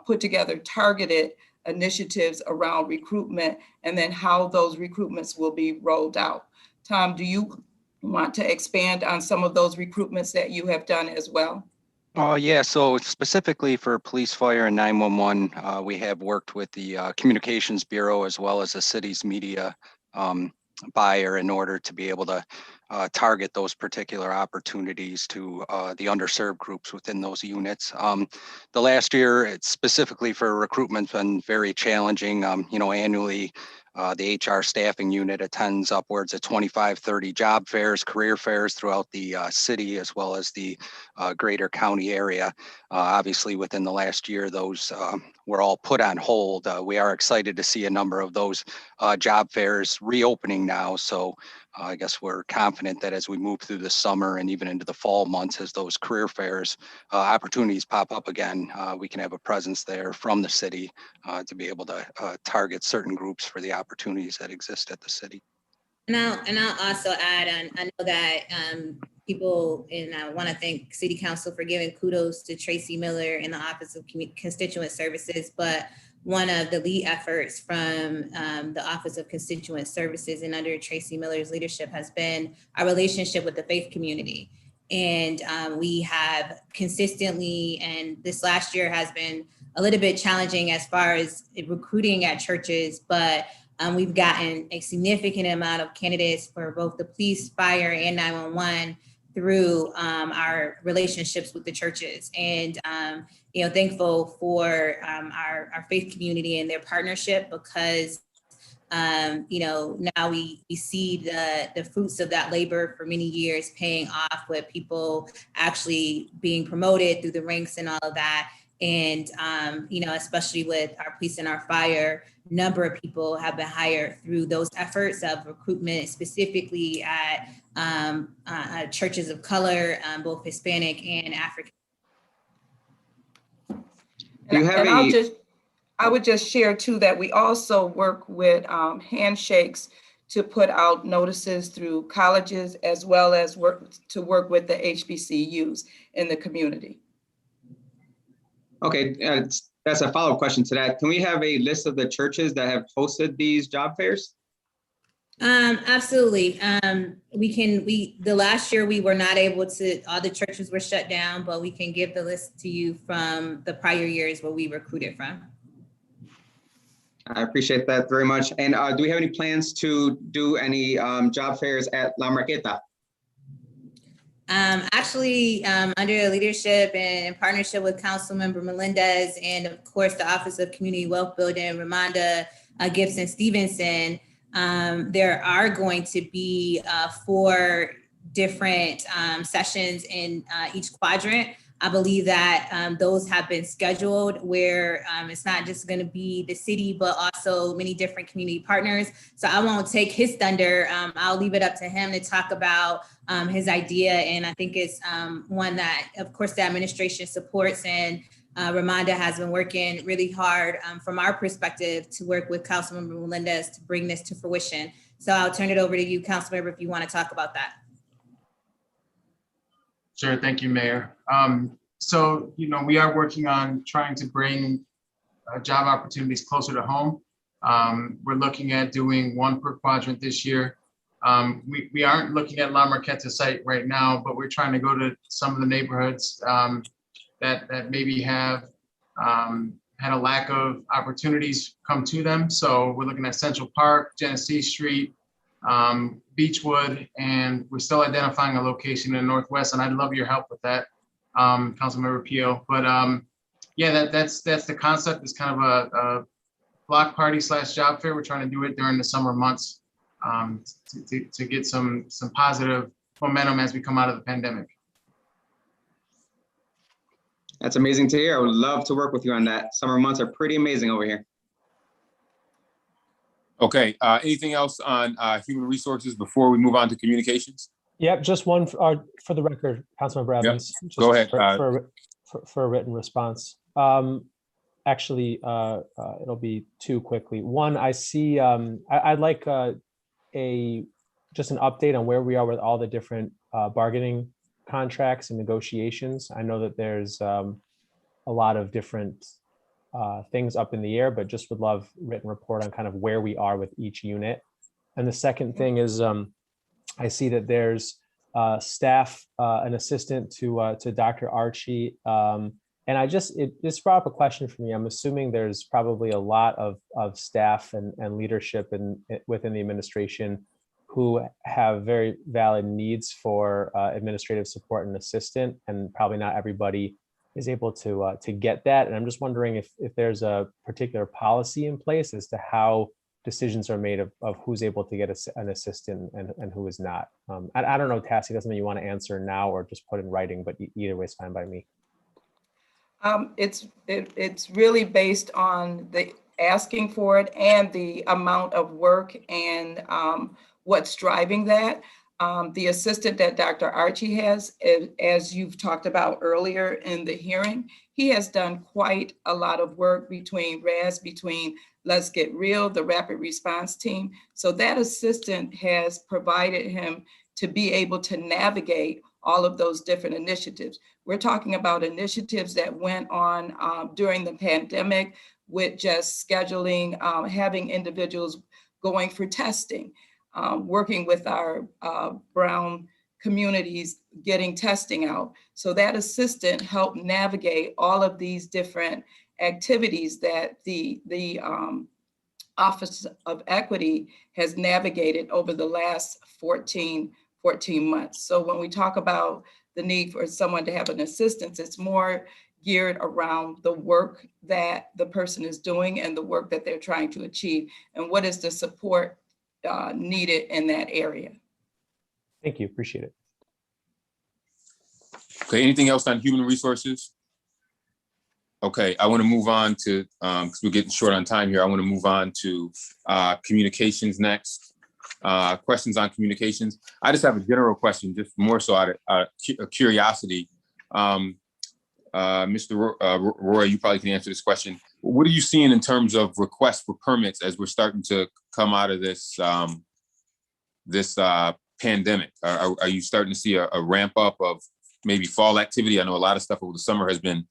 put together targeted initiatives around recruitment, and then how those recruitments will be rolled out. Tom, do you want to expand on some of those recruitments that you have done as well? Yeah, so specifically for police, fire, and 911, we have worked with the Communications Bureau as well as the city's media buyer in order to be able to target those particular opportunities to the underserved groups within those units. The last year, it's specifically for recruitment, been very challenging. Annually, The HR staffing unit attends upwards of 25, 30 job fairs, career fairs throughout the city, as well as the greater county area. Obviously, within the last year, those were all put on hold. We are excited to see a number of those job fairs reopening now. So I guess we're confident that as we move through the summer and even into the fall months, as those career fairs opportunities pop up again, we can have a presence there from the city to be able to target certain groups for the opportunities that exist at the city. And I'll also add, and I know that people, and I want to thank City Council for giving kudos to Tracy Miller in the Office of Constituent Services, but one of the lead efforts from the Office of Constituent Services and under Tracy Miller's leadership has been our relationship with the faith community. And we have consistently, and this last year has been a little bit challenging as far as recruiting at churches, but we've gotten a significant amount of candidates for both the police, fire, and 911 through our relationships with the churches. And thankful for our faith community and their partnership, because now we see the fruits of that labor for many years paying off, with people actually being promoted through the ranks and all of that. And, especially with our police and our fire, number of people have been hired through those efforts of recruitment, specifically at churches of color, both Hispanic and African. I would just share too that we also work with handshakes to put out notices through colleges, as well as work with the HBCUs in the community. Okay, that's a follow-up question to that. Can we have a list of the churches that have hosted these job fairs? Absolutely. The last year we were not able to, all the churches were shut down, but we can give the list to you from the prior years where we recruited from. I appreciate that very much. And do we have any plans to do any job fairs at La Marqueta? Actually, under the leadership and in partnership with Councilmember Melendez and of course the Office of Community Wealth Building, Ramonda Gibson Stevenson, there are going to be 4 different sessions in each quadrant. I believe that those have been scheduled where it's not just going to be the city, but also many different community partners. So I won't take his thunder. I'll leave it up to him to talk about his idea. And I think it's one that, of course, the administration supports. And Ramonda has been working really hard from our perspective to work with Councilmember Melendez to bring this to fruition. So I'll turn it over to you, Councilmember, if you want to talk about that. Sure, thank you, Mayor. So, we are working on trying to bring job opportunities closer to home. We're looking at doing 1 per quadrant this year. We aren't looking at La Marqueta site right now, but we're trying to go to some of the neighborhoods that maybe have had a lack of opportunities come to them. So we're looking at Central Park, Genesee Street, Beechwood, and we're still identifying a location in the Northwest, and I'd love your help with that, Councilmember Pio. But yeah, that's the concept. It's kind of a block party / job fair. We're trying to do it during the summer months to get some positive momentum as we come out of the pandemic. That's amazing to hear. I would love to work with you on that. Summer months are pretty amazing over here. Okay, anything else on human resources before we move on to communications? Yep, just one for the record, Councilmember Evans. Yep. Just Go ahead. For a written response. Actually, it'll be 2 quickly. One, I see, I'd like just an update on where we are with all the different bargaining contracts and negotiations. I know that there's a lot of different things up in the air, but just would love written report on kind of where we are with each unit. And the second thing is, I see that there's staff, an assistant to Dr. Archie. And this brought up a question for me. I'm assuming there's probably a lot of staff and leadership within the administration who have very valid needs for administrative support and assistant, and probably not everybody is able to get that. And I'm just wondering if there's a particular policy in place as to how decisions are made of who's able to get an assistant and who is not. I don't know, Tassie, that's something you want to answer now or just put in writing, but either way is fine by me. It's really based on the asking for it and the amount of work and what's driving that. The assistant that Dr. Archie has, as you've talked about earlier in the hearing, he has done quite a lot of work between Let's Get Real, the rapid response team. So that assistant has provided him to be able to navigate all of those different initiatives. We're talking about initiatives that went on during the pandemic with just scheduling, having individuals going for testing, working with our Brown communities, getting testing out. So that assistant helped navigate all of these different activities that the Office of Equity has navigated over the last 14 months. So when we talk about the need for someone to have an assistance, it's more geared around the work that the person is doing and the work that they're trying to achieve, and what is the support needed in that area. Thank you, appreciate it. Okay, anything else on human resources? Okay, I want to move on to, because we're getting short on time here, I want to move on to communications next. Questions on communications. I just have a general question, just more so out of curiosity. Mr. Roy, you probably can answer this question. What are you seeing in terms of requests for permits as we're starting to come out of this pandemic? Are you starting to see a ramp up of maybe fall activity? I know a lot of stuff over the summer has been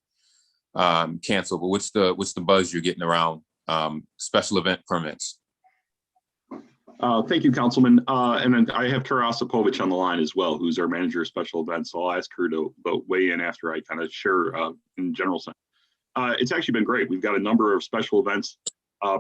canceled, but what's the buzz you're getting around special event permits? Thank you, Councilman. And then I have Kara Osipovich on the line as well, who's our manager of special events. So I'll ask her to weigh in after I kind of share in general sense. It's actually been great. We've got a number of special events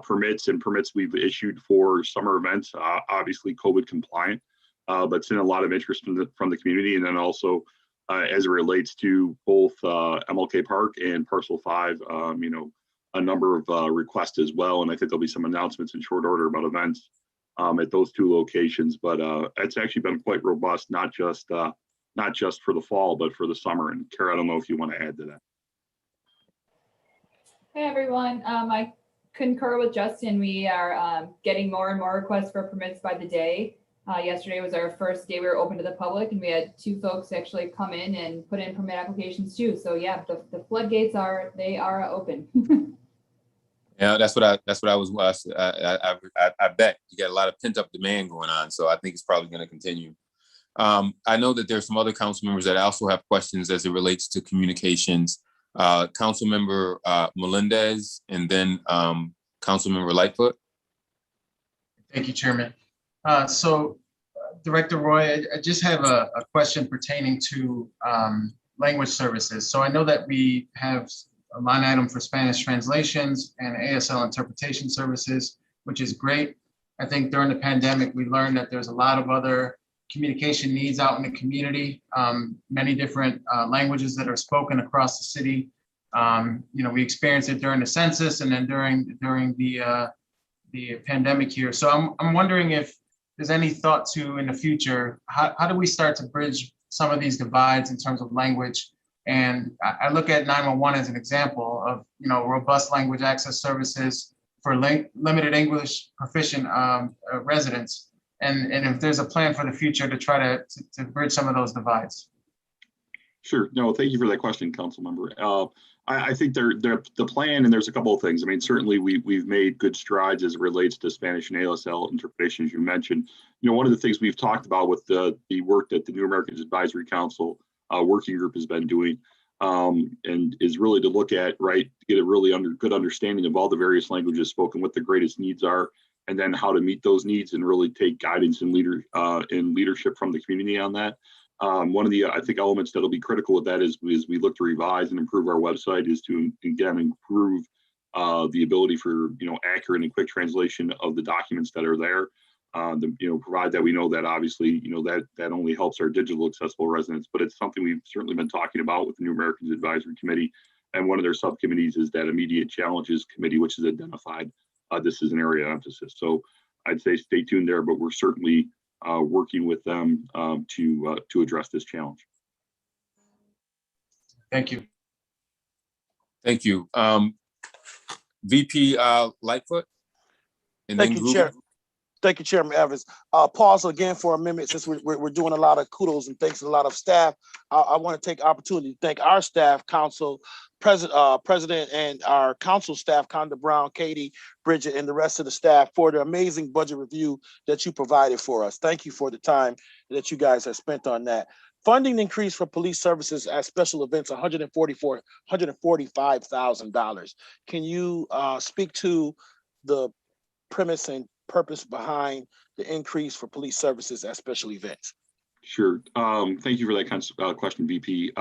permits we've issued for summer events, obviously COVID compliant, but seen a lot of interest from the community. And then also as it relates to both MLK Park and Parcel 5, a number of requests as well. And I think there'll be some announcements in short order about events at those two locations, but it's actually been quite robust, not just for the fall, but for the summer. And Kara, I don't know if you want to add to that. Hey everyone, I concur with Justin. We are getting more and more requests for permits by the day. Yesterday was our first day we were open to the public, and we had 2 folks actually come in and put in permit applications too. So yeah, the floodgates are open. Yeah, that's what I was. I bet you got a lot of pent up demand going on, so I think it's probably going to continue. I know that there's some other council members that also have questions as it relates to communications. Council member Melendez, and then Council member Lightfoot. Thank you, Chairman. So, Director Roy, I just have a question pertaining to language services. So I know that we have a line item for Spanish translations and ASL interpretation services, which is great. I think during the pandemic, we learned that there's a lot of other communication needs out in the community, many different languages that are spoken across the city. We experienced it during the census and then during the pandemic here. So I'm wondering if there's any thought to, in the future, how do we start to bridge some of these divides in terms of language? And I look at 911 as an example of, robust language access services for limited English proficient residents. And if there's a plan for the future to try to bridge some of those divides. Sure. No, thank you for that question, Council Member. I think the plan, and there's a couple of things. I mean, certainly we've made good strides as it relates to Spanish and ASL interpretation, as you mentioned. One of the things we've talked about with the work that the New Americans Advisory Council working group has been doing, and is really to look at, get a really good understanding of all the various languages spoken, what the greatest needs are, and then how to meet those needs and really take guidance and leadership from the community on that. One of the, I think, elements that'll be critical with that is we look to revise and improve our website is to, again, improve the ability for, accurate and quick translation of the documents that are there. Provide that we know that obviously, that only helps our digital accessible residents, but it's something we've certainly been talking about with the New Americans Advisory Committee. And one of their subcommittees is that Immediate Challenges Committee, which is identified this is an area of emphasis. So I'd say stay tuned there, but we're certainly working with them to address this challenge. Thank you. Thank you. VP Lightfoot. And Thank then you, Gruber. Chair. Thank you, Chairman Evans. Pause again for a minute since we're doing a lot of kudos and thanks to a lot of staff. I want to take opportunity to thank our staff, council, president, and our council staff, Conda Brown, Katie, Bridget, and the rest of the staff for the amazing budget review that you provided for us. Thank you for the time that you guys have spent on that. Funding increase for police services at special events, $145,000. Can you speak to the premise and purpose behind the increase for police services at special events? Sure. Thank you for that question, VP.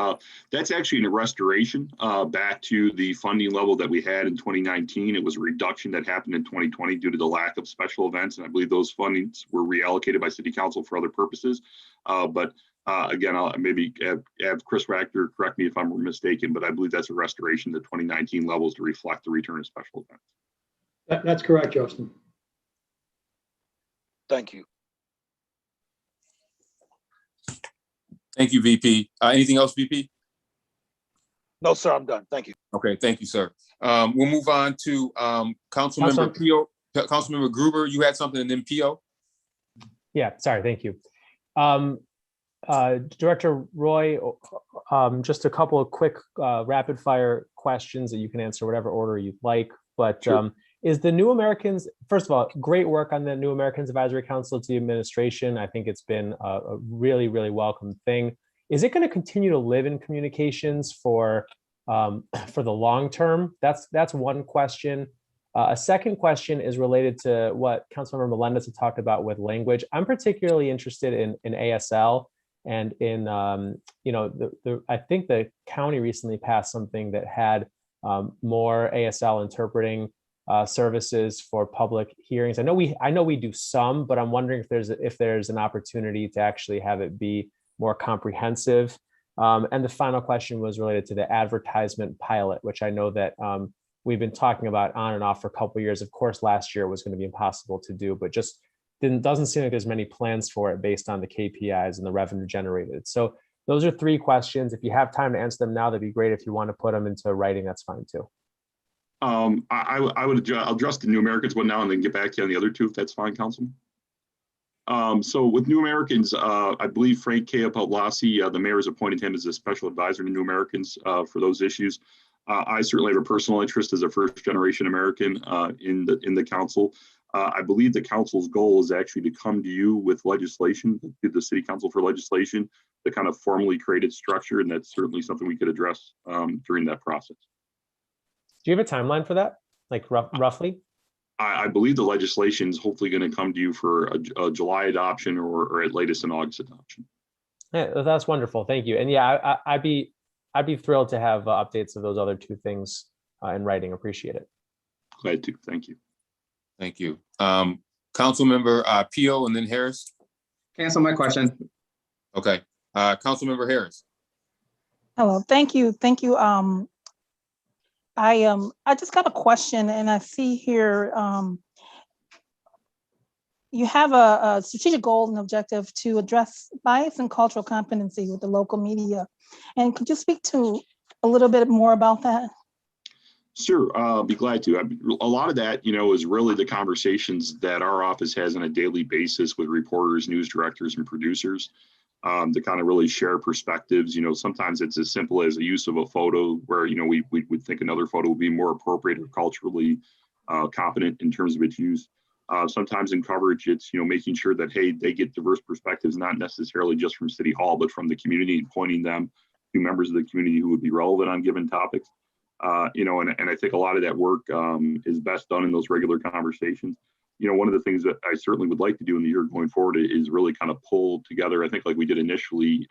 That's actually a restoration back to the funding level that we had in 2019. It was a reduction that happened in 2020 due to the lack of special events. And I believe those fundings were reallocated by City Council for other purposes. Again, I'll maybe have Chris Wachter correct me if I'm mistaken, but I believe that's a restoration to 2019 levels to reflect the return of special events. That's correct, Justin. Thank you. Thank you, VP. Anything else, VP? No, sir, I'm done. Thank you. Okay, thank you, sir. We'll move on to Councilmember Pio. Councilmember Gruber, you had something, and then Pio. Yeah, sorry, thank you. Director Roy, just a couple of quick rapid fire questions that you can answer whatever order you'd like. But sure. Is the New Americans, first of all, great work on the New Americans Advisory Council to the administration. I think it's been a really, really welcome thing. Is it going to continue to live in communications for the long term? That's one question. A second question is related to what Councilmember Melendez had talked about with language. I'm particularly interested in ASL and in, I think the county recently passed something that had more ASL interpreting services for public hearings. I know we do some, but I'm wondering if there's an opportunity to actually have it be more comprehensive. And the final question was related to the advertisement pilot, which I know that we've been talking about on and off for a couple of years. Of course, last year was going to be impossible to do, but just doesn't seem like there's many plans for it based on the KPIs and the revenue generated. So those are three questions. If you have time to answer them now, that'd be great. If you want to put them into writing, that's fine too. I'll address the New Americans one now and then get back to you on the other two, if that's fine, Councilman. So with New Americans, I believe Frank Capolassi, the mayor has appointed him as a special advisor to New Americans for those issues. I certainly have a personal interest as a first-generation American in the council. I believe the council's goal is actually to come to you with legislation, to the City Council for legislation, the kind of formally created structure, and that's certainly something we could address during that process. Do you have a timeline for that, like roughly? I believe the legislation is hopefully going to come to you for a July adoption or at latest an August adoption. Yeah, that's wonderful. Thank you. And yeah, I'd be thrilled to have updates of those other two things in writing. Appreciate it. Glad to. Thank you. Thank you. Councilmember Pio and then Harris. Cancel my question. Okay. Councilmember Harris. Hello. Thank you. Thank you. I just got a question, and I see here you have a strategic goal and objective to address bias and cultural competency with the local media. And could you speak to a little bit more about that? Sure, I'll be glad to. A lot of that, is really the conversations that our office has on a daily basis with reporters, news directors, and producers to kind of really share perspectives. Sometimes it's as simple as the use of a photo where, we would think another photo would be more appropriate or culturally competent in terms of its use. Sometimes in coverage, it's, making sure that, hey, they get diverse perspectives, not necessarily just from City Hall, but from the community, and pointing them to members of the community who would be relevant on given topics. And I think a lot of that work is best done in those regular conversations. One of the things that I certainly would like to do in the year going forward is really kind of pull together, I think like we did initially,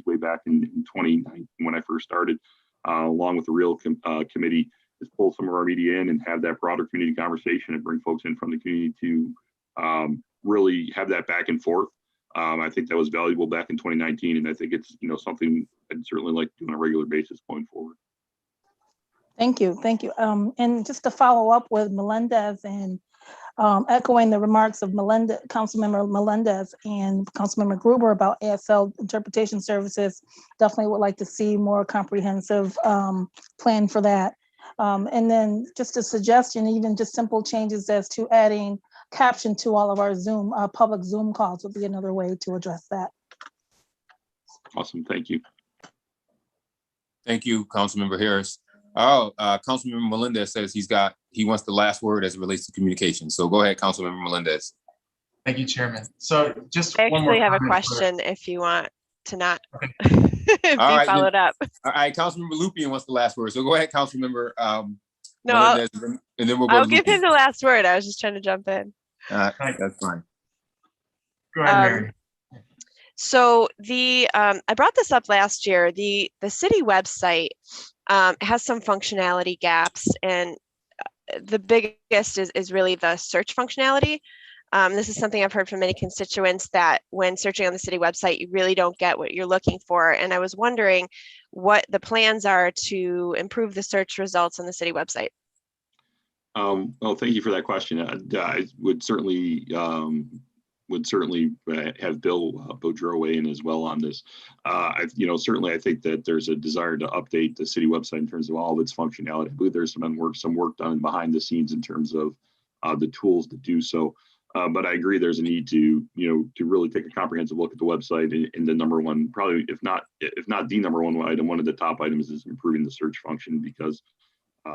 way back in 2019 when I first started, along with the real committee, is pull some of our media in and have that broader community conversation and bring folks in from the community to really have that back and forth. I think that was valuable back in 2019, and I think it's something I'd certainly like to do on a regular basis going forward. Thank you, thank you. And just to follow up with Melendez and echoing the remarks of Councilmember Melendez and Councilmember Gruber about ASL interpretation services, definitely would like to see more comprehensive plan for that. And then just a suggestion, even just simple changes as to adding caption to all of our Zoom, public Zoom calls would be another way to address that. Awesome, thank you. Thank you, Councilmember Harris. Oh, Councilmember Melendez says he wants the last word as it relates to communication. So go ahead, Councilmember Melendez. Thank you, Chairman. So just I one more actually have a comment for- question if you want to not be All right, followed up. All right, Councilmember Lupien wants the last word. So go ahead, Councilmember No, Melendez, and then we'll go I'll to give him Lupien. the last word. I was just trying to jump in. That's fine. Go ahead, Mary. So I brought this up last year. The city website has some functionality gaps, and the biggest is really the search functionality. This is something I've heard from many constituents, that when searching on the city website, you really don't get what you're looking for. And I was wondering what the plans are to improve the search results on the city website. Well, thank you for that question. I would certainly have Bill Boudreau weigh in as well on this. Certainly I think that there's a desire to update the city website in terms of all of its functionality. I believe there's some work done behind the scenes in terms of the tools to do so. But I agree there's a need to really take a comprehensive look at the website, and the number one, probably if not the number one item, one of the top items is improving the search function, because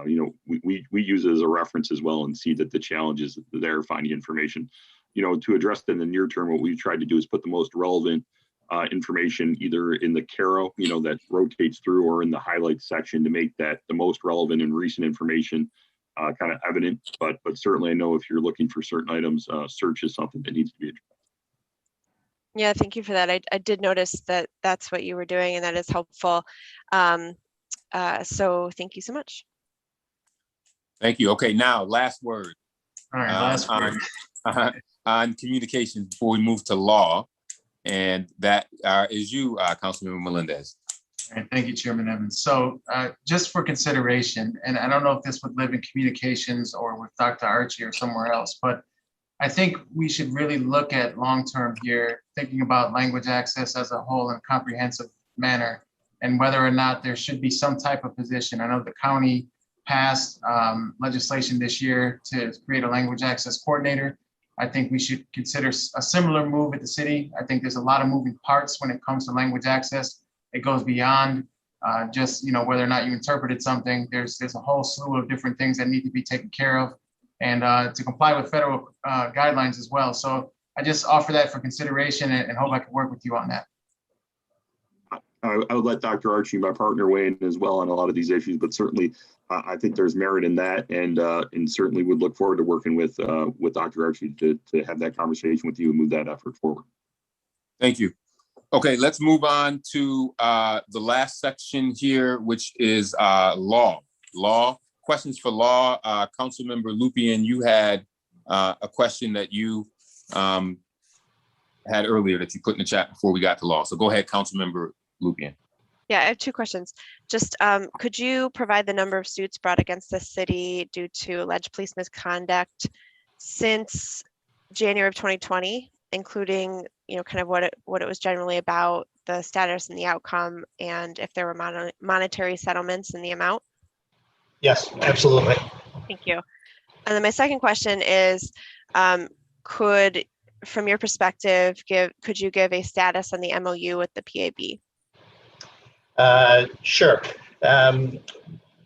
we use it as a reference as well and see that the challenges there finding information. To address that in the near term, what we've tried to do is put the most relevant information either in the Caro, that rotates through, or in the highlights section, to make that the most relevant and recent information kind of evident. But certainly I know if you're looking for certain items, search is something that needs to be addressed. Yeah, thank you for that. I did notice that that's what you were doing, and that is helpful. So thank you so much. Thank you. Okay, now last word. All right, last word. On communications before we move to law, and that is you, Councilmember Melendez. All right, thank you, Chairman Evans. So just for consideration, and I don't know if this would live in communications or with Dr. Archie or somewhere else, but I think we should really look at long-term here, thinking about language access as a whole in a comprehensive manner, and whether or not there should be some type of position. I know the county passed legislation this year to create a language access coordinator. I think we should consider a similar move at the city. I think there's a lot of moving parts when it comes to language access. It goes beyond just whether or not you interpreted something. There's a whole slew of different things that need to be taken care of, and to comply with federal guidelines as well. So I just offer that for consideration, and hope I can work with you on that. I would let Dr. Archie, my partner, weigh in as well on a lot of these issues, but certainly I think there's merit in that, and certainly would look forward to working with Dr. Archie to have that conversation with you and move that effort forward. Thank you. Okay, let's move on to the last section here, which is law. Questions for law. Councilmember Lupien, you had a question that you had earlier that you put in the chat before we got to law. So go ahead, Councilmember Lupien. Yeah, I have two questions. Just could you provide the number of suits brought against the city due to alleged police misconduct since January of 2020, including kind of what it was generally about, the status and the outcome, and if there were monetary settlements in the amount? Yes, absolutely. Thank you. And then my second question is, from your perspective, could you give a status on the MOU with the PAB? Sure. The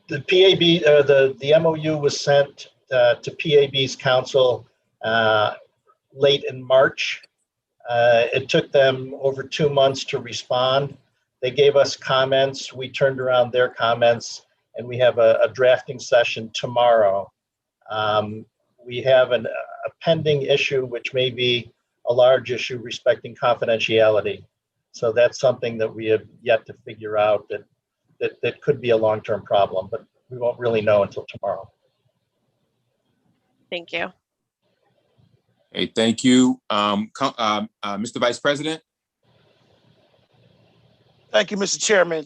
PAB, the MOU was sent to PAB's council late in March. It took them over 2 months to respond. They gave us comments. We turned around their comments, and we have a drafting session tomorrow. We have a pending issue, which may be a large issue respecting confidentiality. So that's something that we have yet to figure out that could be a long-term problem, but we won't really know until tomorrow. Thank you. Hey, thank you. Mr. Vice President. Thank you, Mr. Chairman.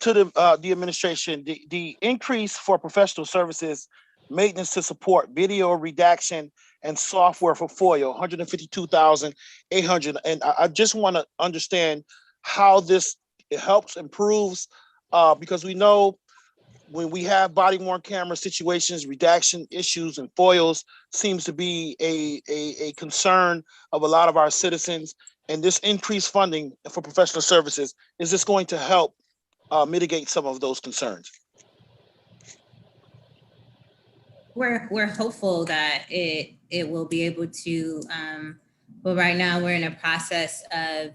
to the administration, the increase for professional services, maintenance to support video redaction and software for FOIL, 152,800. And I just want to understand how this helps, improves, because we know when we have body worn camera situations, redaction issues and FOILs seems to be a concern of a lot of our citizens. And this increased funding for professional services, is this going to help mitigate some of those concerns? We're hopeful that it will be able to, but right now we're in a process of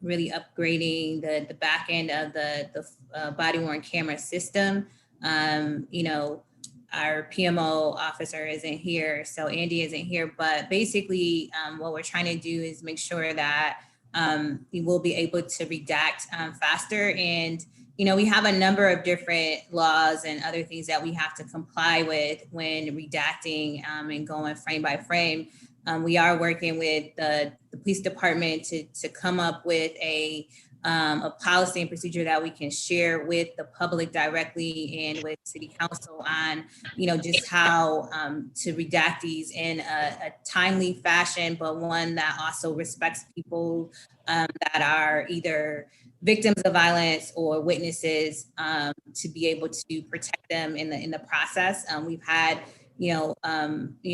really upgrading the back end of the body worn camera system. You know, our PMO officer isn't here, so Andy isn't here, but basically what we're trying to do is make sure that we will be able to redact faster. And you know, we have a number of different laws and other things that we have to comply with when redacting and going frame by frame. We are working with the police department to come up with a policy and procedure that we can share with the public directly and with city council on, you know, just how to redact these in a timely fashion, but one that also respects people that are either victims of violence or witnesses, to be able to protect them in the process. We've had,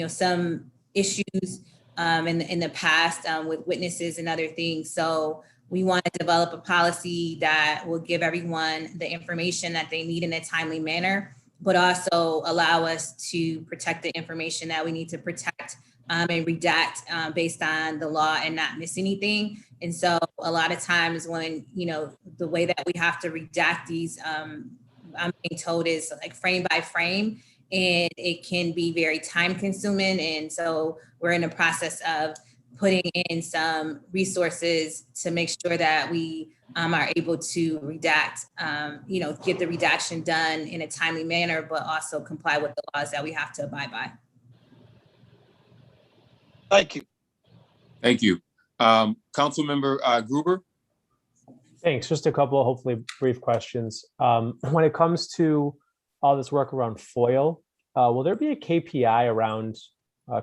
some issues in the past with witnesses and other things. So we want to develop a policy that will give everyone the information that they need in a timely manner, but also allow us to protect the information that we need to protect and redact based on the law and not miss anything. And so a lot of times when, the way that we have to redact these, I'm being told is like frame by frame, and it can be very time consuming. And so we're in the process of putting in some resources to make sure that we are able to redact, get the redaction done in a timely manner, but also comply with the laws that we have to abide by. Thank you. Thank you. Councilmember Gruber? Thanks. Just a couple of hopefully brief questions. When it comes to all this work around FOIL, will there be a KPI around,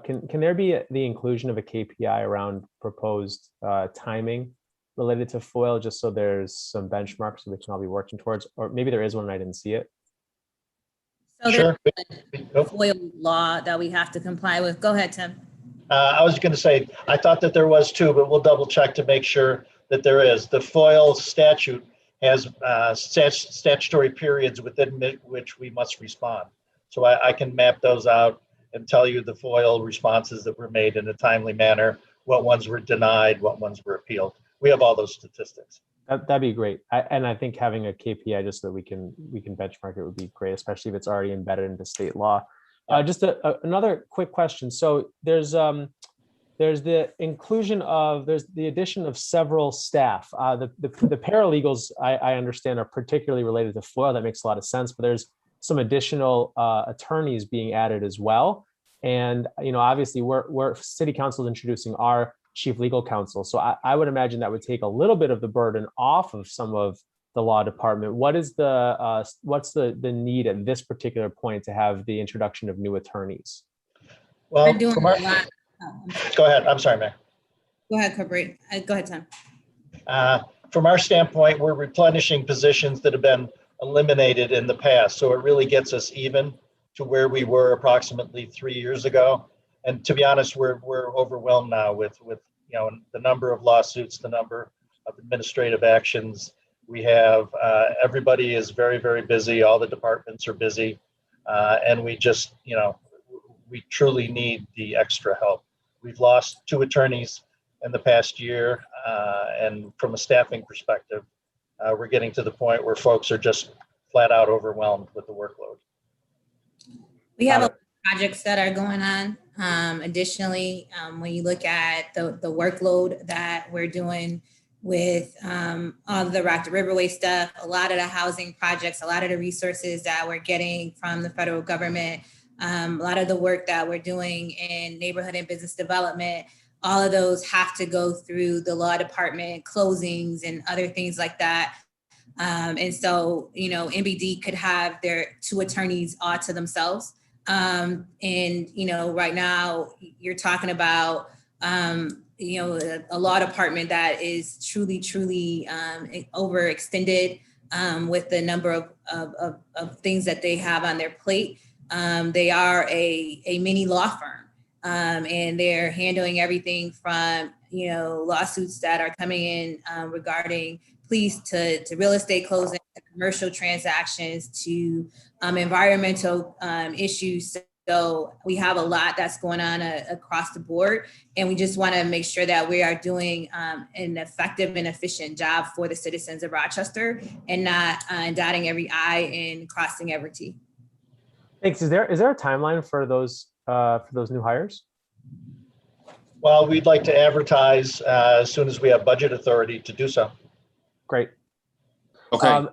can there be the inclusion of a KPI around proposed timing related to FOIL, just so there's some benchmarks so we can all be working towards, or maybe there is one and I didn't see it? So sure. There's a FOIL law that we have to comply with. Go ahead, Tim. I was going to say, I thought that there was too, but we'll double check to make sure that there is. The FOIL statute has statutory periods within which we must respond. So I can map those out and tell you the FOIL responses that were made in a timely manner, what ones were denied, what ones were appealed. We have all those statistics. That'd be great. And I think having a KPI just so that we can benchmark it would be great, especially if it's already embedded into state law. Just another quick question. So there's the addition of several staff. The paralegals I understand are particularly related to FOIL. That makes a lot of sense, but there's some additional attorneys being added as well. And obviously we're city council is introducing our chief legal counsel. So I would imagine that would take a little bit of the burden off of some of the law department. What's the need at this particular point to have the introduction of new attorneys? Well, go ahead. I'm sorry, Mayor. Go ahead, Corporate. Go ahead, Tom. From our standpoint, we're replenishing positions that have been eliminated in the past. So it really gets us even to where we were approximately 3 years ago. And to be honest, we're overwhelmed now with the number of lawsuits, the number of administrative actions. We have everybody is very, very busy. All the departments are busy, and we just we truly need the extra help. We've lost 2 attorneys in the past year, and from a staffing perspective, we're getting to the point where folks are just flat out overwhelmed with the workload. We have a lot of projects that are going on. Additionally, when you look at the workload that we're doing with all the Rock the Riverway stuff, a lot of the housing projects, a lot of the resources that we're getting from the federal government, a lot of the work that we're doing in neighborhood and business development, all of those have to go through the law department, closings and other things like that. And so, MBD could have their 2 attorneys all to themselves. And, right now you're talking about, a law department that is truly overextended with the number of things that they have on their plate. They are a mini law firm, and they're handling everything from, lawsuits that are coming in regarding police to real estate closing, to commercial transactions, to environmental issues. So we have a lot that's going on across the board, and we just want to make sure that we are doing an effective and efficient job for the citizens of Rochester, and not dotting every I and crossing every T. Thanks. Is there a timeline for those new hires? Well, we'd like to advertise as soon as we have budget authority to do so. Great. Okay.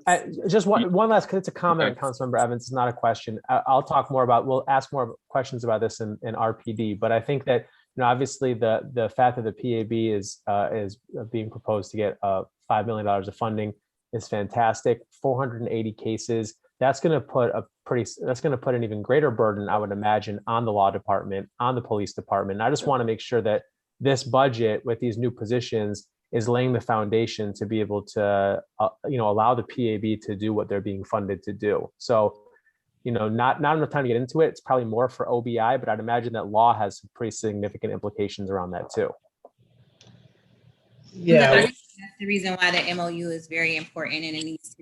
Just one last, because it's a comment, Councilmember Evans, it's not a question. We'll ask more questions about this in RPD, but I think that, obviously the fact that the PAB is being proposed to get $5 million of funding is fantastic. 480 cases, that's going to put an even greater burden, I would imagine, on the law department, on the police department. And I just want to make sure that this budget with these new positions is laying the foundation to be able to, allow the PAB to do what they're being funded to do. So, not enough time to get into it. It's probably more for OBI, but I'd imagine that law has some pretty significant implications around that too. Yeah, that's the reason why the MOU is very important, and it needs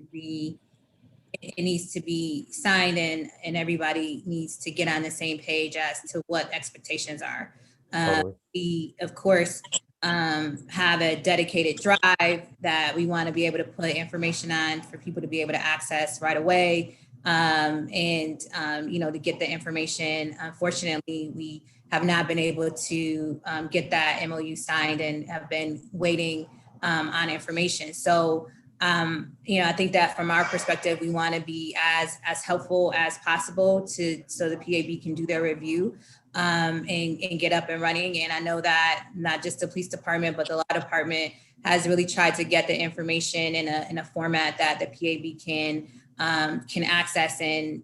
to be signed, and everybody needs to get on the same page as to what expectations are. Totally. We, of course, have a dedicated drive that we want to be able to put information on for people to be able to access right away, and to get the information. Unfortunately, we have not been able to get that MOU signed, and have been waiting on information. So, I think that from our perspective, we want to be as helpful as possible so the PAB can do their review and get up and running. And I know that not just the police department, but the law department has really tried to get the information in a format that the PAB can access and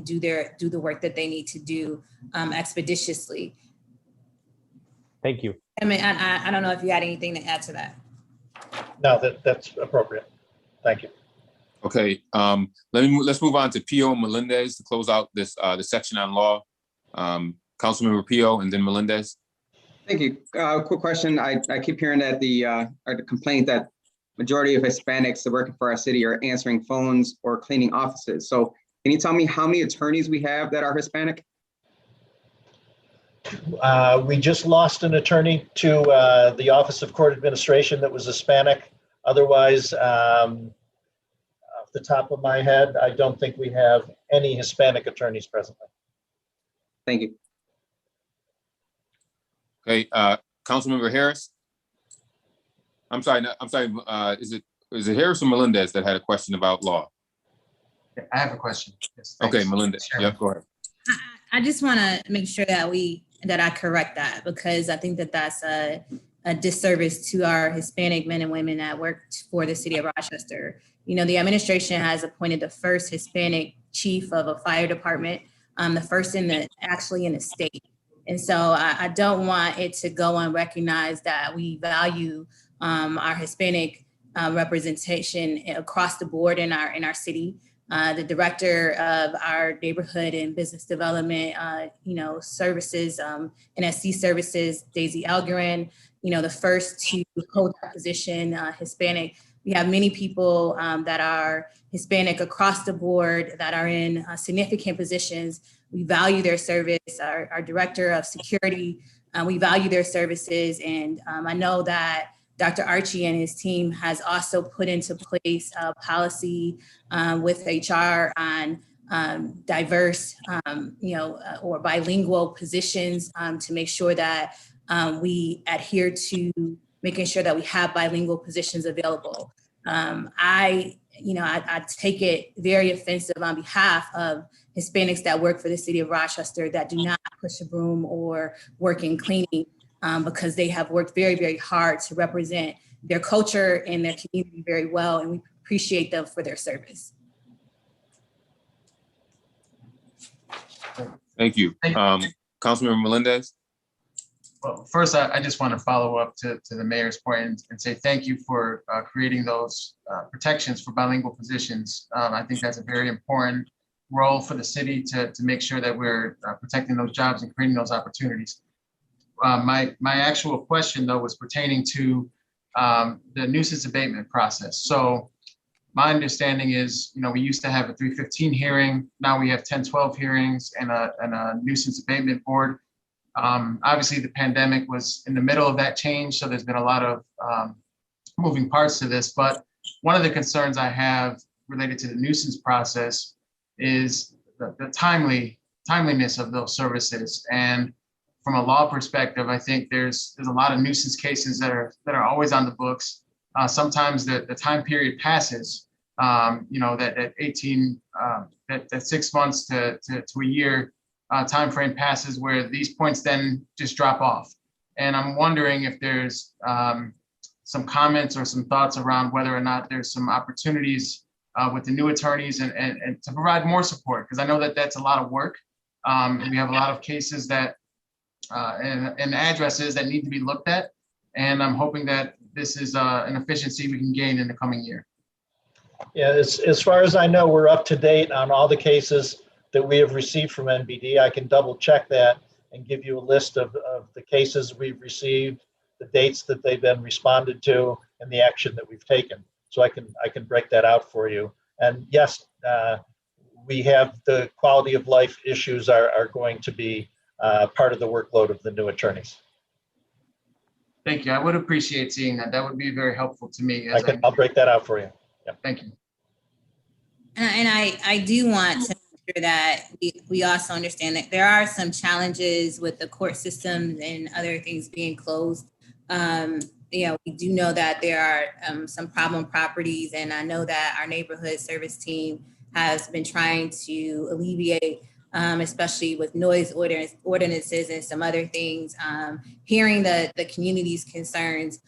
do the work that they need to do expeditiously. Thank you. I mean, I don't know if you had anything to add to that. No, that's appropriate. Thank you. Okay, let's move on to Pio and Melendez to close out this section on law. Councilmember Pio and then Melendez. Thank you. Quick question. I keep hearing that the complaint that majority of Hispanics that working for our city are answering phones or cleaning offices. So can you tell me how many attorneys we have that are Hispanic? We just lost an attorney to the Office of Court Administration that was Hispanic. Otherwise, off the top of my head, I don't think we have any Hispanic attorneys presently. Thank you. Okay, Councilmember Harris. I'm sorry. Is it Harris or Melendez that had a question about law? I have a question. Yes, okay, Melendez. Sure. Yeah, go ahead. I just want to make sure that I correct that, because I think that that's a disservice to our Hispanic men and women that work for the city of Rochester. The administration has appointed the first Hispanic chief of a fire department, the first actually in the state. And so I don't want it to go unrecognized that we value our Hispanic representation across the board in our city. The director of our neighborhood and business development, services, NSC services, Daisy Elgerin, the first to hold that position, Hispanic. We have many people that are Hispanic across the board that are in significant positions. We value their service. Our director of security, we value their services. And I know that Dr. Archie and his team has also put into place a policy with HR on diverse, or bilingual positions to make sure that we adhere to making sure that we have bilingual positions available. I take it very offensive on behalf of Hispanics that work for the city of Rochester that do not push a broom or work in cleaning, because they have worked very, very hard to represent their culture and their community very well. And we appreciate them for their service. Thank you. Councilmember Melendez? Well, first, I just want to follow up to the mayor's point and say thank you for creating those protections for bilingual positions. I think that's a very important role for the city to make sure that we're protecting those jobs and creating those opportunities. My actual question, though, was pertaining to the nuisance abatement process. So my understanding is, we used to have a 315 hearing. Now we have 1012 hearings and a nuisance abatement board. Obviously, the pandemic was in the middle of that change, so there's been a lot of moving parts to this. But one of the concerns I have related to the nuisance process is the timeliness of those services. And from a law perspective, I think there's a lot of nuisance cases that are always on the books. Sometimes the time period passes. That 18 that 6 months to a year time frame passes, where these points then just drop off. And I'm wondering if there's some comments or some thoughts around whether or not there's some opportunities with the new attorneys and to provide more support, because I know that that's a lot of work. We have a lot of cases that and addresses that need to be looked at. And I'm hoping that this is an efficiency we can gain in the coming year. Yeah, as far as I know, we're up to date on all the cases that we have received from NBD. I can double check that and give you a list of the cases we've received, the dates that they've been responded to, and the action that we've taken. So I can break that out for you. And yes, we have the quality of life issues are going to be part of the workload of the new attorneys. Thank you. I would appreciate seeing that. That would be very helpful to me. I'll break that out for you. Yeah, thank you. And I do want to make sure that we also understand that there are some challenges with the court systems and other things being closed. We do know that there are some problem properties, and I know that our neighborhood service team has been trying to alleviate, especially with noise ordinances and some other things, hearing the community's concerns.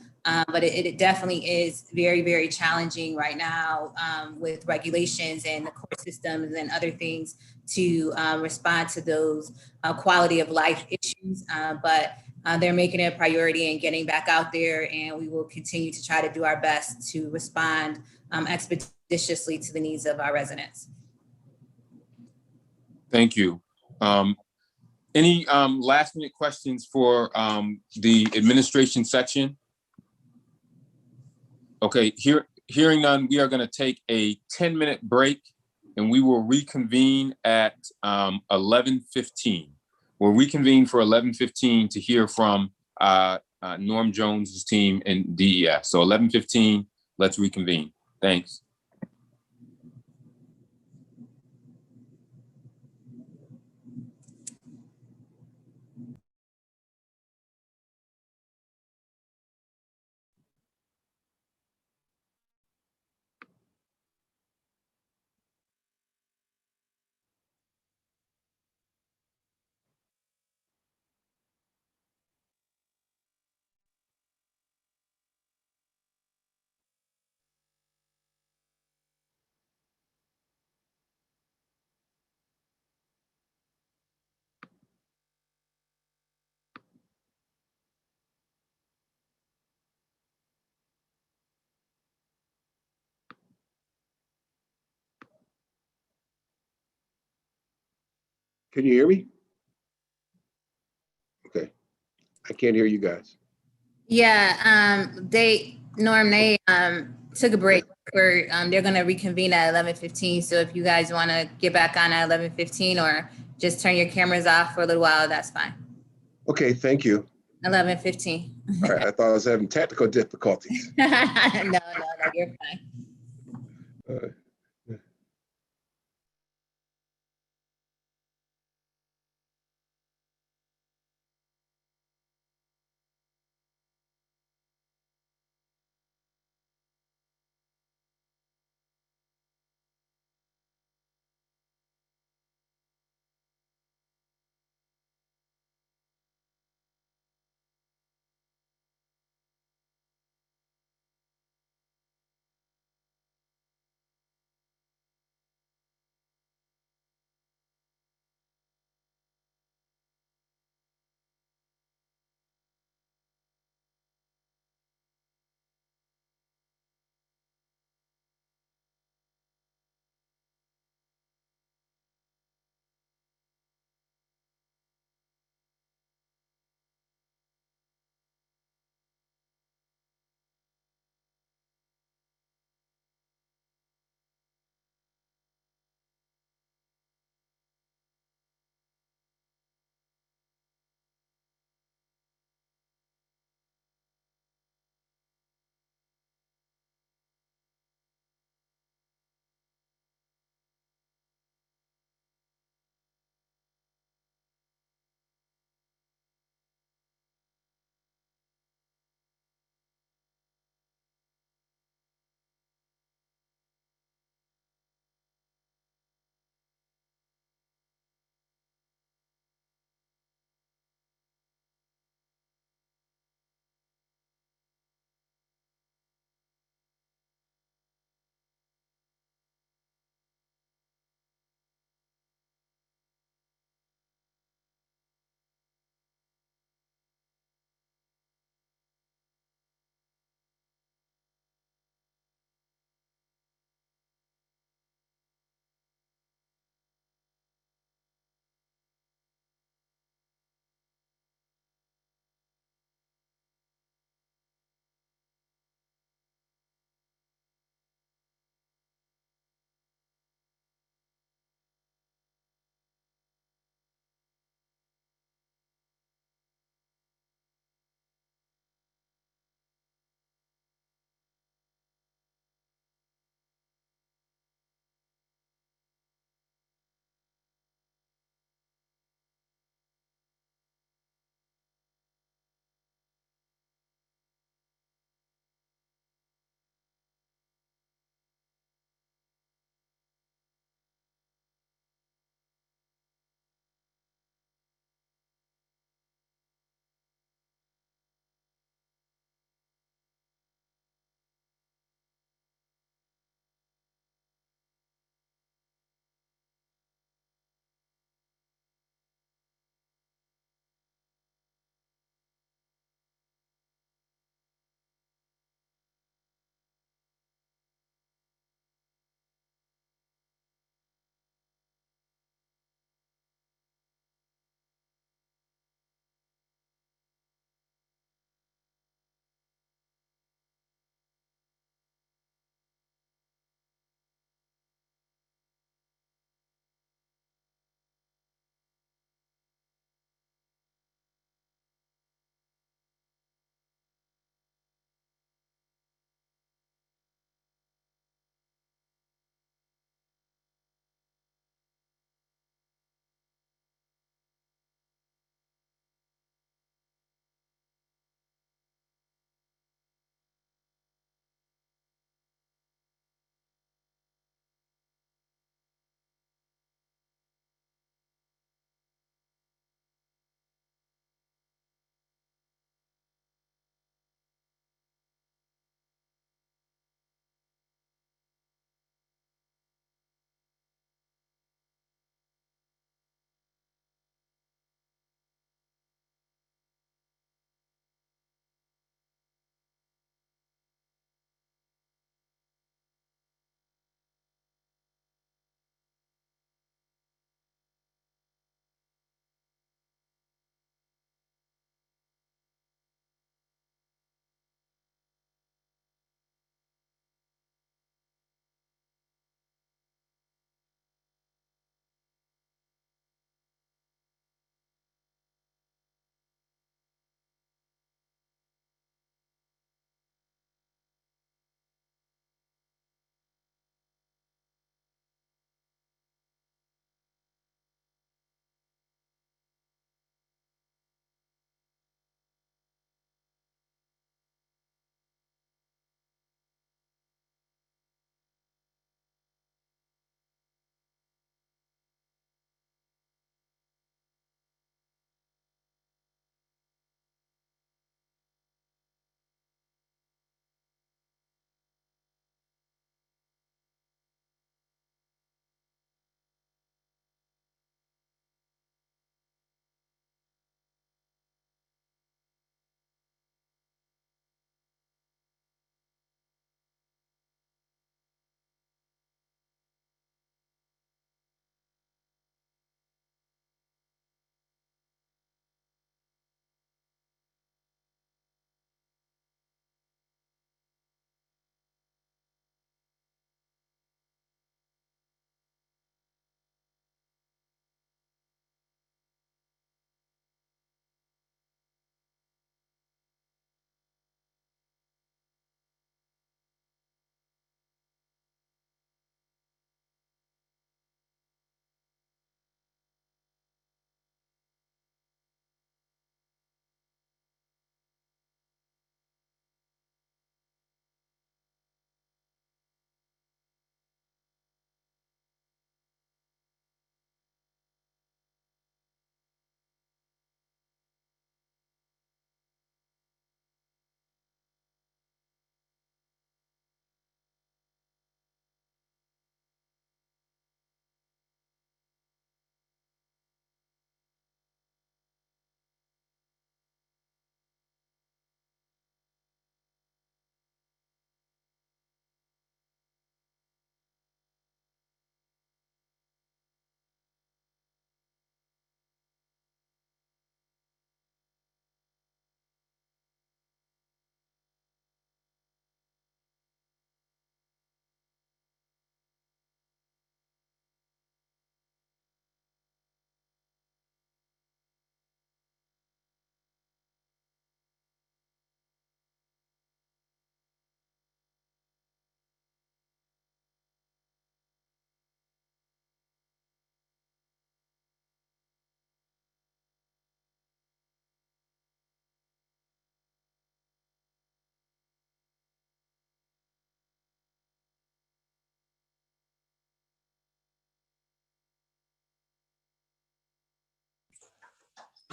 But it definitely is very, very challenging right now with regulations and the court systems and other things to respond to those quality of life issues. But they're making it a priority and getting back out there, and we will continue to try to do our best to respond expeditiously to the needs of our residents. Thank you. Any last minute questions for the administration section? Okay, hearing none, we are going to take a 10-minute break, and we will reconvene at 11:15. We'll reconvene for 11:15 to hear from Norm Jones's team in DES. So 11:15, let's reconvene. Thanks. Can you hear me? Okay. I can't hear you guys. Yeah, Norm, they took a break. They're going to reconvene at 11:15. So if you guys want to get back on at 11:15 or just turn your cameras off for a little while, that's fine. Okay, thank you. 11:15. All right, I thought I was having technical difficulties. No, you're fine. All right.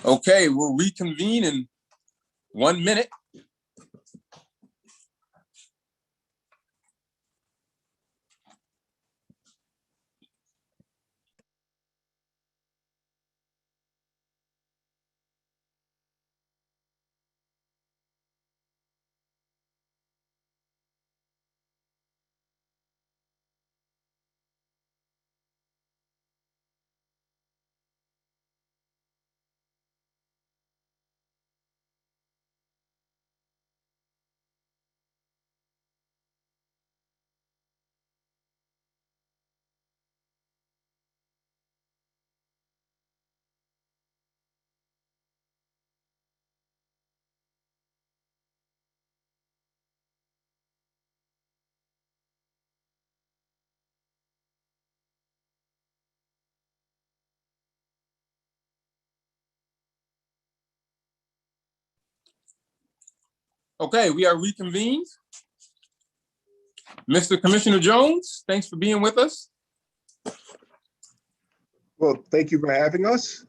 Okay, we'll reconvene in 1 minute. Okay, we are reconvened. Mr. Commissioner Jones, thanks for being with us. Well, thank you for having us.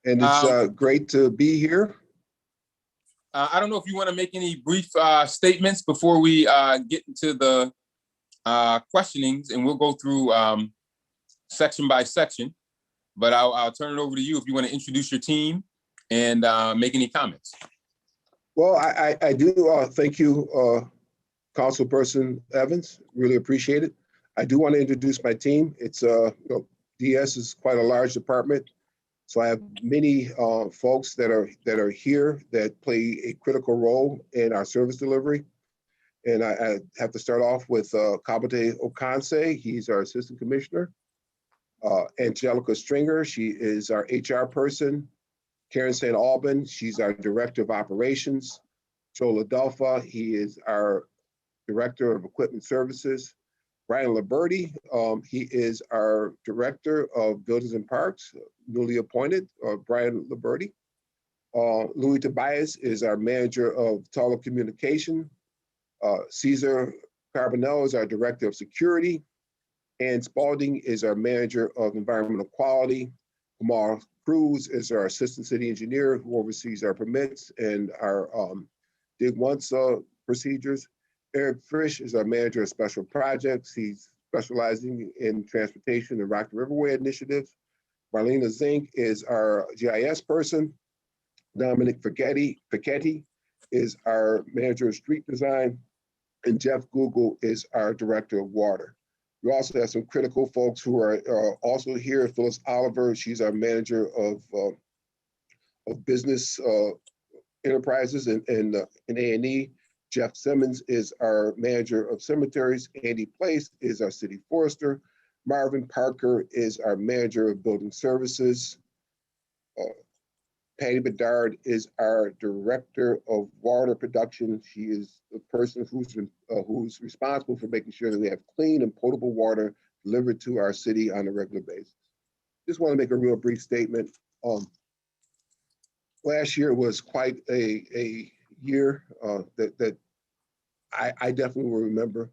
And it's great to be here. I don't know if you want to make any brief statements before we get into the questionings, and we'll go through section by section, but I'll turn it over to you if you want to introduce your team and make any comments. Well, I do thank you, Councilperson Evans, really appreciate it. I do want to introduce my team. It's DS is quite a large department, so I have many folks that are here that play a critical role in our service delivery. And I have to start off with Kabate Okanse. He's our Assistant Commissioner. Angelica Stringer, she is our HR person. Karen St. Alban, she's our Director of Operations. Joe Ladelfa, he is our Director of Equipment Services. Brian Liberty, he is our Director of Buildings and Parks, newly appointed, Brian Liberty. Louis Tobias is our Manager of Telecommunication. Cesar Carbonell is our Director of Security. Ann Spalding is our Manager of Environmental Quality. Kamal Cruz is our Assistant City Engineer who oversees our permits and our dig once procedures. Eric Frisch is our Manager of Special Projects. He's specializing in transportation and Rock the Riverway initiatives. Marlena Zink is our GIS person. Dominic Fichetti is our Manager of Street Design. And Jeff Google is our Director of Water. We also have some critical folks who are also here. Phyllis Oliver, she's our Manager of Business Enterprises in A&E. Jeff Simmons is our Manager of Cemeteries. Andy Place is our City Forester. Marvin Parker is our Manager of Building Services. Patty Bedard is our Director of Water Production. She is the person who's responsible for making sure that we have clean and potable water delivered to our city on a regular basis. Just want to make a real brief statement. Last year was quite a year that I definitely will remember,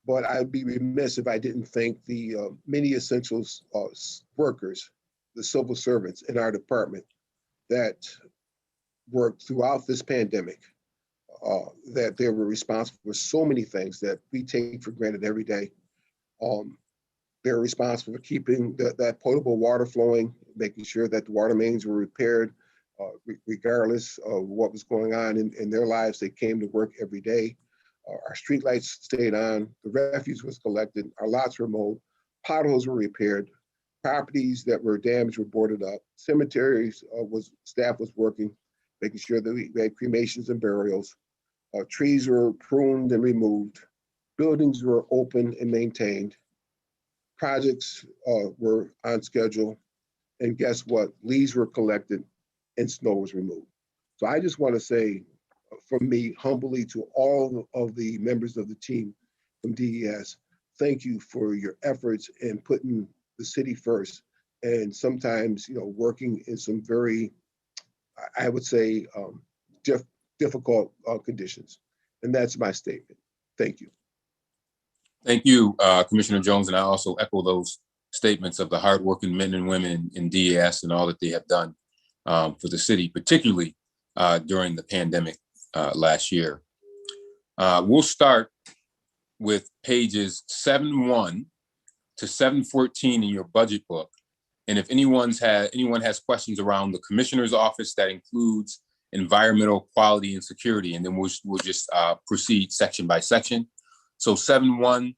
but I'd be remiss if I didn't thank the many essential workers, the civil servants in our department that worked throughout this pandemic, that they were responsible for so many things that we take for granted every day. They're responsible for keeping that potable water flowing, making sure that the water mains were repaired, regardless of what was going on in their lives. They came to work every day. Our streetlights stayed on, the refuse was collected, our lots were mowed, potholes were repaired, properties that were damaged were boarded up, cemeteries staff was working, making sure that we had cremations and burials, trees were pruned and removed, buildings were open and maintained, projects were on schedule, and guess what? Leaves were collected and snow was removed. So I just want to say from me humbly to all of the members of the team from DES, thank you for your efforts in putting the city first, and sometimes, working in some very, I would say, difficult conditions. And that's my statement. Thank you. Thank you, Commissioner Jones, and I also echo those statements of the hardworking men and women in DES and all that they have done for the city, particularly during the pandemic last year. We'll start with pages 7.1 to 7.14 in your budget book. And if anyone has questions around the commissioner's office, that includes environmental quality and security, and then we'll just proceed section by section. So 7.1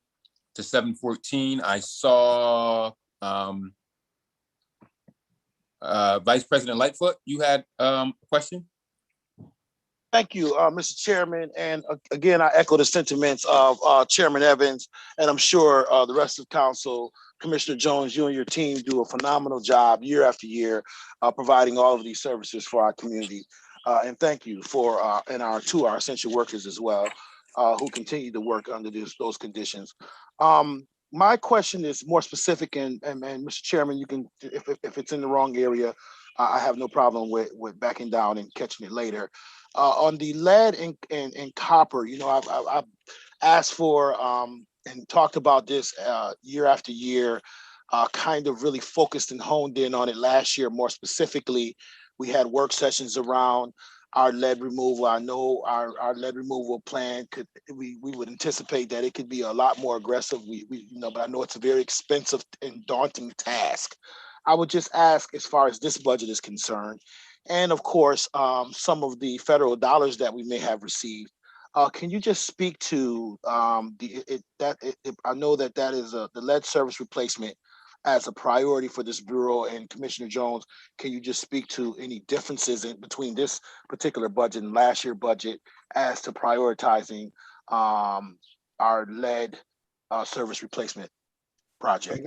to 7.14, I saw Vice President Lightfoot, you had a question? Thank you, Mr. Chairman. And again, I echo the sentiments of Chairman Evans, and I'm sure the rest of council, Commissioner Jones, you and your team do a phenomenal job year after year providing all of these services for our community. And thank you to our essential workers as well, who continue to work under those conditions. My question is more specific, and Mr. Chairman, you can, if it's in the wrong area, I have no problem with backing down and catching it later. On the lead and copper, you know, I've asked for and talked about this year after year, kind of really focused and honed in on it last year. More specifically, we had work sessions around our lead removal. I know our lead removal plan we would anticipate that it could be a lot more aggressive. But I know it's a very expensive and daunting task. I would just ask, as far as this budget is concerned, and of course, some of the federal dollars that we may have received, can you just speak to I know that is the lead service replacement as a priority for this bureau, and Commissioner Jones, can you just speak to any differences between this particular budget and last year's budget as to prioritizing our lead service replacement project?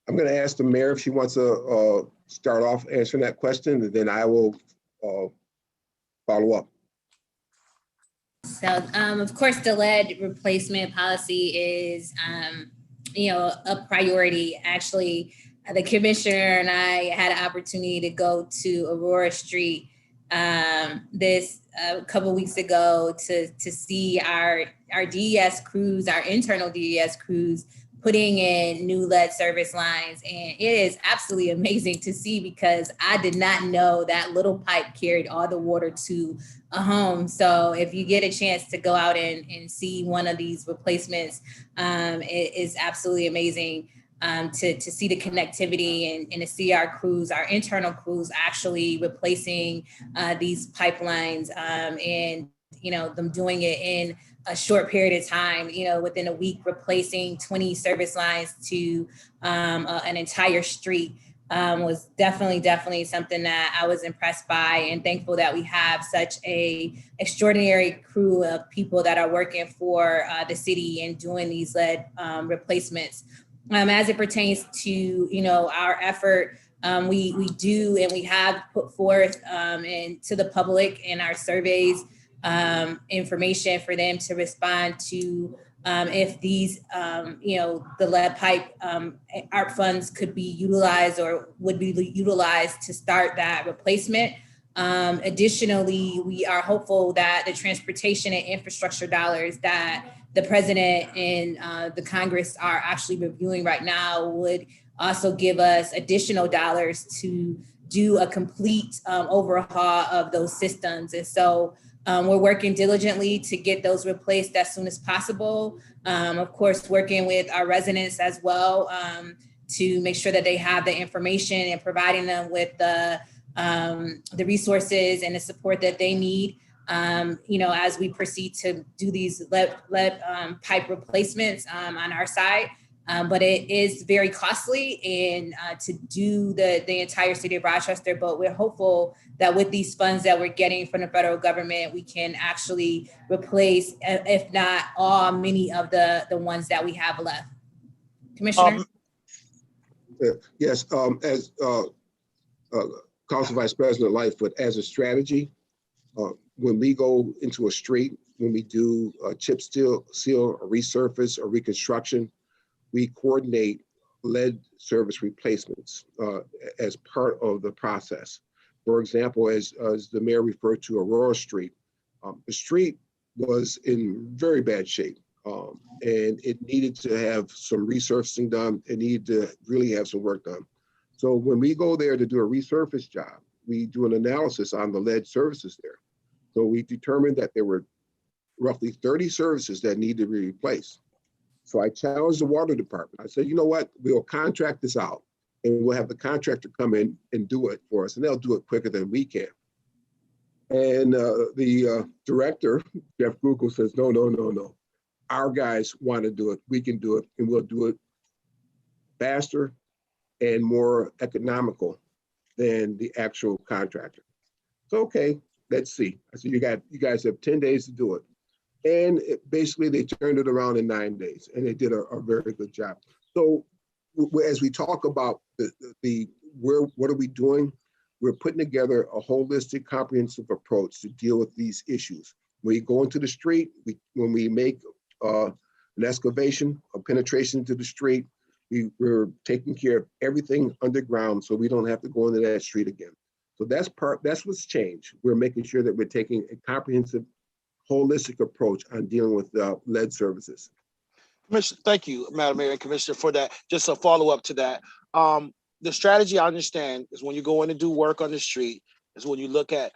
I'm going to ask the mayor if she wants to start off answering that question, and then I will follow up. So, of course, the lead replacement policy is, a priority. Actually, the commissioner and I had an opportunity to go to Aurora Street this a couple weeks ago to see our DES crews, our internal DES crews, putting in new lead service lines. And it is absolutely amazing to see, because I did not know that little pipe carried all the water to a home. So if you get a chance to go out and see one of these replacements, it is absolutely amazing to see the connectivity and to see our crews, our internal crews, actually replacing these pipelines and them doing it in a short period of time, within a week, replacing 20 service lines to an entire street was definitely something that I was impressed by, and thankful that we have such a extraordinary crew of people that are working for the city and doing these lead replacements. As it pertains to, our effort, we do, and we have put forth to the public in our surveys information for them to respond to if these, the lead pipe ARP funds could be utilized or would be utilized to start that replacement. Additionally, we are hopeful that the transportation and infrastructure dollars that the president and the Congress are actually reviewing right now would also give us additional dollars to do a complete overhaul of those systems. And so we're working diligently to get those replaced as soon as possible. Of course, working with our residents as well to make sure that they have the information and providing them with the resources and the support that they need, as we proceed to do these lead pipe replacements on our side. But it is very costly and to do the entire city of Rochester, but we're hopeful that with these funds that we're getting from the federal government, we can actually replace, if not all, many of the ones that we have left. Commissioner? Yes, as Council Vice President Lightfoot, as a strategy, when we go into a street, when we do chip seal, or resurface or reconstruction, we coordinate lead service replacements as part of the process. For example, as the mayor referred to Aurora Street, the street was in very bad shape and it needed to have some resurfacing done. It needed to really have some work done. So when we go there to do a resurface job, we do an analysis on the lead services there. So we determined that there were roughly 30 services that need to be replaced. So I challenged the water department. I said, you know what, we'll contract this out and we'll have the contractor come in and do it for us, and they'll do it quicker than we can. And the director, Jeff Google, says, no, no, no, no. Our guys want to do it. We can do it, and we'll do it faster and more economical than the actual contractor. So, okay, let's see. I said, you guys have 10 days to do it. And basically they turned it around in 9 days, and they did a very good job. So as we talk about what are we doing? We're putting together a holistic, comprehensive approach to deal with these issues. When we go into the street, when we make an excavation, a penetration into the street, we're taking care of everything underground so we don't have to go into that street again. So that's what's changed. We're making sure that we're taking a comprehensive, holistic approach on dealing with lead services. Commissioner, thank you, Madam Mayor and Commissioner, for that. Just a follow-up to that. The strategy, I understand, is when you go in to do work on the street, is when you look at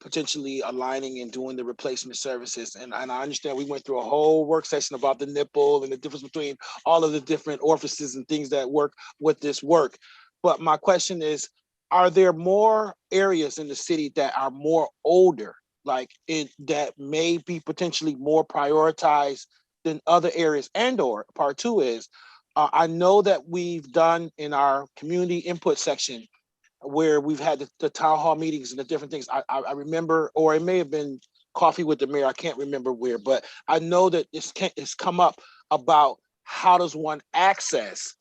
potentially aligning and doing the replacement services. And I understand we went through a whole work session about the nipple and the difference between all of the different orifices and things that work with this work. But my question is, are there more areas in the city that are more older, that may be potentially more prioritized than other areas? And or part two is, I know that we've done in our community input section where we've had the town hall meetings and the different things. I remember, or it may have been coffee with the mayor, I can't remember where, but I know that it's come up about how does one access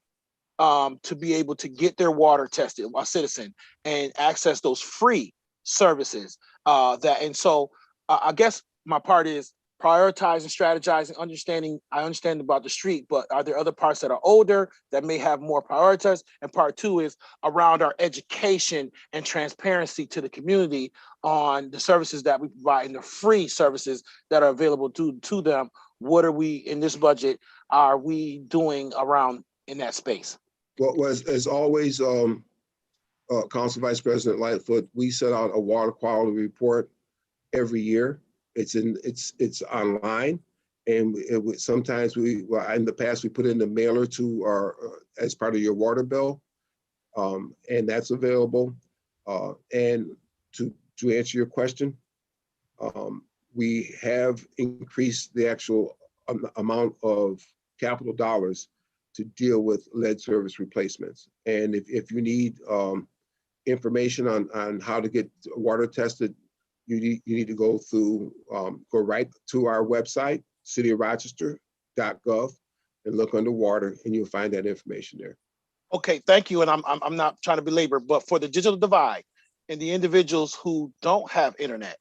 to be able to get their water tested, a citizen, and access those free services. I guess my part is prioritizing, strategizing, understanding. I understand about the street, but are there other parts that are older that may have more prioritized? And part two is around our education and transparency to the community on the services that we provide and the free services that are available to them. What are we in this budget? Are we doing around in that space? What was, as always, Council Vice President Lightfoot, we set out a water quality report every year. It's online, and sometimes in the past we put in the mailer to our as part of your water bill, and that's available. And to answer your question, we have increased the actual amount of capital dollars to deal with lead service replacements. And if you need information on how to get water tested, you need to go right to our website, cityofrochester.gov, and look under water, and you'll find that information there. Okay, thank you. And I'm not trying to belabor, but for the digital divide and the individuals who don't have internet,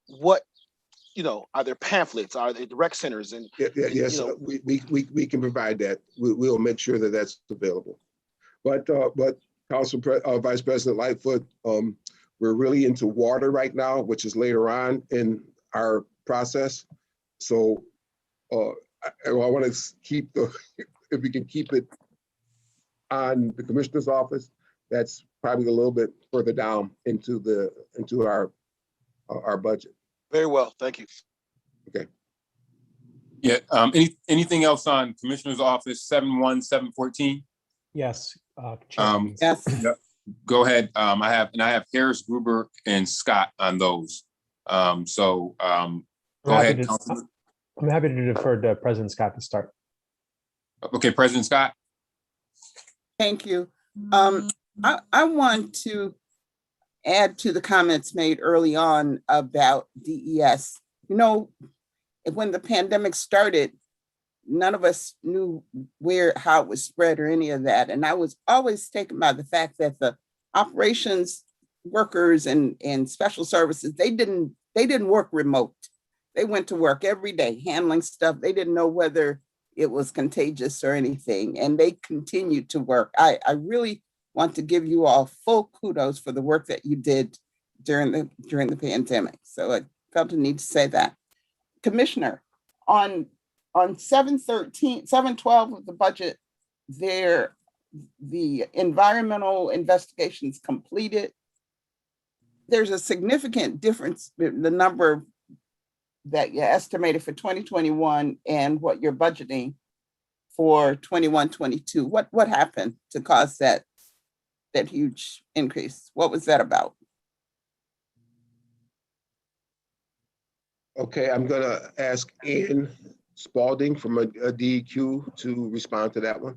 what, are there pamphlets? Are there rec centers? And yes, we can provide that. We'll make sure that that's available. But Vice President Lightfoot, we're really into water right now, which is later on in our process. So I want to keep if we can keep it on the commissioner's office, that's probably a little bit further down into our budget. Very well, thank you. Okay. Yeah. Anything else on Commissioner's Office 71714? Yes. Yes. Yep. Go ahead. I have Harris, Gruber, and Scott on those. Go ahead, Councilman. I'm happy to defer to President Scott to start. Okay, President Scott. Thank you. I want to add to the comments made early on about DES. When the pandemic started, none of us knew how it was spread or any of that. And I was always taken by the fact that the operations workers and special services, they didn't work remote. They went to work every day handling stuff. They didn't know whether it was contagious or anything, and they continued to work. I really want to give you all full kudos for the work that you did during the pandemic. So I felt the need to say that. Commissioner, on 712 of the budget, the environmental investigations completed. there's a significant difference in the number that you estimated for 2021 and what you're budgeting for 21-22. What happened to cause that huge increase? What was that about? Okay, I'm gonna ask Ian Spalding from a DEQ to respond to that one.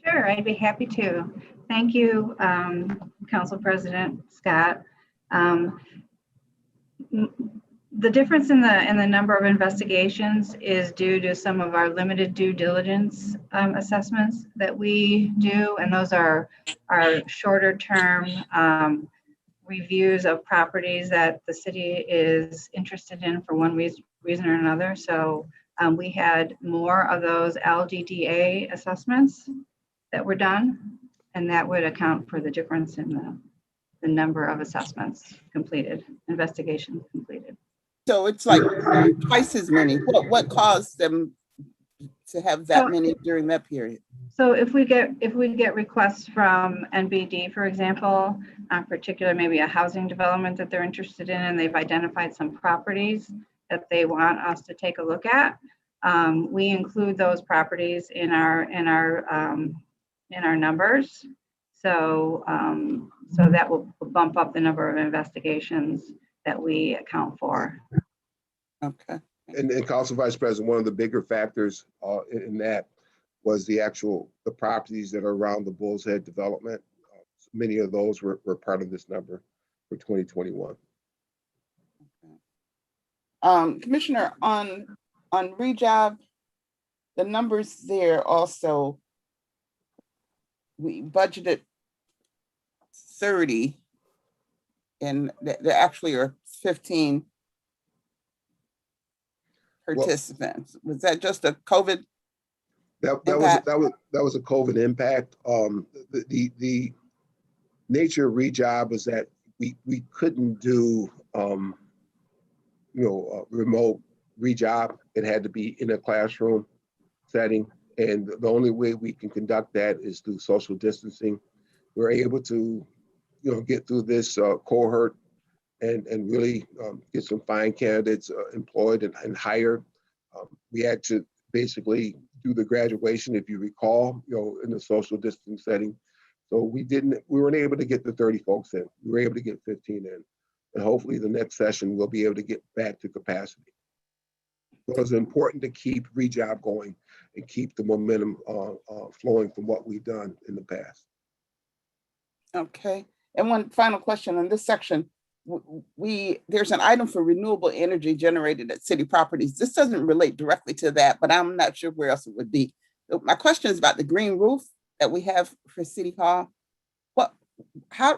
Sure, I'd be happy to. Thank you, Council President Scott. The difference in the number of investigations is due to some of our limited due diligence assessments that we do, and those are shorter term reviews of properties that the city is interested in for one reason or another. So we had more of those LDDA assessments that were done, and that would account for the difference in the number of assessments completed, investigations completed. So it's like twice as many. What caused them to have that many during that period? So if we get requests from NBD, for example, particular maybe a housing development that they're interested in, and they've identified some properties that they want us to take a look at, we include those properties in our numbers. So so that will bump up the number of investigations that we account for. Okay. And Council Vice President, one of the bigger factors in that was the properties that are around the Bull's Head development. Many of those were part of this number for 2021. Commissioner, on rejob, the numbers there also, we budgeted 30 and there actually are 15 participants. Was that just a COVID? That was a COVID impact. The nature of rejob is that we couldn't do remote rejob. It had to be in a classroom setting, and the only way we can conduct that is through social distancing. We're able to get through this cohort and really get some fine candidates employed and hired. We had to basically do the graduation, if you recall, in the social distancing setting. So we weren't able to get the 30 folks in. We were able to get 15 in. And hopefully the next session, we'll be able to get back to capacity. So it's important to keep rejob going and keep the momentum flowing from what we've done in the past. Okay. And one final question on this section. There's an item for renewable energy generated at city properties. This doesn't relate directly to that, but I'm not sure where else it would be. My question is about the green roof that we have for City Hall.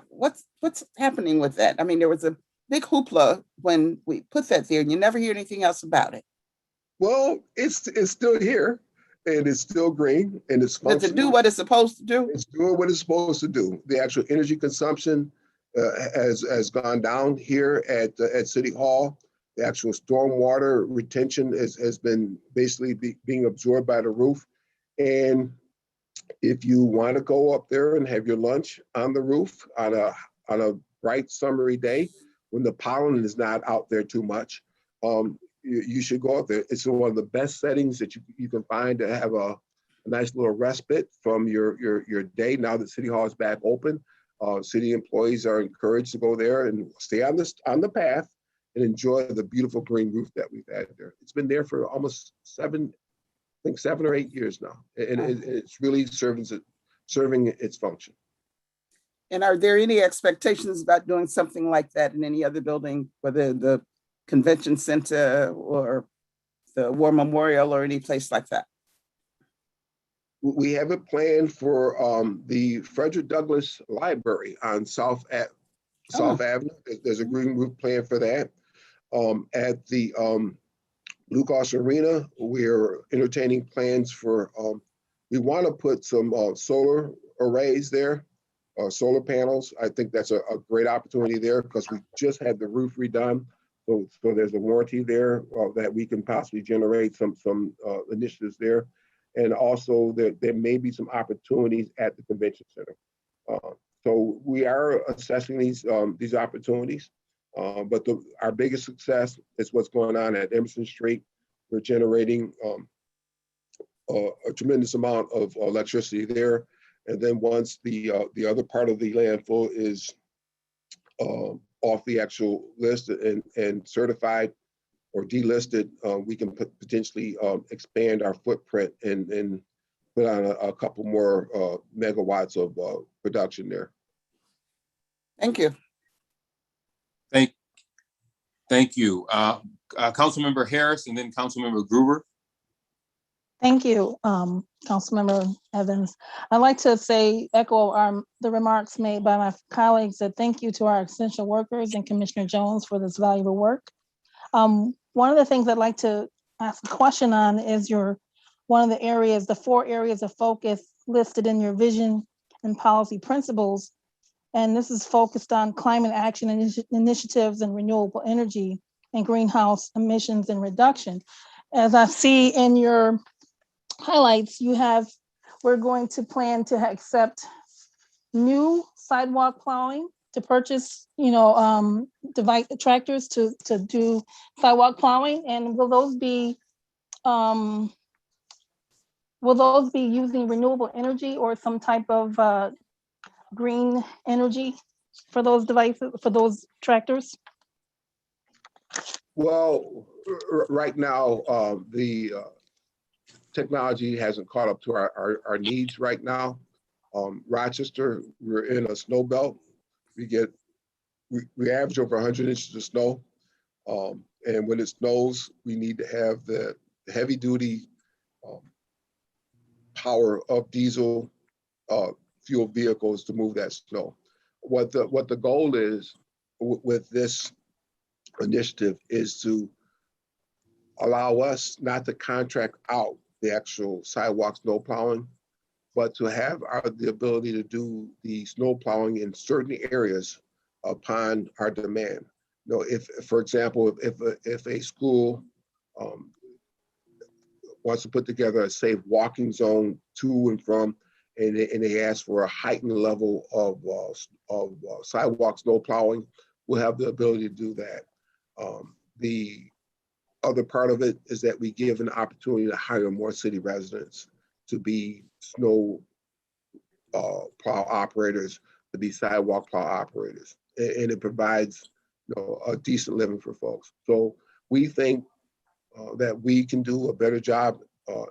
What's happening with that? I mean, there was a big hoopla when we put that there and you never hear anything else about it. Well, it's still here and it's still green and it's functional. Does it do what it's supposed to do? It's doing what it's supposed to do. The actual energy consumption has gone down here at City Hall. The actual stormwater retention has been basically being absorbed by the roof. And if you want to go up there and have your lunch on the roof on a bright summery day when the pollen is not out there too much, you should go up there. It's one of the best settings that you can find to have a nice little respite from your day. Now that City Hall is back open, city employees are encouraged to go there and stay on the path and enjoy the beautiful green roof that we've had there. It's been there for almost 7 or 8 years now, and it's really serving its function. And are there any expectations about doing something like that in any other building, whether the convention center or the War Memorial or any place like that? We have a plan for the Frederick Douglass Library on South Avenue. There's a green roof plan for that. At the Lucas Arena, we're entertaining plans for, we want to put some solar arrays there, solar panels. I think that's a great opportunity there because we just had the roof redone. So there's a warranty there that we can possibly generate some initiatives there. And also there may be some opportunities at the convention center. So we are assessing these opportunities. But our biggest success is what's going on at Emerson Street. We're generating a tremendous amount of electricity there. And then once the other part of the landfill is off the actual list and certified or delisted, we can potentially expand our footprint and put on a couple more megawatts of production there. Thank you. Thank you. Councilmember Harris and then Councilmember Gruber. Thank you, Councilmember Evans. I'd like to echo the remarks made by my colleagues, that thank you to our essential workers and Commissioner Jones for this valuable work. One of the things I'd like to ask a question on is one of the 4 areas of focus listed in your vision and policy principles. And this is focused on climate action initiatives and renewable energy and greenhouse emissions and reduction. As I see in your highlights, we're going to plan to accept new sidewalk plowing, to purchase, tractors to do sidewalk plowing. And will those be using renewable energy or some type of green energy for those devices, for those tractors? Well, right now, the technology hasn't caught up to our needs right now. Rochester, we're in a snow belt. We average over 100 inches of snow. And when it snows, we need to have the heavy duty power of diesel fuel vehicles to move that snow. What the goal is with this initiative is to allow us not to contract out the actual sidewalk snow plowing, but to have the ability to do the snow plowing in certain areas upon our demand. If, for example, if a school wants to put together a safe walking zone to and from, and they ask for a heightened level of sidewalk snow plowing, we'll have the ability to do that. The other part of it is that we give an opportunity to hire more city residents to be snow plow operators, to be sidewalk plow operators, and it provides a decent living for folks. So we think that we can do a better job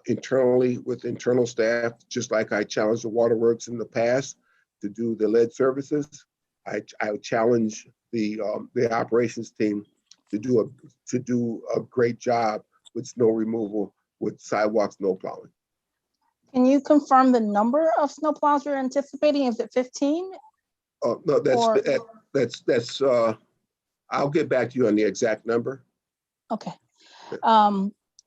internally with internal staff, just like I challenged the waterworks in the past to do the lead services. I challenge the operations team to do a great job with snow removal, with sidewalk snow plowing. Can you confirm the number of snow plows you're anticipating? Is it 15? No, that's I'll get back to you on the exact number. Okay.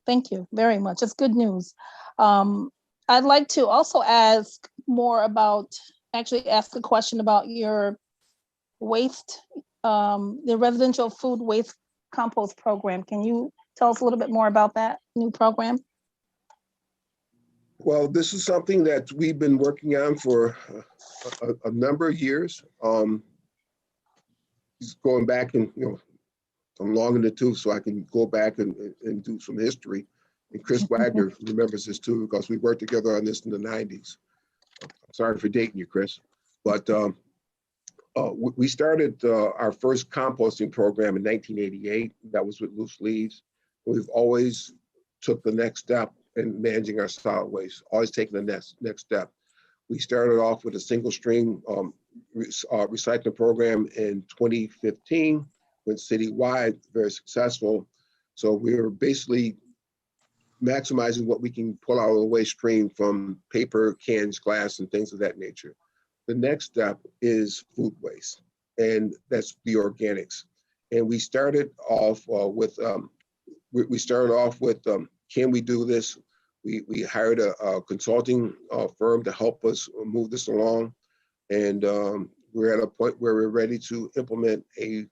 Thank you very much. That's good news. I'd like to also ask a question about your waste, the residential food waste compost program. Can you tell us a little bit more about that new program? Well, this is something that we've been working on for a number of years. Just going back and, I'm long in the tooth, so I can go back and do some history. And Chris Wagner remembers this too, because we worked together on this in the 90s. Sorry for dating you, Chris. But we started our first composting program in 1988. That was with loose leaves. We've always took the next step in managing our solid waste, always taking the next step. We started off with a single stream recycling program in 2015, went citywide, very successful. So we were basically maximizing what we can pull out of the waste stream from paper, cans, glass, and things of that nature. The next step is food waste, and that's the organics. And we started off with, can we do this? We hired a consulting firm to help us move this along. And we're at a point where we're ready to implement a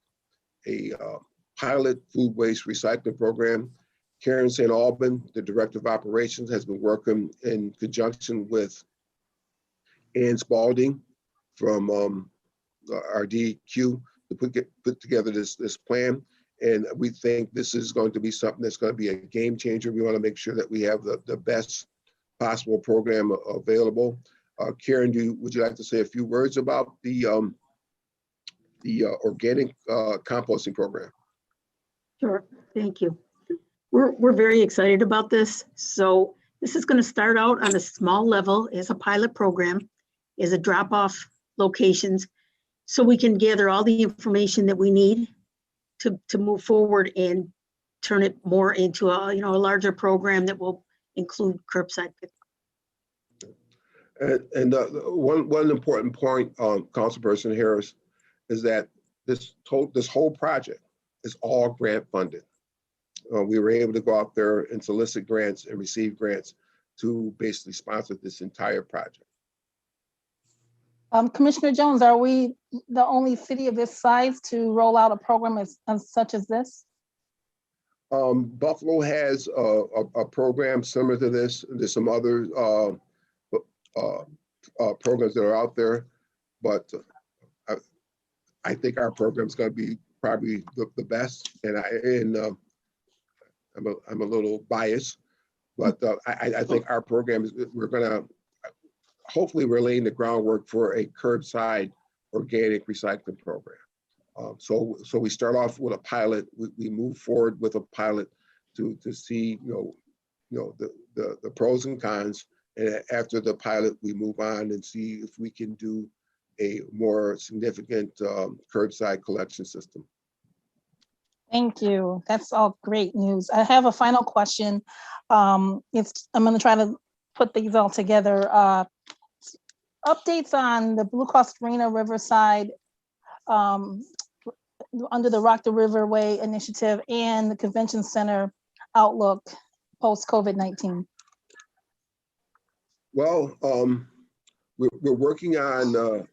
pilot food waste recycling program. Karen St. Alban, the Director of Operations, has been working in conjunction with Ann Spalding from our DQ to put together this plan. And we think this is going to be something that's going to be a game changer. We want to make sure that we have the best possible program available. Karen, would you like to say a few words about the organic composting program? Sure, thank you. We're very excited about this. So this is going to start out on a small level as a pilot program, as a drop-off locations, so we can gather all the information that we need to move forward and turn it more into a larger program that will include curbside pickup. And one important point, Councilperson Harris, is that this whole project is all grant funded. We were able to go out there and solicit grants and receive grants to basically sponsor this entire project. Commissioner Jones, are we the only city of this size to roll out a program as such as this? Buffalo has a program similar to this. There's some other programs that are out there, but I think our program is going to be probably the best. And I'm a little biased, but I think our program is, hopefully we're laying the groundwork for a curbside organic recycling program. So we start off with a pilot. We move forward with a pilot to see the pros and cons, and after the pilot, we move on and see if we can do a more significant curbside collection system. Thank you. That's all great news. I have a final question. I'm going to try to put these all together. Updates on the Blue Cross Arena Riverside under the Rock the Riverway initiative and the Convention Center outlook post COVID-19. Well, we're working on,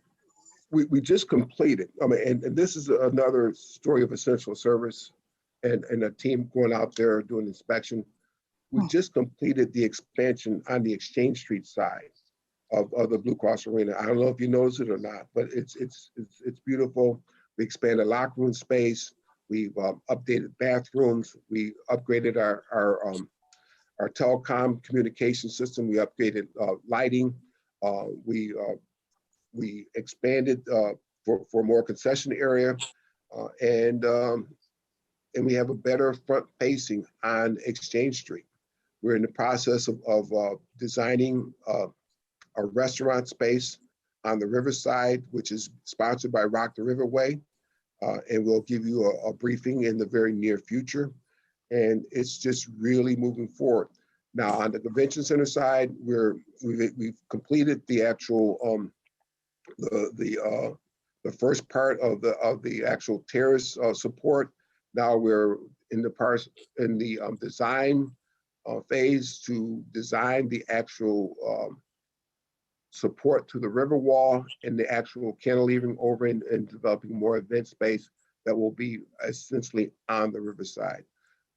we just completed, and this is another story of essential service and a team going out there doing inspection. We just completed the expansion on the Exchange Street side of the Blue Cross Arena. I don't know if you noticed it or not, but it's beautiful. We expanded locker room space. We've updated bathrooms. We upgraded our telecom communication system. We upgraded lighting. We expanded for more concession area, and we have a better front facing on Exchange Street. We're in the process of designing a restaurant space on the Riverside, which is sponsored by Rock the Riverway, and we'll give you a briefing in the very near future. And it's just really moving forward. Now on the Convention Center side, we've completed the actual the first part of the actual terrace support. Now we're in the design phase to design the actual support to the river wall and the actual cantilevering over and developing more event space that will be essentially on the riverside.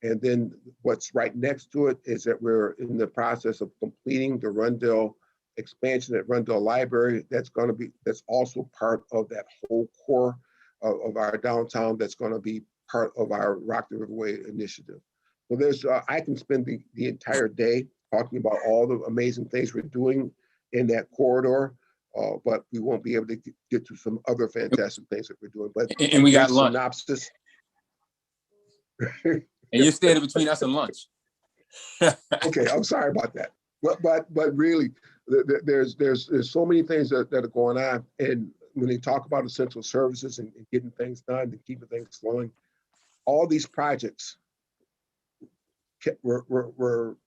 And then what's right next to it is that we're in the process of completing the Rundell expansion at Rundell Library. That's also part of that whole core of our downtown. That's going to be part of our Rock the Riverway initiative. So there's, I can spend the entire day talking about all the amazing things we're doing in that corridor, but we won't be able to get to some other fantastic things that we're doing. But and we got lunch. Synopsis. And you're standing between us and lunch. Okay, I'm sorry about that. But really, there's so many things that are going on, and when they talk about essential services and getting things done and keeping things flowing, all these projects were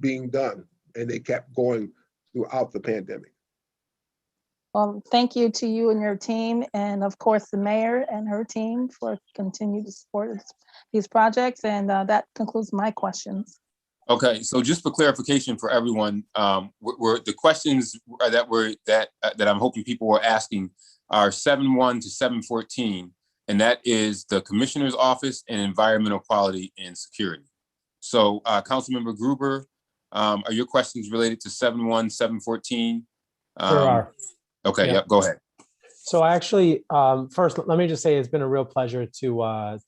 being done, and they kept going throughout the pandemic. Well, thank you to you and your team, and of course the mayor and her team for continuing to support these projects. And that concludes my questions. Okay, so just for clarification for everyone, the questions that I'm hoping people were asking are 7.1 to 7.14, and that is the Commissioner's Office and Environmental Quality and Security. So, Councilmember Gruber, are your questions related to 7.1, 7.14? There are. Okay, Yeah. yep, go ahead. So I actually, first, let me just say it's been a real pleasure to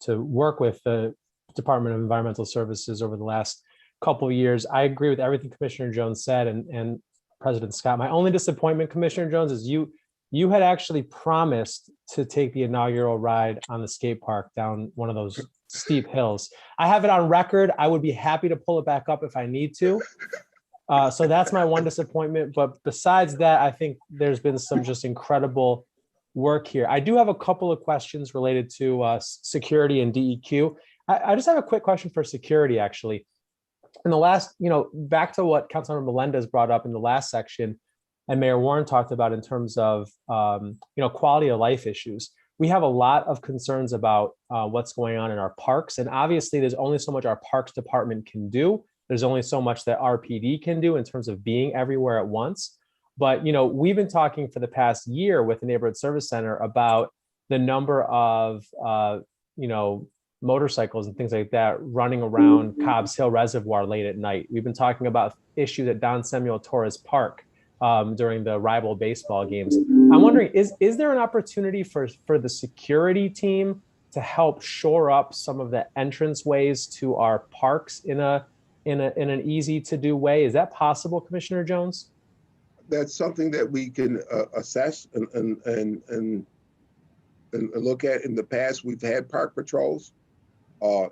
work with the Department of Environmental Services over the last couple of years. I agree with everything Commissioner Jones said and President Scott. My only disappointment, Commissioner Jones, is you had actually promised to take the inaugural ride on the skate park down one of those steep hills. I have it on record. I would be happy to pull it back up if I need to. So that's my one disappointment. But besides that, I think there's been some just incredible work here. I do have a couple of questions related to security and DEQ. I just have a quick question for security, actually. In the last, back to what Councilmember Melendez brought up in the last section, and Mayor Warren talked about in terms of, quality of life issues. We have a lot of concerns about what's going on in our parks. And obviously, there's only so much our Parks Department can do. There's only so much that RPD can do in terms of being everywhere at once. But, we've been talking for the past year with the Neighborhood Service Center about the number of, motorcycles and things like that running around Cobb's Hill Reservoir late at night. We've been talking about issues at Don Samuel Torres Park during the rival baseball games. I'm wondering, is there an opportunity for the security team to help shore up some of the entrance ways to our parks in an easy to do way? Is that possible, Commissioner Jones? That's something that we can assess and look at. In the past, we've had park patrols,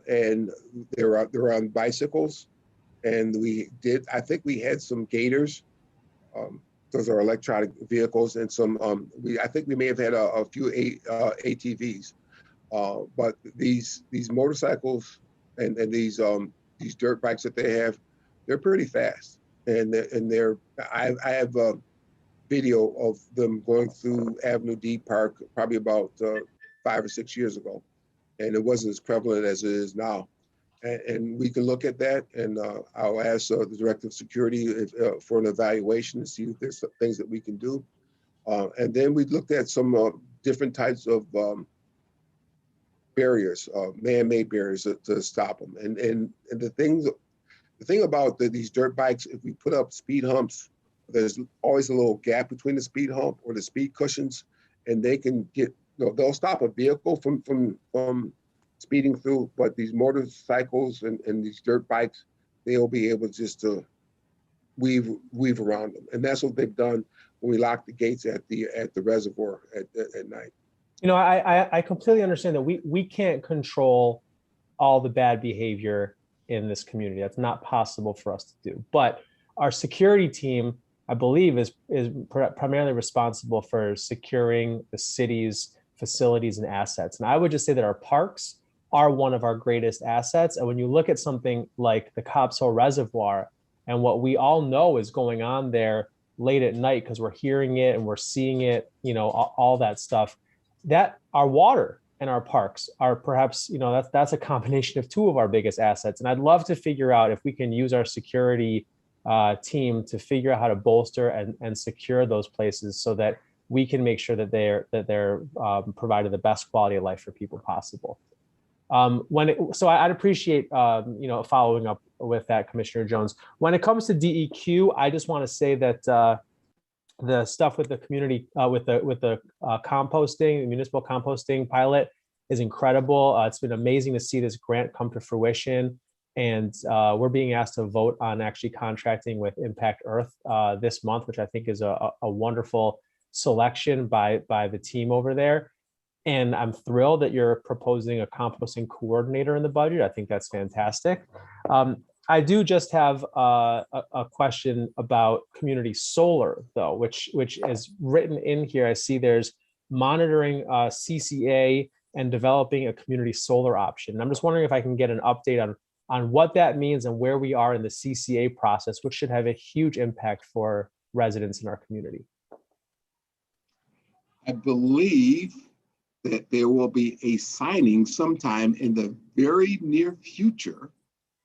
and they're on bicycles, and I think we had some gators. Those are electronic vehicles, and some. I think we may have had a few ATVs, but these motorcycles and these dirt bikes that they have, they're pretty fast, and I have a video of them going through Avenue D Park probably about 5 or 6 years ago, and it wasn't as prevalent as it is now. And we can look at that, and I'll ask the Director of Security for an evaluation to see if there's some things that we can do. And then we looked at some different types of barriers, man-made barriers to stop them. And the thing about these dirt bikes, if we put up speed humps, there's always a little gap between the speed hump or the speed cushions, and they can they'll stop a vehicle from speeding through, but these motorcycles and these dirt bikes, they'll be able just to weave around them. And that's what they've done when we lock the gates at the reservoir at night. I completely understand that we can't control all the bad behavior in this community. That's not possible for us to do. But our security team, I believe, is primarily responsible for securing the city's facilities and assets. And I would just say that our parks are one of our greatest assets. And when you look at something like the Cobb's Hill Reservoir and what we all know is going on there late at night, because we're hearing it and we're seeing it, all that stuff, that our water and our parks are perhaps, that's a combination of two of our biggest assets. And I'd love to figure out if we can use our security team to figure out how to bolster and secure those places so that we can make sure that they're providing the best quality of life for people possible. So I'd appreciate following up with that, Commissioner Jones. When it comes to DEQ, I just want to say that the stuff with the community with the composting, the municipal composting pilot is incredible. It's been amazing to see this grant come to fruition, and we're being asked to vote on actually contracting with Impact Earth this month, which I think is a wonderful selection by the team over there. And I'm thrilled that you're proposing a composting coordinator in the budget. I think that's fantastic. I do just have a question about community solar, though, which is written in here. I see there's monitoring CCA and developing a community solar option. And I'm just wondering if I can get an update on what that means and where we are in the CCA process, which should have a huge impact for residents in our community. I believe that there will be a signing sometime in the very near future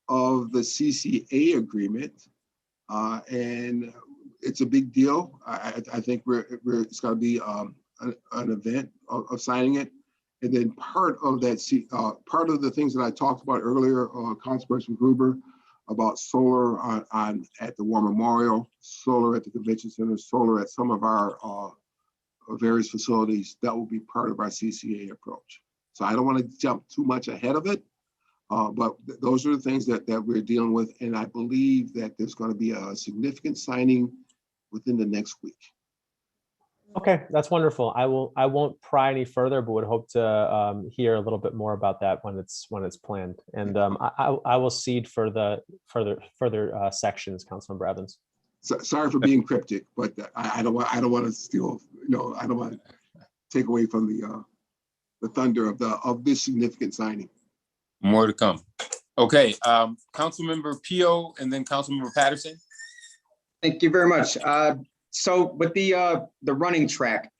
of the CCA agreement, and it's a big deal. I think it's going to be an event of signing it, and then part of the things that I talked about earlier, Councilperson Gruber, about solar at the War Memorial, solar at the Convention Center, solar at some of our various facilities, that will be part of our CCA approach. So I don't want to jump too much ahead of it, but those are the things that we're dealing with. And I believe that there's going to be a significant signing within the next week. Okay, that's wonderful. I won't pry any further, but would hope to hear a little bit more about that when it's planned. And I will cede for the further sections, Councilmember Evans. So, sorry for being cryptic, but I don't want to steal. I don't want to take away from the thunder of this significant signing. More to come. Okay, Councilmember Pio and then Councilmember Patterson. Thank you very much. So with the running track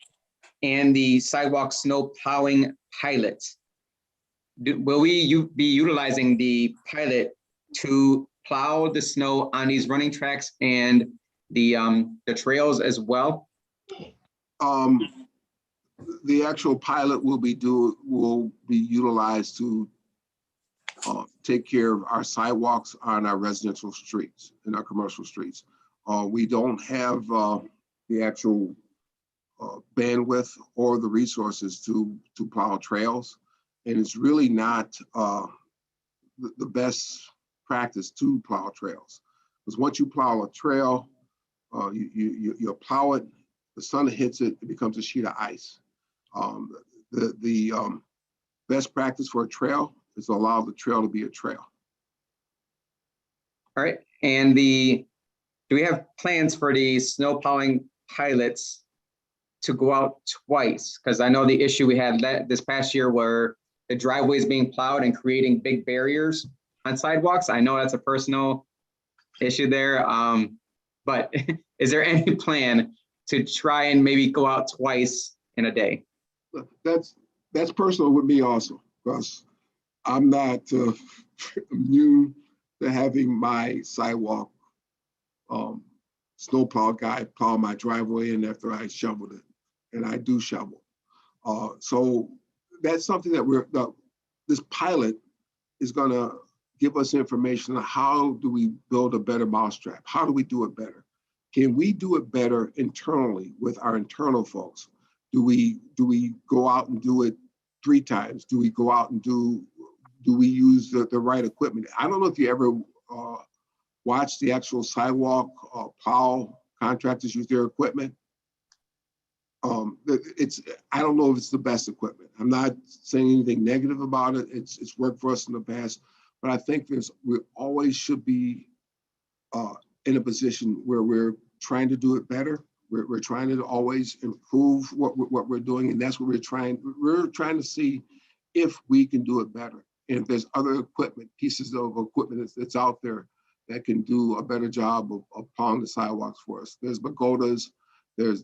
and the sidewalk snow plowing pilot, will we be utilizing the pilot to plow the snow on these running tracks and the trails as well? The actual pilot will be utilized to take care of our sidewalks on our residential streets and our commercial streets. We don't have the actual bandwidth or the resources to plow trails. And it's really not the best practice to plow trails. Because once you plow a trail, you plow it, the sun hits it, it becomes a sheet of ice. The best practice for a trail is to allow the trail to be a trail. All right, and do we have plans for the snow plowing pilots to go out twice? Because I know the issue we had this past year where the driveways being plowed and creating big barriers on sidewalks. I know that's a personal issue there, but is there any plan to try and maybe go out twice in a day? That's personal with me also, because I'm not immune to having my sidewalk snowplow guy plow my driveway in after I shoveled it, and I do shovel. So that's something that this pilot is going to give us information on how do we build a better mousetrap? How do we do it better? Can we do it better internally with our internal folks? Do we go out and do it 3 times? Do we go out and do we use the right equipment? I don't know if you ever watch the actual sidewalk plow contractors use their equipment. I don't know if it's the best equipment. I'm not saying anything negative about it. It's worked for us in the past, but I think we always should be in a position where we're trying to do it better. We're trying to always improve what we're doing, and that's what we're trying to see if we can do it better. And if there's other equipment, pieces of equipment that's out there that can do a better job of plowing the sidewalks for us. There's Pagodas, there's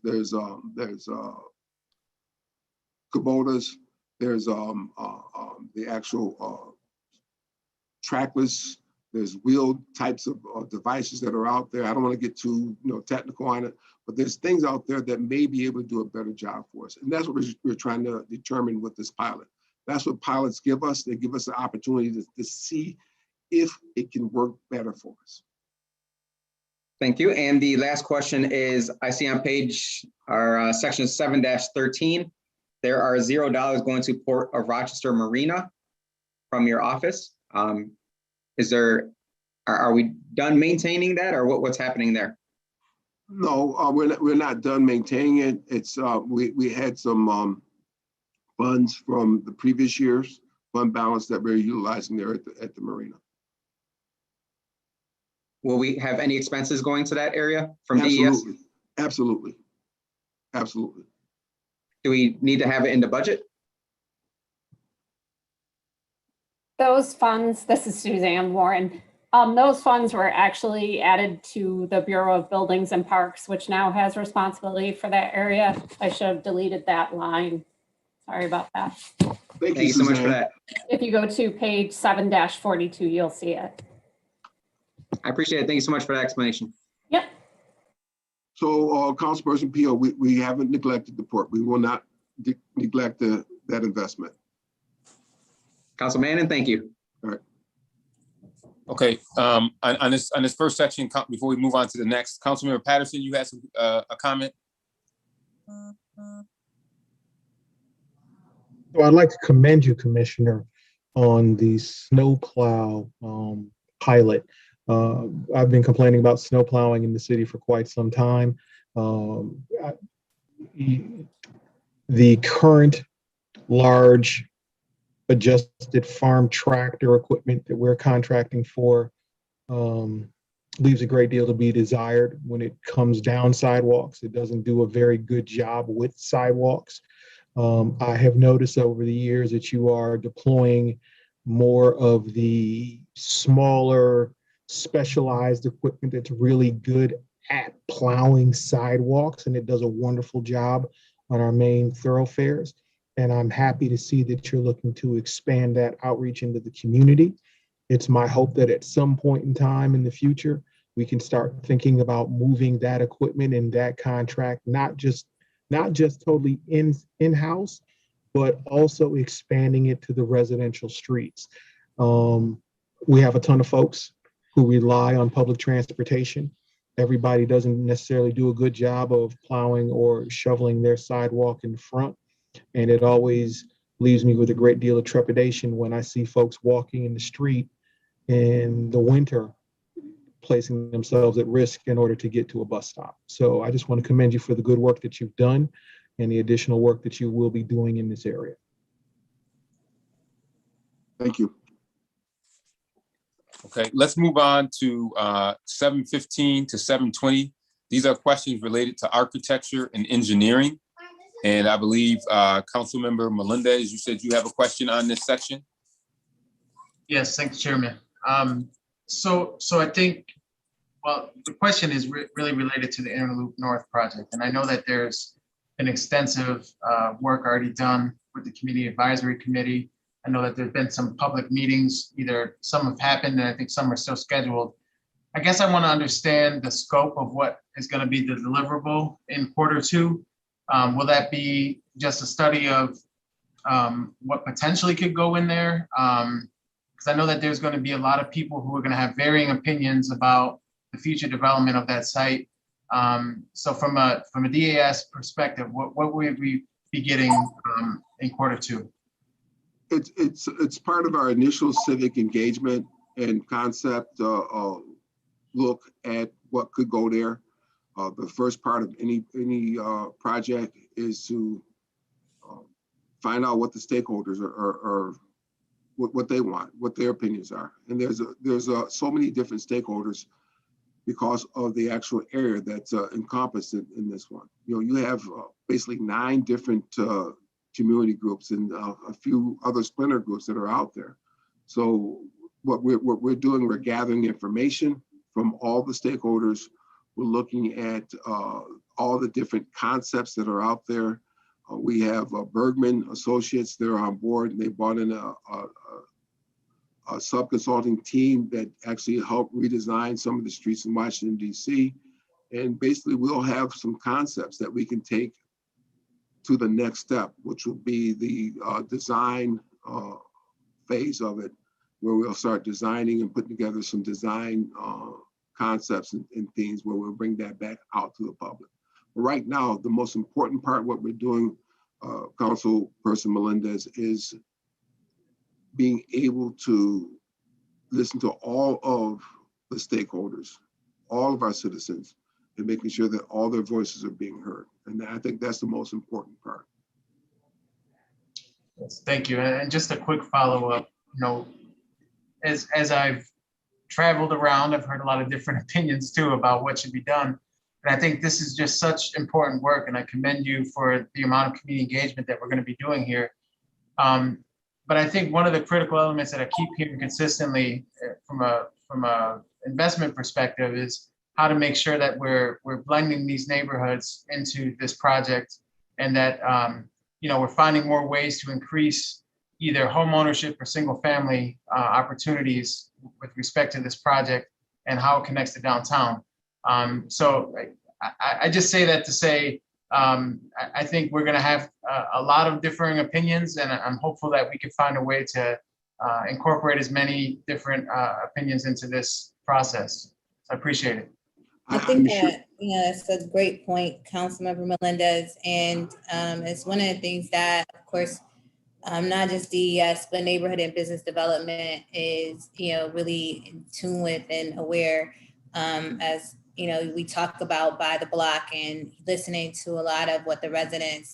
Kubotas, there's the actual trackless, there's wheeled types of devices that are out there. I don't want to get too technical on it, but there's things out there that may be able to do a better job for us. And that's what we're trying to determine with this pilot. That's what pilots give us. They give us the opportunity to see if it can work better for us. Thank you. And the last question is, I see on section 7-13, there are $0 going to Port of Rochester Marina from your office. Are we done maintaining that, or what's happening there? No, we're not done maintaining it. It's we had some funds from the previous year's fund balance that we're utilizing there at the marina. Will we have any expenses going to that area from Absolutely. DES? Absolutely. Absolutely. Do we need to have it in the budget? Those funds, this is Suzanne Warren. Those funds were actually added to the Bureau of Buildings and Parks, which now has responsibility for that area. I should have deleted that line. Sorry about that. Thank you so much for that. If you go to page 7-42, you'll see it. I appreciate it. Thank you so much for that explanation. Yep. So, Councilperson Pio, we haven't neglected the port. We will not neglect that investment. Council Manning, thank you. All right. Okay, on this first section, before we move on to the next, Councilmember Patterson, you had a comment? So I'd like to commend you, Commissioner, on the snowplow pilot. I've been complaining about snow plowing in the city for quite some time. The current large adjusted farm tractor equipment that we're contracting for leaves a great deal to be desired when it comes down sidewalks. It doesn't do a very good job with sidewalks. I have noticed over the years that you are deploying more of the smaller specialized equipment that's really good at plowing sidewalks, and it does a wonderful job on our main thoroughfares. And I'm happy to see that you're looking to expand that outreach into the community. It's my hope that at some point in time in the future, we can start thinking about moving that equipment and that contract, not just totally in-house, but also expanding it to the residential streets. We have a ton of folks who rely on public transportation. Everybody doesn't necessarily do a good job of plowing or shoveling their sidewalk in front. And it always leaves me with a great deal of trepidation when I see folks walking in the street in the winter, placing themselves at risk in order to get to a bus stop. So I just want to commend you for the good work that you've done and the additional work that you will be doing in this area. Thank you. Okay, let's move on to 7:15 to 7:20. These are questions related to architecture and engineering. And I believe Councilmember Melendez, you said you have a question on this section? Yes, thanks, Chairman. So I think, well, the question is really related to the Interloop North project. And I know that there's been extensive work already done with the Community Advisory Committee. I know that there's been some public meetings, either some have happened and I think some are still scheduled. I guess I want to understand the scope of what is going to be the deliverable in Q2. Will that be just a study of what potentially could go in there? Because I know that there's going to be a lot of people who are going to have varying opinions about the future development of that site. So from a DAS perspective, what will we be getting in Q2? It's part of our initial civic engagement and concept look at what could go there. The first part of any project is to find out what the stakeholders are what they want, what their opinions are. And there's so many different stakeholders because of the actual area that's encompassed in this one. You know, you have basically 9 different community groups and a few other splinter groups that are out there. So what we're doing, we're gathering information from all the stakeholders. We're looking at all the different concepts that are out there. We have Bergman Associates, they're on board, and they brought in a sub-consulting team that actually helped redesign some of the streets in Washington, D.C. And basically we'll have some concepts that we can take to the next step, which will be the design phase of it, where we'll start designing and putting together some design concepts and themes where we'll bring that back out to the public. But right now, the most important part, what we're doing, Councilperson Melendez, is being able to listen to all of the stakeholders, all of our citizens, and making sure that all their voices are being heard. And I think that's the most important part. Yes, thank you. And just a quick follow-up, you know, as I've traveled around, I've heard a lot of different opinions too about what should be done. And I think this is just such important work, and I commend you for the amount of community engagement that we're going to be doing here. But I think one of the critical elements that I keep hearing consistently from a investment perspective is how to make sure that we're blending these neighborhoods into this project, and that you know, we're finding more ways to increase either home ownership or single family opportunities with respect to this project and how it connects to downtown. So I just say that to say, I think we're going to have a lot of differing opinions, and I'm hopeful that we can find a way to incorporate as many different opinions into this process. So I appreciate it. I think that, you know, that's a great point, Councilmember Melendez. And it's one of the things that, of course, not just DES, but neighborhood and business development is, really in tune with and aware, as, we talk about by the block and listening to a lot of what the residents,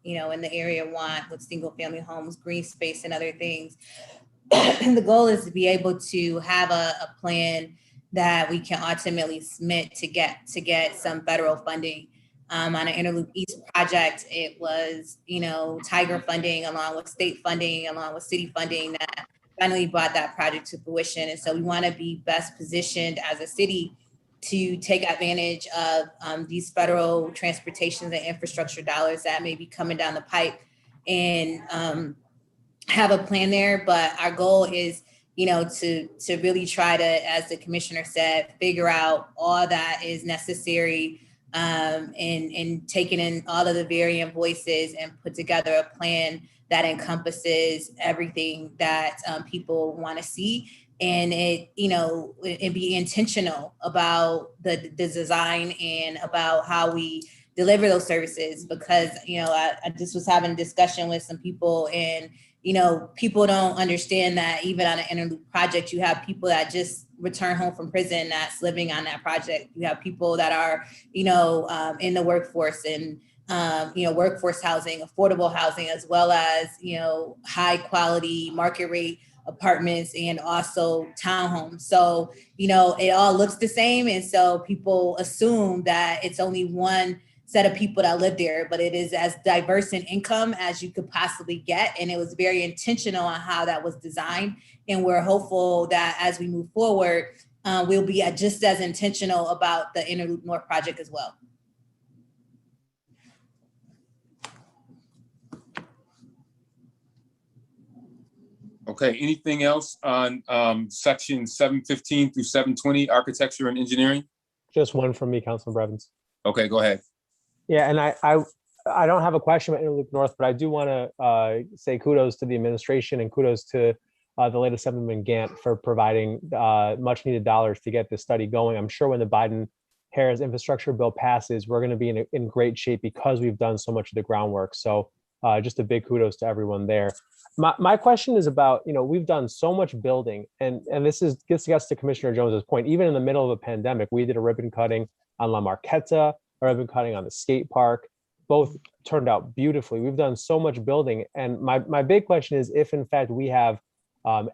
in the area want with single family homes, green space and other things. And the goal is to be able to have a plan that we can ultimately submit to get some federal funding. On an Interloop East project, it was, Tiger funding along with state funding, along with city funding that finally brought that project to fruition. And so we want to be best positioned as a city to take advantage of these federal transportation and infrastructure dollars that may be coming down the pipe, and have a plan there. But our goal is, to really try to, as the commissioner said, figure out all that is necessary, and taking in all of the varying voices and put together a plan that encompasses everything that people want to see. And and be intentional about the design and about how we deliver those services. Because, I just was having a discussion with some people, and people don't understand that even on an Interloop project, you have people that just return home from prison that's living on that project. You have people that are, in the workforce and, workforce housing, affordable housing, as well as, high quality market rate apartments and also townhomes. So, it all looks the same. And so people assume that it's only one set of people that live there, but it is as diverse in income as you could possibly get. And it was very intentional on how that was designed. And we're hopeful that as we move forward, we'll be just as intentional about the Interloop North project as well. Okay, anything else on section 715 through 720, architecture and engineering? Just one from me, Councilman Brevins. Okay, go ahead. Yeah, and I don't have a question about Interloop North, but I do want to say kudos to the administration and kudos to the latest Assemblyman Gant for providing much needed dollars to get this study going. I'm sure when the Biden-Harris infrastructure bill passes, we're going to be in great shape because we've done so much of the groundwork. So just a big kudos to everyone there. My question is about, we've done so much building, and this gets to Commissioner Jones's point. Even in the middle of a pandemic, we did a ribbon cutting on La Marqueta, a ribbon cutting on the skate park. Both turned out beautifully. We've done so much building, and my big question is if in fact we have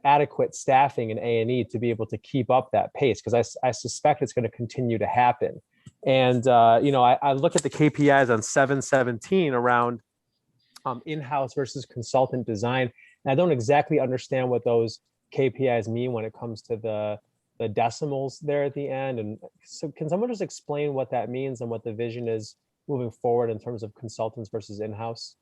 adequate staffing in A&E to be able to keep up that pace, because I suspect it's going to continue to happen. And I look at the KPIs on 717 around in-house versus consultant design, and I don't exactly understand what those KPIs mean when it comes to the decimals there at the end. And so can someone just explain what that means and what the vision is moving forward in terms of consultants versus in-house?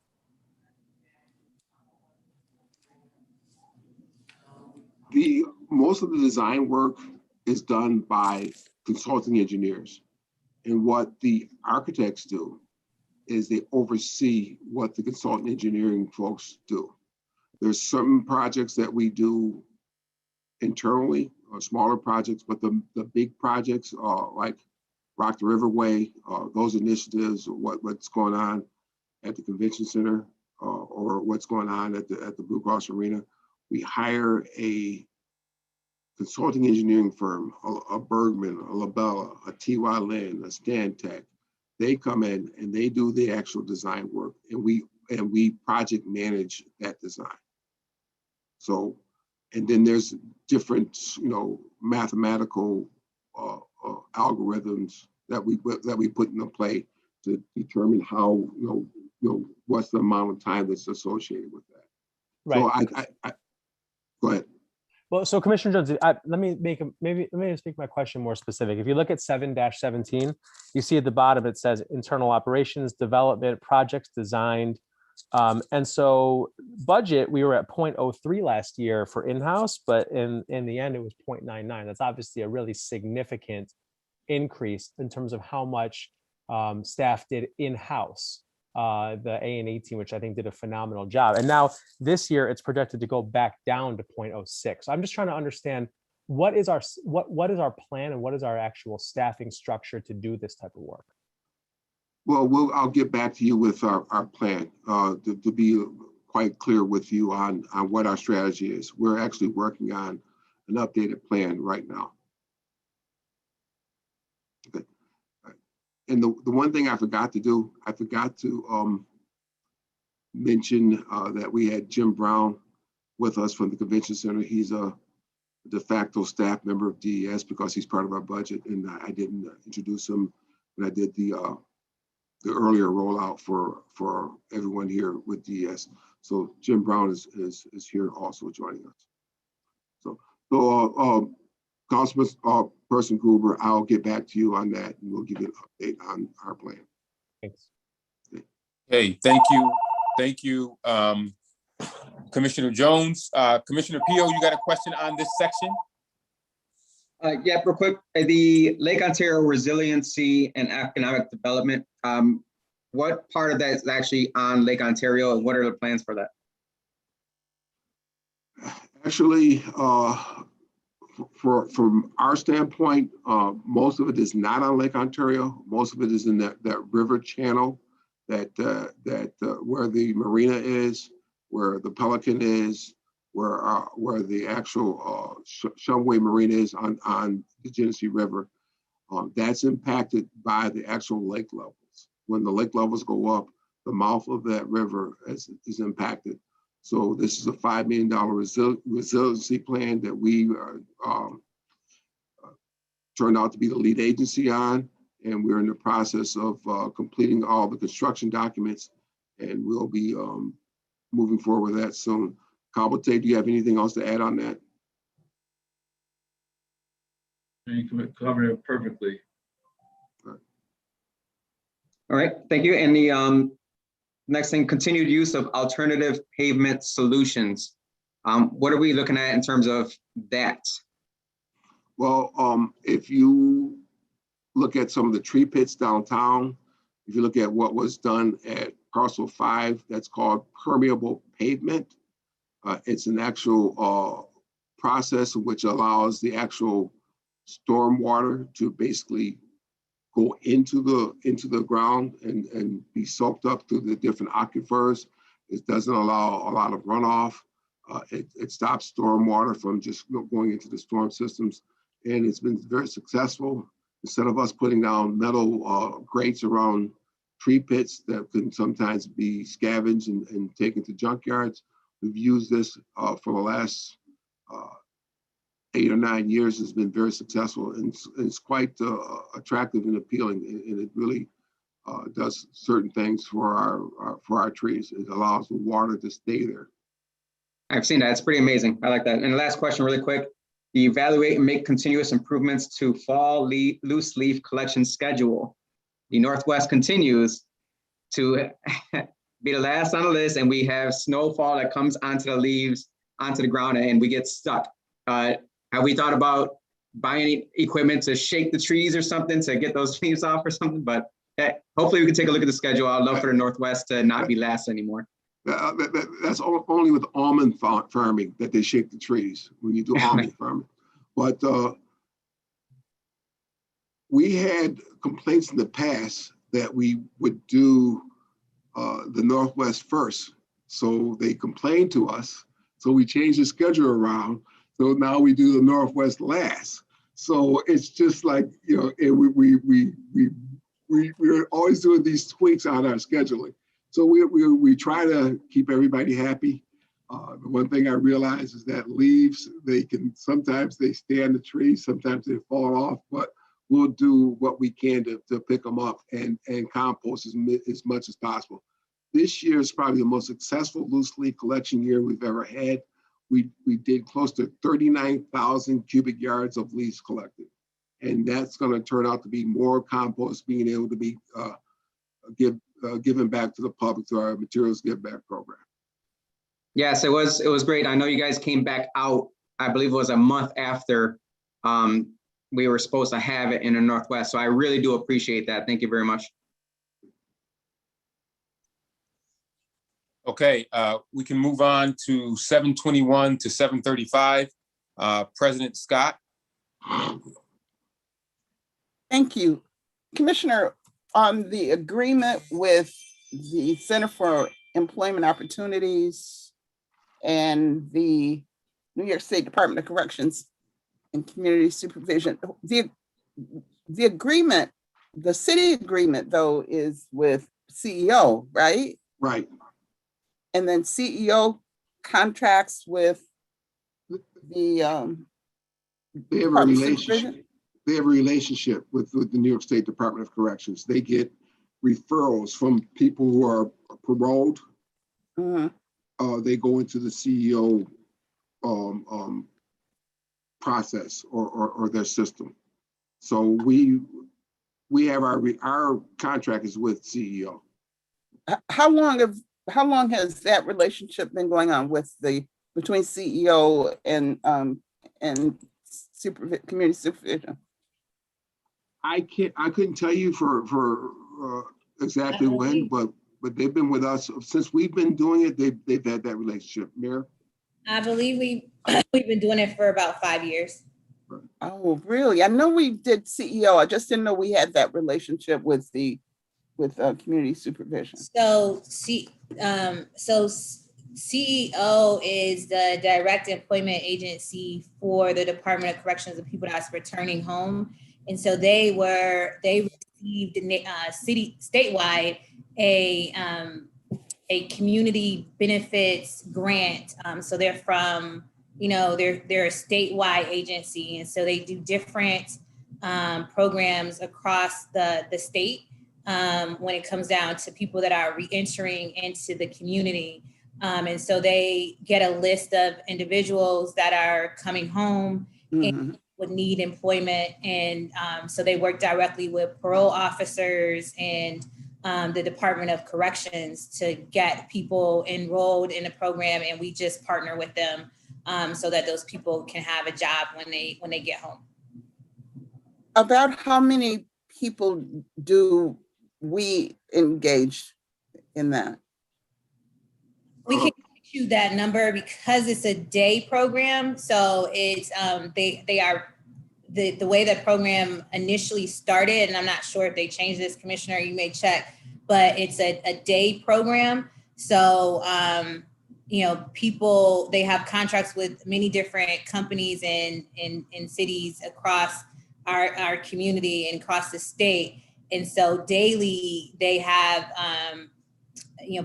Most of the design work is done by consulting engineers. And what the architects do is they oversee what the consultant engineering folks do. There's certain projects that we do internally, or smaller projects, but the big projects like Rock the Riverway, those initiatives, what's going on at the convention center, or what's going on at the Blue Cross Arena, we hire a consulting engineering firm, a Bergman, a Labella, a T.Y. Lin, a Stantec. They come in and they do the actual design work, and we project manage that design. So, and then there's different, mathematical algorithms that we put into play to determine how, what's the amount of time that's associated with that. Right. So I go ahead. Well, so Commissioner Jones, let me just make my question more specific. If you look at 7-17, you see at the bottom, it says internal operations, development, projects designed. And so budget, we were at 0.03 last year for in-house, but in the end, it was 0.99. That's obviously a really significant increase in terms of how much staff did in-house. The A&E team, which I think did a phenomenal job. And now this year it's projected to go back down to 0.06. So I'm just trying to understand what is our plan and what is our actual staffing structure to do this type of work? Well, I'll get back to you with our plan. To be quite clear with you on what our strategy is. We're actually working on an updated plan right now. Okay. And the one thing I forgot to do, I forgot to mention that we had Jim Brown with us from the Convention Center. He's a de facto staff member of DES because he's part of our budget, and I didn't introduce him when I did the earlier rollout for everyone here with DES. So Jim Brown is here also joining us. So Councilperson Gruber, I'll get back to you on that, and we'll give you an update on our plan. Thanks. Hey, thank you, Commissioner Jones. Commissioner Pio, you got a question on this section? Yeah, real quick, the Lake Ontario Resiliency and Economic Development, what part of that is actually on Lake Ontario, and what are the plans for that? Actually, from our standpoint, most of it is not on Lake Ontario. Most of it is in that river channel that where the marina is, where the Pelican is, where the actual Shumway Marina is on the Genesee River. That's impacted by the actual lake levels. When the lake levels go up, the mouth of that river is impacted. So this is a $5 million resiliency plan that we turned out to be the lead agency on, and we're in the process of completing all the construction documents, and we'll be moving forward with that soon. Kabate, do you have anything else to add on that? You covered it perfectly. All right, thank you. And the next thing, continued use of alternative pavement solutions. What are we looking at in terms of that? Well, if you look at some of the tree pits downtown, if you look at what was done at Parcel 5, that's called permeable pavement. It's an actual process which allows the actual storm water to basically go into the ground and be soaked up through the different aquifers. It doesn't allow a lot of runoff. It stops storm water from just going into the storm systems, and it's been very successful. Instead of us putting down metal grates around tree pits that can sometimes be scavenged and taken to junkyards, we've used this for the last 8 or 9 years. Has been very successful, and it's quite attractive and appealing, and it really does certain things for our trees. It allows the water to stay there. I've seen that. It's pretty amazing. I like that. And the last question really quick. Evaluate and make continuous improvements to fall loose leaf collection schedule. The Northwest continues to be the last on the list, and we have snowfall that comes onto the leaves, onto the ground, and we get stuck. Have we thought about buying equipment to shake the trees or something to get those leaves off or something? But hopefully we can take a look at the schedule. I'd love for the Northwest to not be last anymore. That's only with almond farming that they shake the trees when you do almond farming. But we had complaints in the past that we would do the Northwest first. So they complained to us. So we changed the schedule around. So now we do the Northwest last. So it's just like, you know, we're always doing these tweaks on our scheduling. So we try to keep everybody happy. The one thing I realize is that leaves, sometimes they stay on the tree, sometimes they fall off, but we'll do what we can to pick them up and compost as much as possible. This year is probably the most successful loose leaf collection year we've ever had. We did close to 39,000 cubic yards of leaves collected. And that's going to turn out to be more compost being able to be given back to the public through our materials give back program. Yes, it was great. I know you guys came back out, I believe it was a month after we were supposed to have it in the Northwest. So I really do appreciate that. Thank you very much. Okay, we can move on to 721 to 735. President Scott. Thank you. Commissioner, on the agreement with the Center for Employment Opportunities and the New York State Department of Corrections and Community Supervision. The agreement, the city agreement though, is with CEO, right? Right. And then CEO contracts with the They have a Department of relationship. Supervision? They have a relationship with the New York State Department of Corrections. They get referrals from people who are paroled. They go into the CEO process or their system. So we have our contract is with CEO. How long has that relationship been going on with between CEO and community supervision? I couldn't tell you for exactly when, but they've been with us since we've been doing it. They've had that relationship. Mayor? I believe we've been doing it for about 5 years. Oh, really? I know we did CEO. I just didn't know we had that relationship with community supervision. So CEO is the direct employment agency for the Department of Corrections of people that's returning home. And so they received statewide a community benefits grant. So they're from, they're a statewide agency. And so they do different programs across the state when it comes down to people that are reentering into the community. And so they get a list of individuals that are coming home and would need employment. And so they work directly with parole officers and the Department of Corrections to get people enrolled in the program. And we just partner with them so that those people can have a job when they get home. About how many people do we engage in that? We can get you that number because it's a day program. So it's they are the way the program initially started, and I'm not sure if they changed this, Commissioner, you may check, but it's a day program. So people, they have contracts with many different companies in cities across our community and across the state. And so daily they have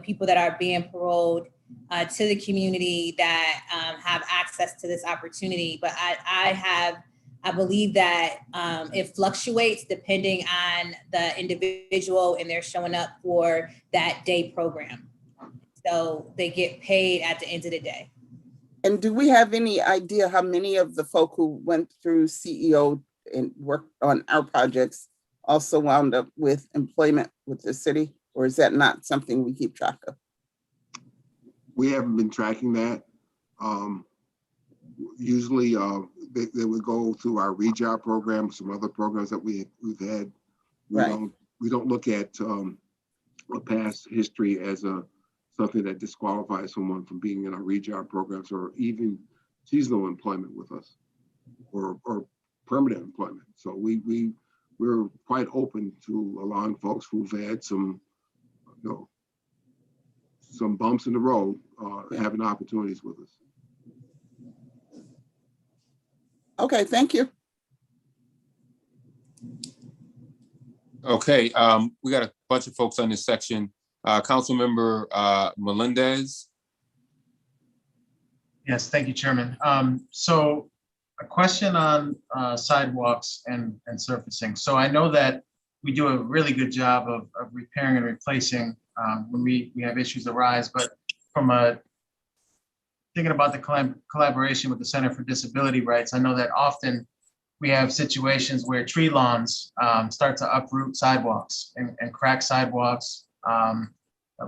people that are being paroled to the community that have access to this opportunity. But I believe that it fluctuates depending on the individual and they're showing up for that day program. So they get paid at the end of the day. And do we have any idea how many of the folk who went through CEO and worked on our projects also wound up with employment with the city? Or is that not something we keep track of? We haven't been tracking that. Usually they would go through our rejob program, some other programs that we've had. We don't look at a past history as something that disqualifies someone from being in our rejob programs or even seasonal employment with us or permanent employment. So we're quite open to allowing folks who've had some bumps in the road having opportunities with us. Okay, thank you. Okay, we got a bunch of folks on this section. Councilmember Melendez. Yes, thank you, Chairman. So a question on sidewalks and surfacing. So I know that we do a really good job of repairing and replacing when we have issues arise, but from thinking about the collaboration with the Center for Disability Rights, I know that often we have situations where tree lawns start to uproot sidewalks and crack sidewalks,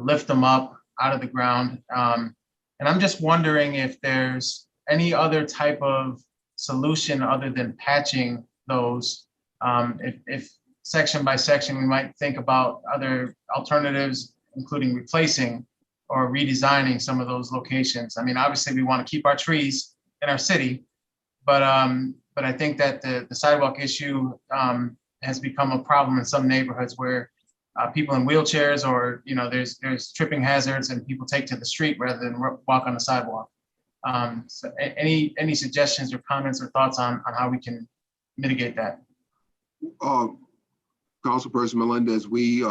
lift them up out of the ground. And I'm just wondering if there's any other type of solution other than patching those. If section by section, we might think about other alternatives, including replacing or redesigning some of those locations. I mean, obviously we want to keep our trees in our city, but I think that the sidewalk issue has become a problem in some neighborhoods where people in wheelchairs, or there's tripping hazards and people take to the street rather than walk on the sidewalk. So any suggestions or comments or thoughts on how we can mitigate that? Councilperson Melendez, we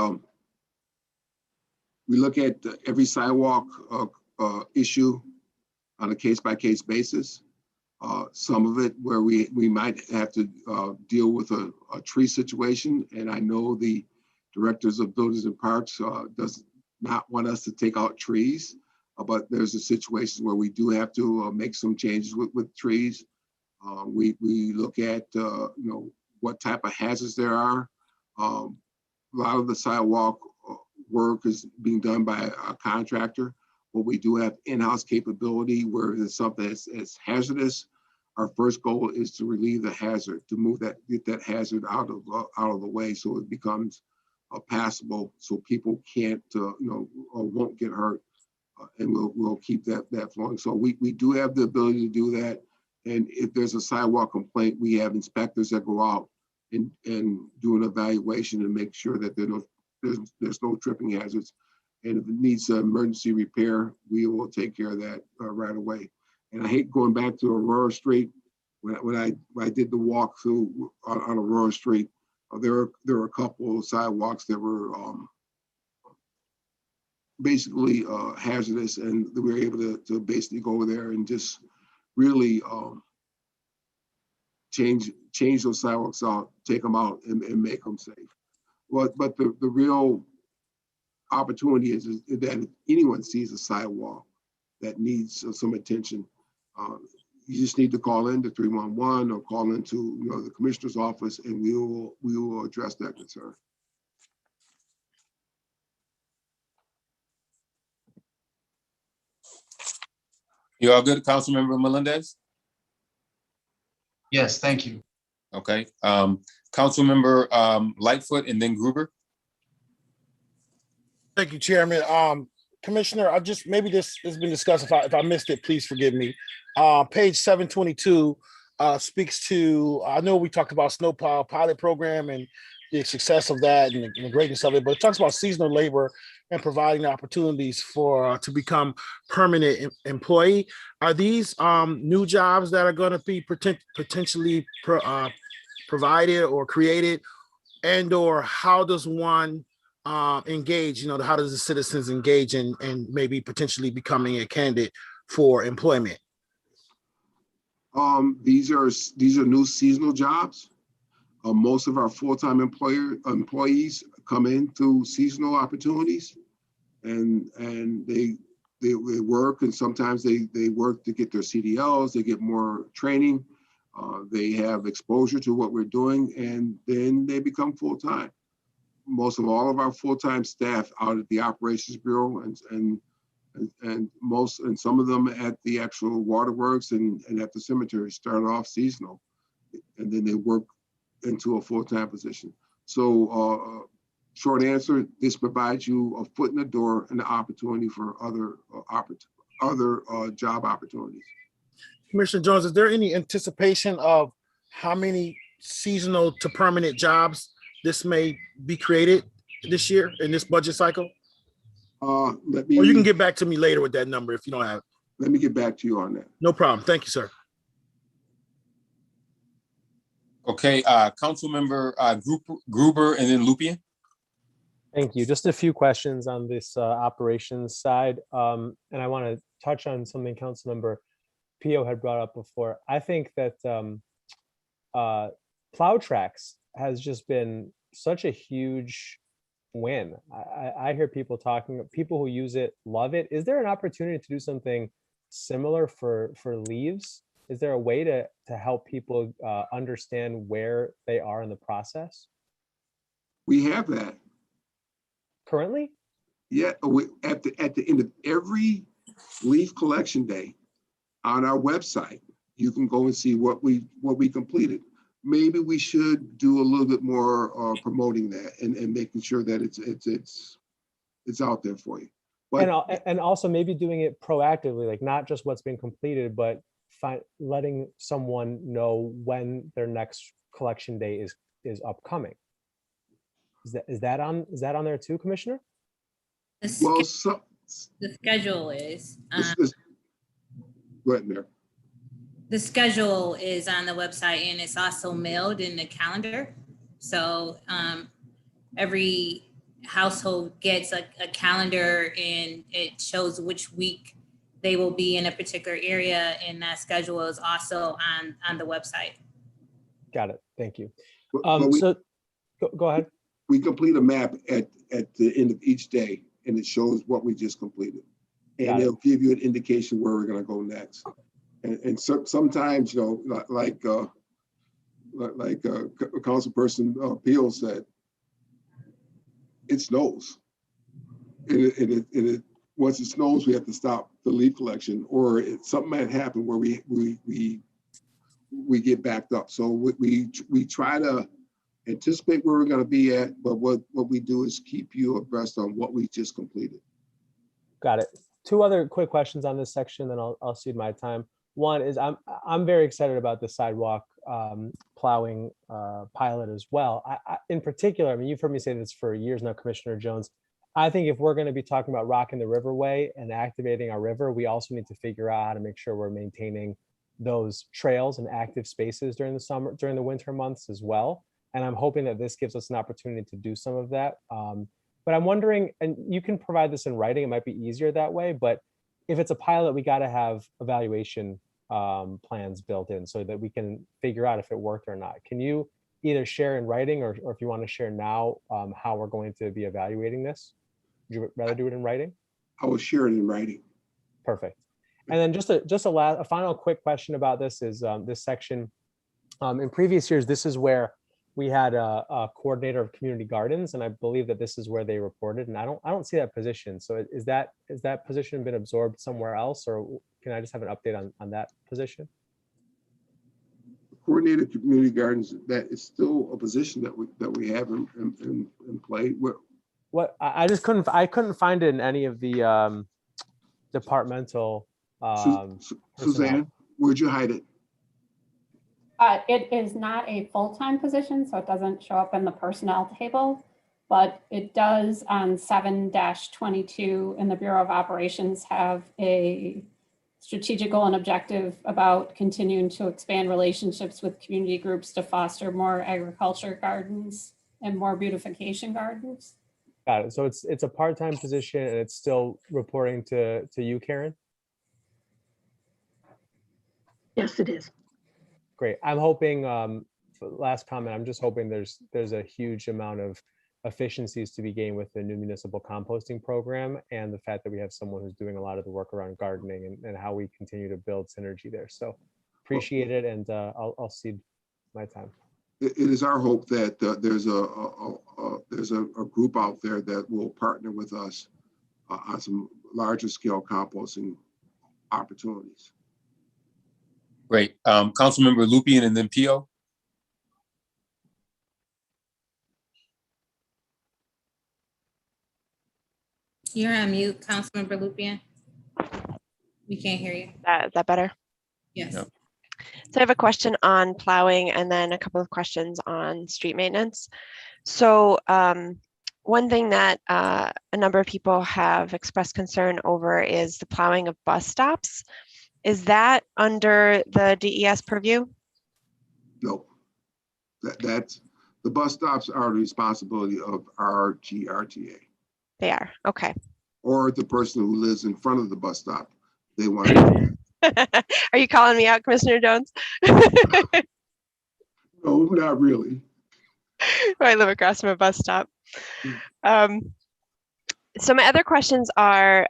look at every sidewalk issue on a case-by-case basis. Some of it where we might have to deal with a tree situation, and I know the directors of buildings and parks does not want us to take out trees, but there's a situation where we do have to make some changes with trees. We look at what type of hazards there are. A lot of the sidewalk work is being done by a contractor, but we do have in-house capability where there's something that's hazardous. Our first goal is to relieve the hazard, to get that hazard out of the way, so it becomes passable, so people can't, or won't get hurt, and we'll keep that flowing. So we do have the ability to do that, and if there's a sidewalk complaint, we have inspectors that go out and do an evaluation and make sure that there's no tripping hazards. And if it needs emergency repair, we will take care of that right away. And I hate going back to Aurora Street. When I did the walkthrough on Aurora Street, there were a couple of sidewalks that were basically hazardous, and we were able to basically go over there and just really change those sidewalks out, take them out, and make them safe. But the real opportunity is that if anyone sees a sidewalk that needs some attention, you just need to call in to 311 or call into the commissioner's office, and we will address that concern. You all good, Councilmember Melendez? Yes, thank you. Okay. Councilmember Lightfoot and then Gruber. Thank you, Chairman. Commissioner, maybe this has been discussed. If I missed it, please forgive me. Page 722 speaks to, I know we talked about snowplow pilot program and the success of that and the greatness of it, but it talks about seasonal labor and providing opportunities to become permanent employee. Are these new jobs that are going to be potentially provided or created, and or how does one engage, how does the citizens engage in maybe potentially becoming a candidate for employment? These are new seasonal jobs. Most of our full-time employees come in through seasonal opportunities, and they work, and sometimes they work to get their CDLs, they get more training, they have exposure to what we're doing, and then they become full-time. Most of all of our full-time staff out at the Operations Bureau and some of them at the actual waterworks and at the cemetery start off seasonal, and then they work into a full-time position. So short answer, this provides you a foot in the door and the opportunity for other job opportunities. Commissioner Jones, is there any anticipation of how many seasonal to permanent jobs this may be created this year in this budget cycle? Or you can get back to me later with that number if you don't have it. Let me get back to you on that. No problem. Thank you, sir. Okay, Councilmember Gruber and then Lupien. Thank you. Just a few questions on this operations side. And I want to touch on something Councilmember Pio had brought up before. I think that plow tracks has just been such a huge win. I hear people who use it love it. Is there an opportunity to do something similar for leaves? Is there a way to help people understand where they are in the process? We have that. Currently? Yeah, at the end of every leaf collection day on our website, you can go and see what we completed. Maybe we should do a little bit more promoting that and making sure that it's out there for you. But, and also maybe doing it proactively, like not just what's been completed, but letting someone know when their next collection day is upcoming. Is that on there too, Commissioner? Well, The schedule is. Go ahead, Mayor. The schedule is on the website and it's also mailed in the calendar. So every household gets a calendar and it shows which week they will be in a particular area, and that schedule is also on the website. Got it. Thank you. So go ahead. We complete a map at the end of each day, and it shows what we just completed, and it'll give you an indication where we're going to go next. And sometimes, you know, like Councilperson Peel said, it snows. And once it snows, we have to stop the leaf collection, or something might happen where we get backed up. So we try to anticipate where we're going to be at, but what we do is keep you abreast on what we just completed. Got it. Two other quick questions on this section, then I'll cede my time. One is I'm very excited about the sidewalk plowing pilot as well. In particular, I mean, you've heard me say this for years now, Commissioner Jones. I think if we're going to be talking about rocking the riverway and activating our river, we also need to figure out how to make sure we're maintaining those trails and active spaces during the winter months as well. And I'm hoping that this gives us an opportunity to do some of that. But I'm wondering, and you can provide this in writing, it might be easier that way, but if it's a pilot, we got to have evaluation plans built in so that we can figure out if it worked or not. Can you either share in writing or if you want to share now how we're going to be evaluating this? Would you rather do it in writing? I will share it in writing. Perfect. And then just a final quick question about this is this section. In previous years, this is where we had a coordinator of community gardens, and I believe that this is where they reported. And I don't see that position. So is that position been absorbed somewhere else, or can I just have an update on that position? Coordinator community gardens, that is still a position that we have in play. What I couldn't find it in any of the departmental. Suzanne, where'd you hide it? It is not a full-time position, so it doesn't show up in the personnel table, but it does on 7-22 in the Bureau of Operations have a strategic goal and objective about continuing to expand relationships with community groups to foster more agriculture gardens and more beautification gardens. Got it. So it's a part-time position and it's still reporting to you, Karen? Yes, it is. Great. I'm hoping, last comment, I'm just hoping there's a huge amount of efficiencies to be gained with the new municipal composting program and the fact that we have someone who's doing a lot of the work around gardening and how we continue to build synergy there. So appreciate it, and I'll cede my time. It is our hope that there's a group out there that will partner with us on some larger scale composting opportunities. Great. Councilmember Lupien and then Pio. You're on mute, Councilmember Lupien. We can't hear you. Is that better? Yes. No. So I have a question on plowing and then a couple of questions on street maintenance. So one thing that a number of people have expressed concern over is the plowing of bus stops. Is that under the DES purview? No, that's the bus stops are the responsibility of our GRTA. They are, okay. Or the person who lives in front of the bus stop. They want to. Are you calling me out, Commissioner Jones? No, not really. I live across from a bus stop. So my other questions are,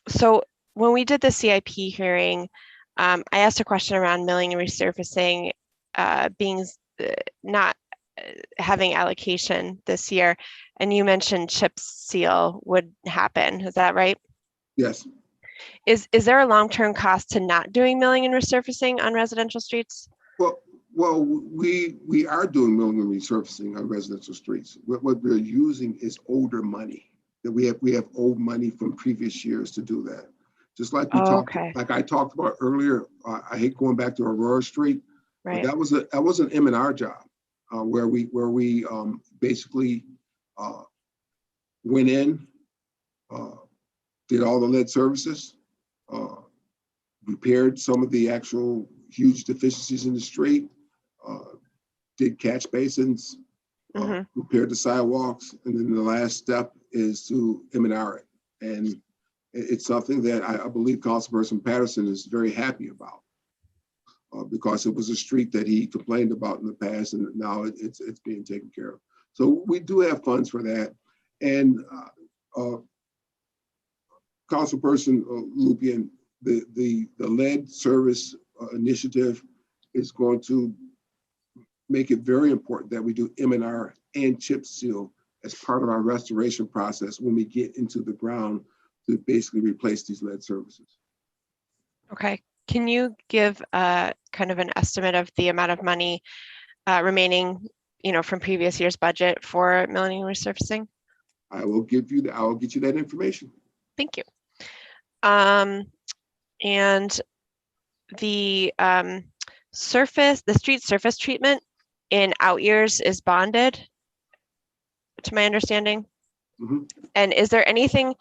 so when we did the CIP hearing, I asked a question around milling and resurfacing being not having allocation this year, and you mentioned chip seal would happen. Is that right? Yes. Is there a long-term cost to not doing milling and resurfacing on residential streets? Well, we are doing milling and resurfacing on residential streets. What we're using is older money. That we have old money from previous years to do that. Just like we talked, like I talked about earlier. I hate going back to Aurora Street. Right. But that was an M&R job. where we basically went in, did all the lead services, repaired some of the actual huge deficiencies in the street, did catch basins, repaired the sidewalks, and then the last step is to M&R it. And it's something that I believe Councilperson Patterson is very happy about, because it was a street that he complained about in the past, and now it's being taken care of. So we do have funds for that. And Councilperson Lupian, the lead service initiative is going to make it very important that we do M&R and chip seal as part of our restoration process when we get into the ground to basically replace these lead services. Okay. Can you give kind of an estimate of the amount of money remaining, from previous year's budget for milling and resurfacing? I will get you that information. Thank you. And the street surface treatment in out years is bonded, to my understanding. And is there anything,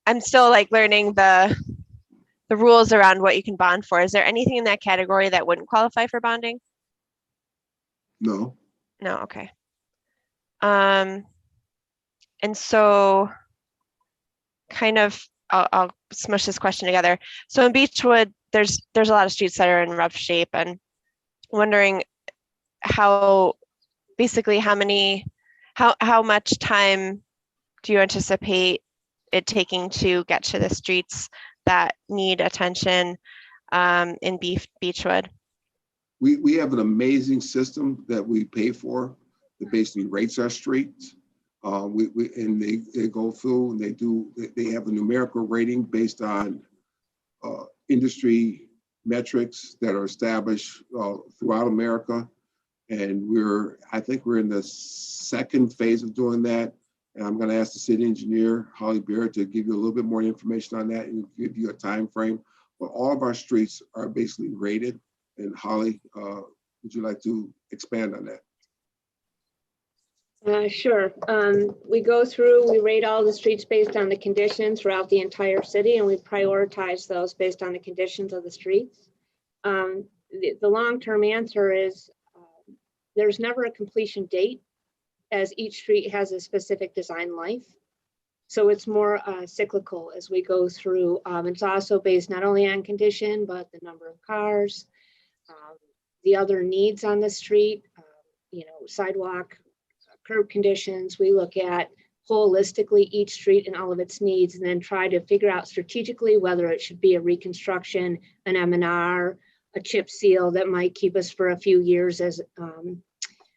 I'm still learning the rules around what you can bond for. Is there anything in that category that wouldn't qualify for bonding? No. No, okay. And so kind of, I'll smush this question together. So in Beechwood, there's a lot of streets that are in rough shape, and wondering how much time do you anticipate it taking to get to the streets that need attention in Beechwood? We have an amazing system that we pay for that basically rates our streets. And they go through and they have a numerical rating based on industry metrics that are established throughout America. And I think we're in the second phase of doing that. And I'm going to ask the city engineer, Holly Beard, to give you a little bit more information on that and give you a time frame. But all of our streets are basically rated. And Holly, would you like to expand on that? Sure. We go through, we rate all the streets based on the conditions throughout the entire city, and we prioritize those based on the conditions of the streets. The long-term answer is there's never a completion date, as each street has a specific design life. So it's more cyclical as we go through. It's also based not only on condition, but the number of cars, the other needs on the street, sidewalk, curb conditions. We look at holistically each street and all of its needs, and then try to figure out strategically whether it should be a reconstruction, an M&R, a chip seal that might keep us for a few years as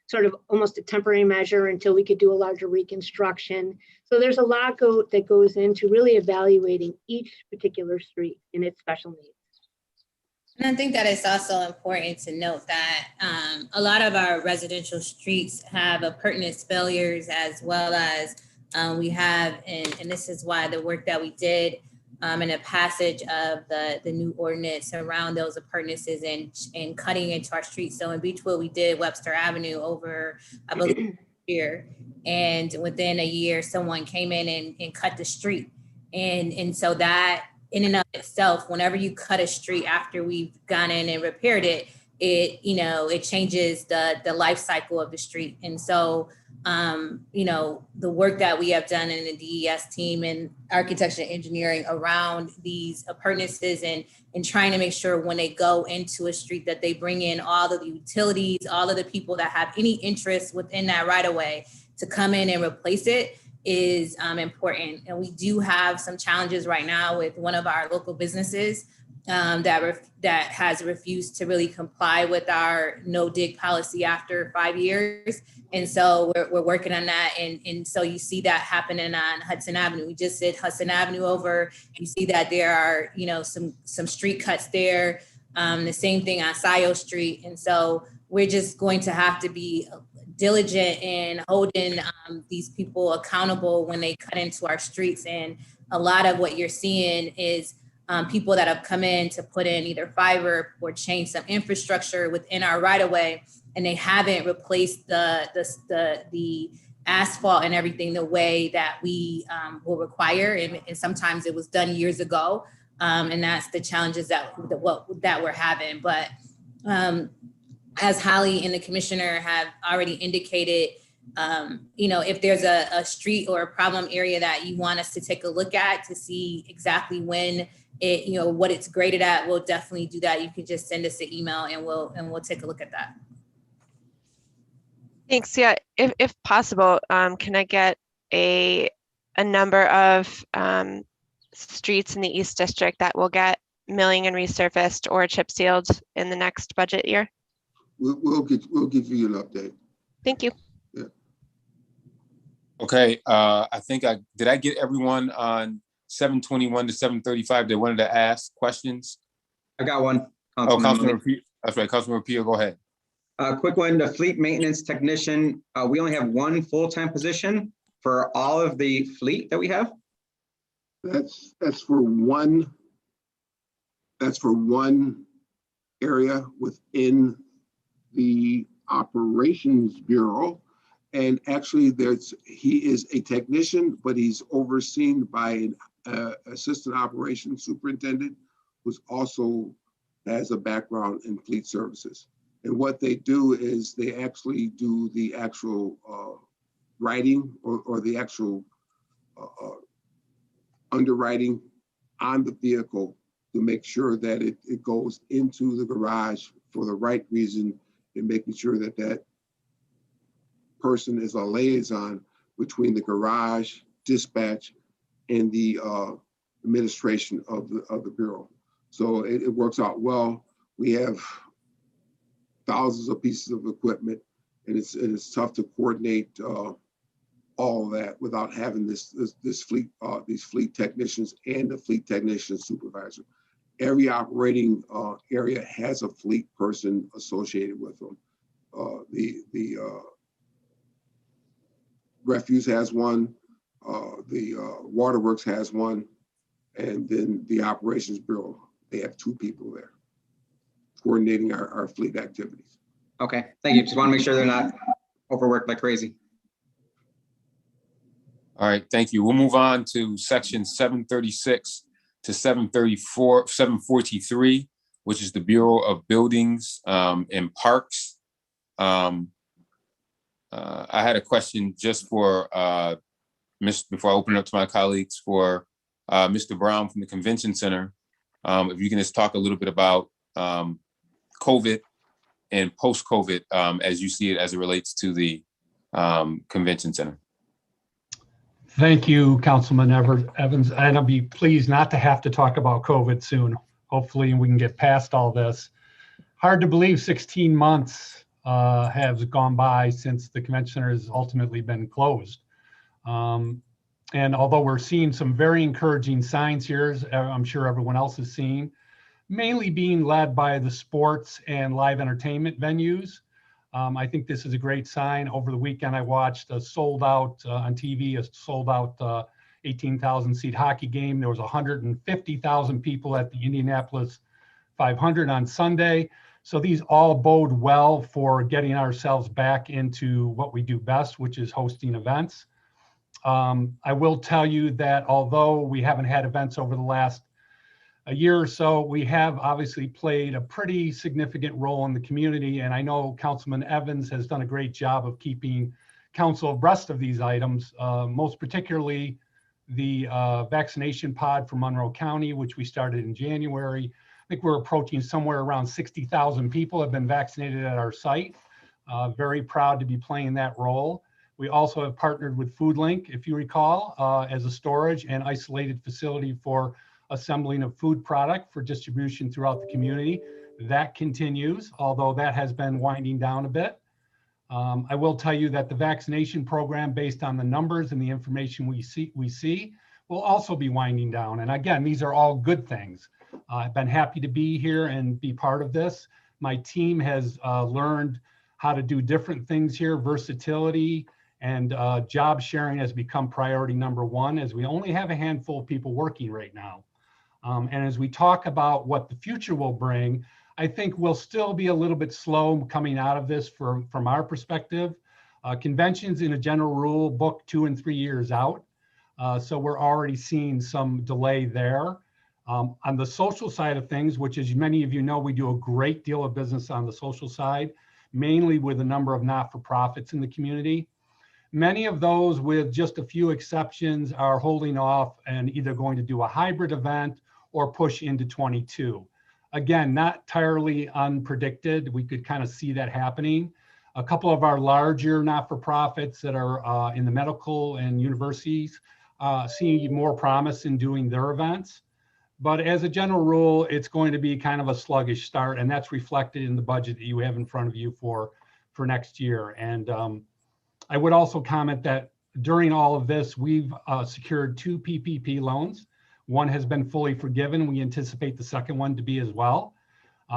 sort of almost a temporary measure until we could do a larger reconstruction. So there's a lot that goes into really evaluating each particular street and its special needs. And I think that it's also important to note that a lot of our residential streets have appurtenance failures, as well as we have, and this is why the work that we did in a passage of the new ordinance around those appurtenances and cutting into our streets. So in Beechwood, we did Webster Avenue over, I believe, a year. And within a year, someone came in and cut the street. And so that, in and of itself, whenever you cut a street after we've gone in and repaired it, it changes the life cycle of the street. And so, the work that we have done in the DES team and architecture and engineering around these appurtenances and trying to make sure when they go into a street that they bring in all of the utilities, all of the people that have any interest within that right of way to come in and replace it is important. And we do have some challenges right now with one of our local businesses that has refused to really comply with our no dig policy after 5 years. And so we're working on that. And so you see that happening on Hudson Avenue. We just did Hudson Avenue over. You see that there are, some street cuts there. The same thing on Scio Street. And so we're just going to have to be diligent in holding these people accountable when they cut into our streets. And a lot of what you're seeing is people that have come in to put in either fiber or change some infrastructure within our right of way. and they haven't replaced the asphalt and everything the way that we will require. And sometimes it was done years ago. And that's the challenges that we're having. But as Holly and the commissioner have already indicated, if there's a street or a problem area that you want us to take a look at to see exactly when it, what it's graded at, we'll definitely do that. You can just send us an email and we'll take a look at that. Thanks. Yeah, if possible, can I get a number of streets in the East District that will get milling and resurfaced or chip sealed in the next budget year? We'll give you an update. Thank you. Yeah. Okay, I think did I get everyone on 721 to 735 that wanted to ask questions? I got one. Councilman Pio. That's right, Councilman Pio, go ahead. Quick one, the fleet maintenance technician. We only have one full-time position for all of the fleet that we have. That's for one. That's for one area within the operations bureau, and actually, he is a technician, but he's overseen by an assistant operations superintendent, who's also has a background in fleet services. And what they do is they actually do the actual writing or the actual underwriting on the vehicle to make sure that it goes into the garage for the right reason, and making sure that that person is a liaison between the garage, dispatch, and the administration of the bureau. So it works out well. We have thousands of pieces of equipment, and it's tough to coordinate all of that without having this fleet, these fleet technicians and the fleet technician supervisor. Every operating area has a fleet person associated with them. The refuse has one, the waterworks has one, and then the operations bureau, they have two people there coordinating our fleet activities. Okay, thank you. Just want to make sure they're not overworked like crazy. All right, thank you. We'll move on to section 736 to 743, which is the Bureau of Buildings and Parks. I had a question just for before I open it up to my colleagues, for Mr. Brown from the Convention Center. If you can just talk a little bit about COVID and post-COVID as you see it as it relates to the Convention Center. Thank you, Councilman Evans. And I'll be pleased not to have to talk about COVID soon. Hopefully we can get past all this. Hard to believe 16 months has gone by since the Convention Center has ultimately been closed. And although we're seeing some very encouraging signs here, as I'm sure everyone else is seeing, mainly being led by the sports and live entertainment venues. I think this is a great sign. Over the weekend, I watched a sold out on TV, a sold out 18,000 seat hockey game. There was 150,000 people at the Indianapolis 500 on Sunday. So these all bode well for getting ourselves back into what we do best, which is hosting events. I will tell you that although we haven't had events over the last a year or so, we have obviously played a pretty significant role in the community. And I know Councilman Evans has done a great job of keeping council abreast of these items, most particularly the vaccination pod for Monroe County, which we started in January. I think we're approaching somewhere around 60,000 people have been vaccinated at our site. Very proud to be playing that role. We also have partnered with FoodLink, if you recall, as a storage and isolated facility for assembling of food product for distribution throughout the community. That continues, although that has been winding down a bit. I will tell you that the vaccination program, based on the numbers and the information we see, will also be winding down. And again, these are all good things. I've been happy to be here and be part of this. My team has learned how to do different things here. Versatility and job sharing has become priority number one, as we only have a handful of people working right now. And as we talk about what the future will bring, I think we'll still be a little bit slow coming out of this from our perspective. Conventions in a general rule book 2 and 3 years out. So we're already seeing some delay there. On the social side of things, which as many of you know, we do a great deal of business on the social side, mainly with a number of not-for-profits in the community. Many of those, with just a few exceptions, are holding off and either going to do a hybrid event or push into 22. Again, not entirely unpredicted. We could kind of see that happening. A couple of our larger not-for-profits that are in the medical and universities see more promise in doing their events. But as a general rule, it's going to be kind of a sluggish start, and that's reflected in the budget that you have in front of you for next year. And I would also comment that during all of this, we've secured 2 PPP loans. One has been fully forgiven. We anticipate the second one to be as well.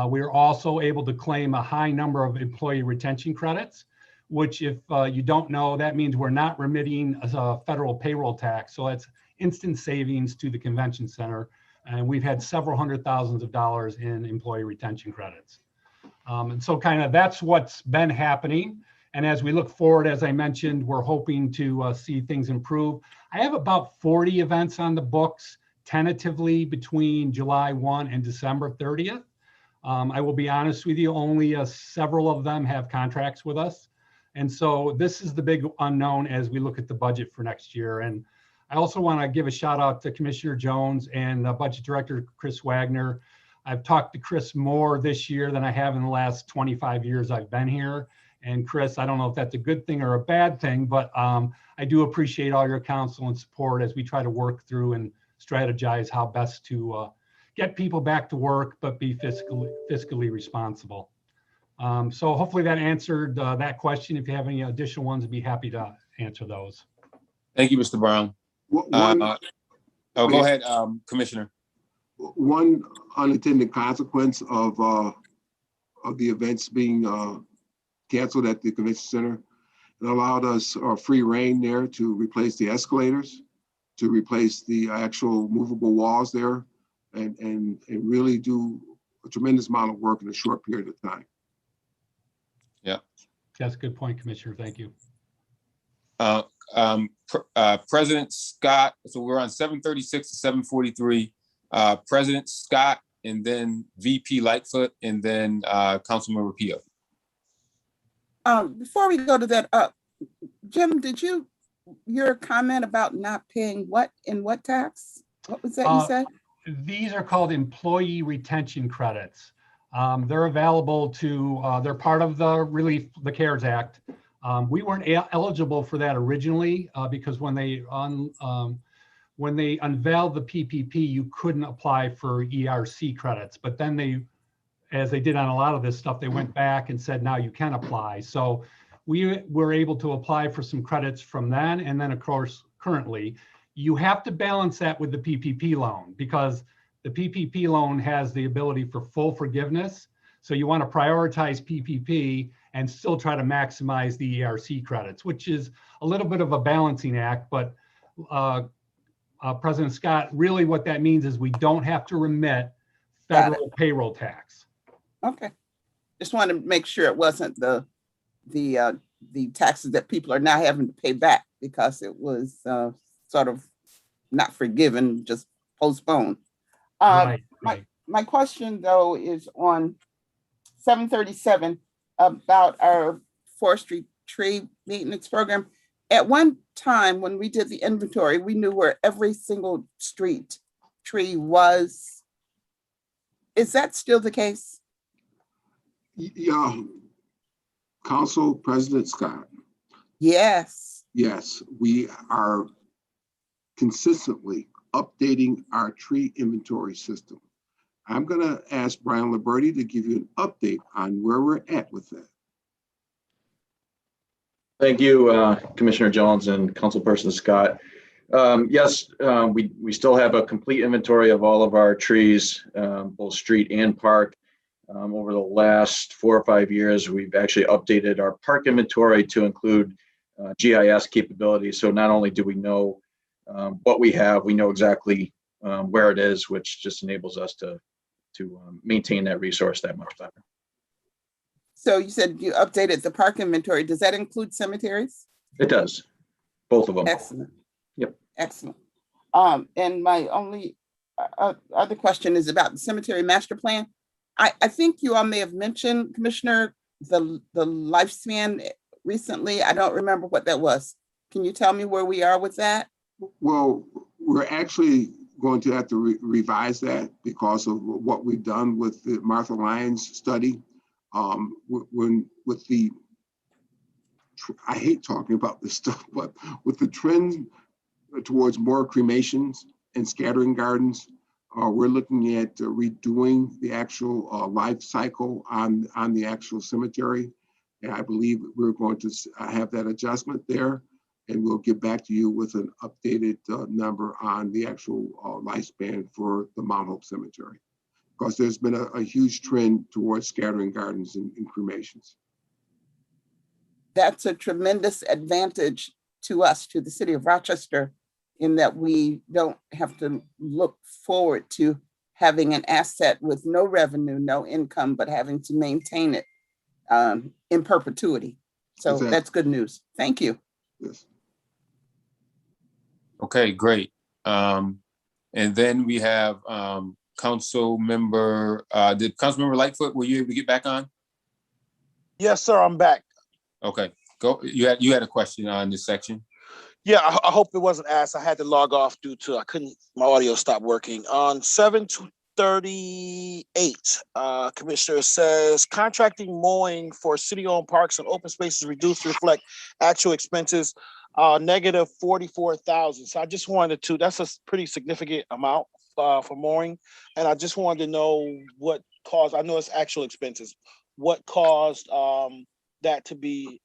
We are also able to claim a high number of employee retention credits, which if you don't know, that means we're not remitting a federal payroll tax. So that's instant savings to the convention center. And we've had several hundred thousands of dollars in employee retention credits. And so kind of that's what's been happening. And as we look forward, as I mentioned, we're hoping to see things improve. I have about 40 events on the books tentatively between July 1 and December 30th. I will be honest with you, only several of them have contracts with us. And so this is the big unknown as we look at the budget for next year. And I also want to give a shout out to Commissioner Jones and Budget Director Chris Wagner. I've talked to Chris more this year than I have in the last 25 years I've been here. And Chris, I don't know if that's a good thing or a bad thing, but I do appreciate all your counsel and support as we try to work through and strategize how best to get people back to work, but be fiscally responsible. So hopefully that answered that question. If you have any additional ones, I'd be happy to answer those. Thank you, Mr. Brown. Go ahead, Commissioner. One unintended consequence of the events being canceled at the convention center, it allowed us free reign there to replace the escalators, to replace the actual movable walls there, and really do a tremendous amount of work in a short period of time. Yeah, that's a good point, Commissioner. Thank you. President Scott, so we're on 736 to 743. President Scott, and then VP Lightfoot, and then Councilmember Pio. Before we go to that, Jim, did your comment about not paying what tax? What was that you said? These are called employee retention credits. They're available to, they're part of the relief, the CARES Act. We weren't eligible for that originally because when they unveiled the PPP, you couldn't apply for ERC credits. But then they, as they did on a lot of this stuff, they went back and said, now you can apply. So we were able to apply for some credits from then. And then of course, currently, you have to balance that with the PPP loan because the PPP loan has the ability for full forgiveness. So you want to prioritize PPP and still try to maximize the ERC credits, which is a little bit of a balancing act. But President Scott, really what that means is we don't have to remit federal payroll tax. Okay. Just wanted to make sure it wasn't the taxes that people are now having to pay back because it was sort of not forgiven, just postponed. Right. My question though is on 737 about our forestry tree maintenance program. At one time when we did the inventory, we knew where every single street tree was. Is that still the case? Yeah, Council President Scott. Yes. Yes, we are consistently updating our tree inventory system. I'm going to ask Brian Liberty to give you an update on where we're at with that. Thank you, Commissioner Jones and Councilperson Scott. Yes, we still have a complete inventory of all of our trees, both street and park. Over the last 4 or 5 years, we've actually updated our park inventory to include GIS capabilities. So not only do we know what we have, we know exactly where it is, which just enables us to maintain that resource that much better. So you said you updated the park inventory. Does that include cemeteries? It does, both of them. Excellent. Yep. Excellent. And my only other question is about the cemetery master plan. I think you all may have mentioned, Commissioner, the lifespan recently. I don't remember what that was. Can you tell me where we are with that? Well, we're actually going to have to revise that because of what we've done with the Martha Lyons study. With the, I hate talking about this stuff, but with the trend towards more cremations and scattering gardens, we're looking at redoing the actual life cycle on the actual cemetery. And I believe we're going to have that adjustment there, and we'll get back to you with an updated number on the actual lifespan for the Mount Hope Cemetery, because there's been a huge trend towards scattering gardens and cremations. That's a tremendous advantage to us, to the city of Rochester, in that we don't have to look forward to having an asset with no revenue, no income, but having to maintain it in perpetuity. So Exactly. That's good news. Thank you. Yes. Okay, great. And then we have Council Member, did Councilmember Lightfoot, were you able to get back on? Yes, sir, I'm back. Okay, go. You had a question on this section. Yeah, I hope it wasn't asked. I had to log off due to my audio stopped working. On 738, Commissioner says contracting mowing for city-owned parks and open spaces reduced to reflect actual expenses, negative 44,000. So I just wanted to, that's a pretty significant amount for mowing. And I just wanted to know what caused, I know it's actual expenses, what caused that to be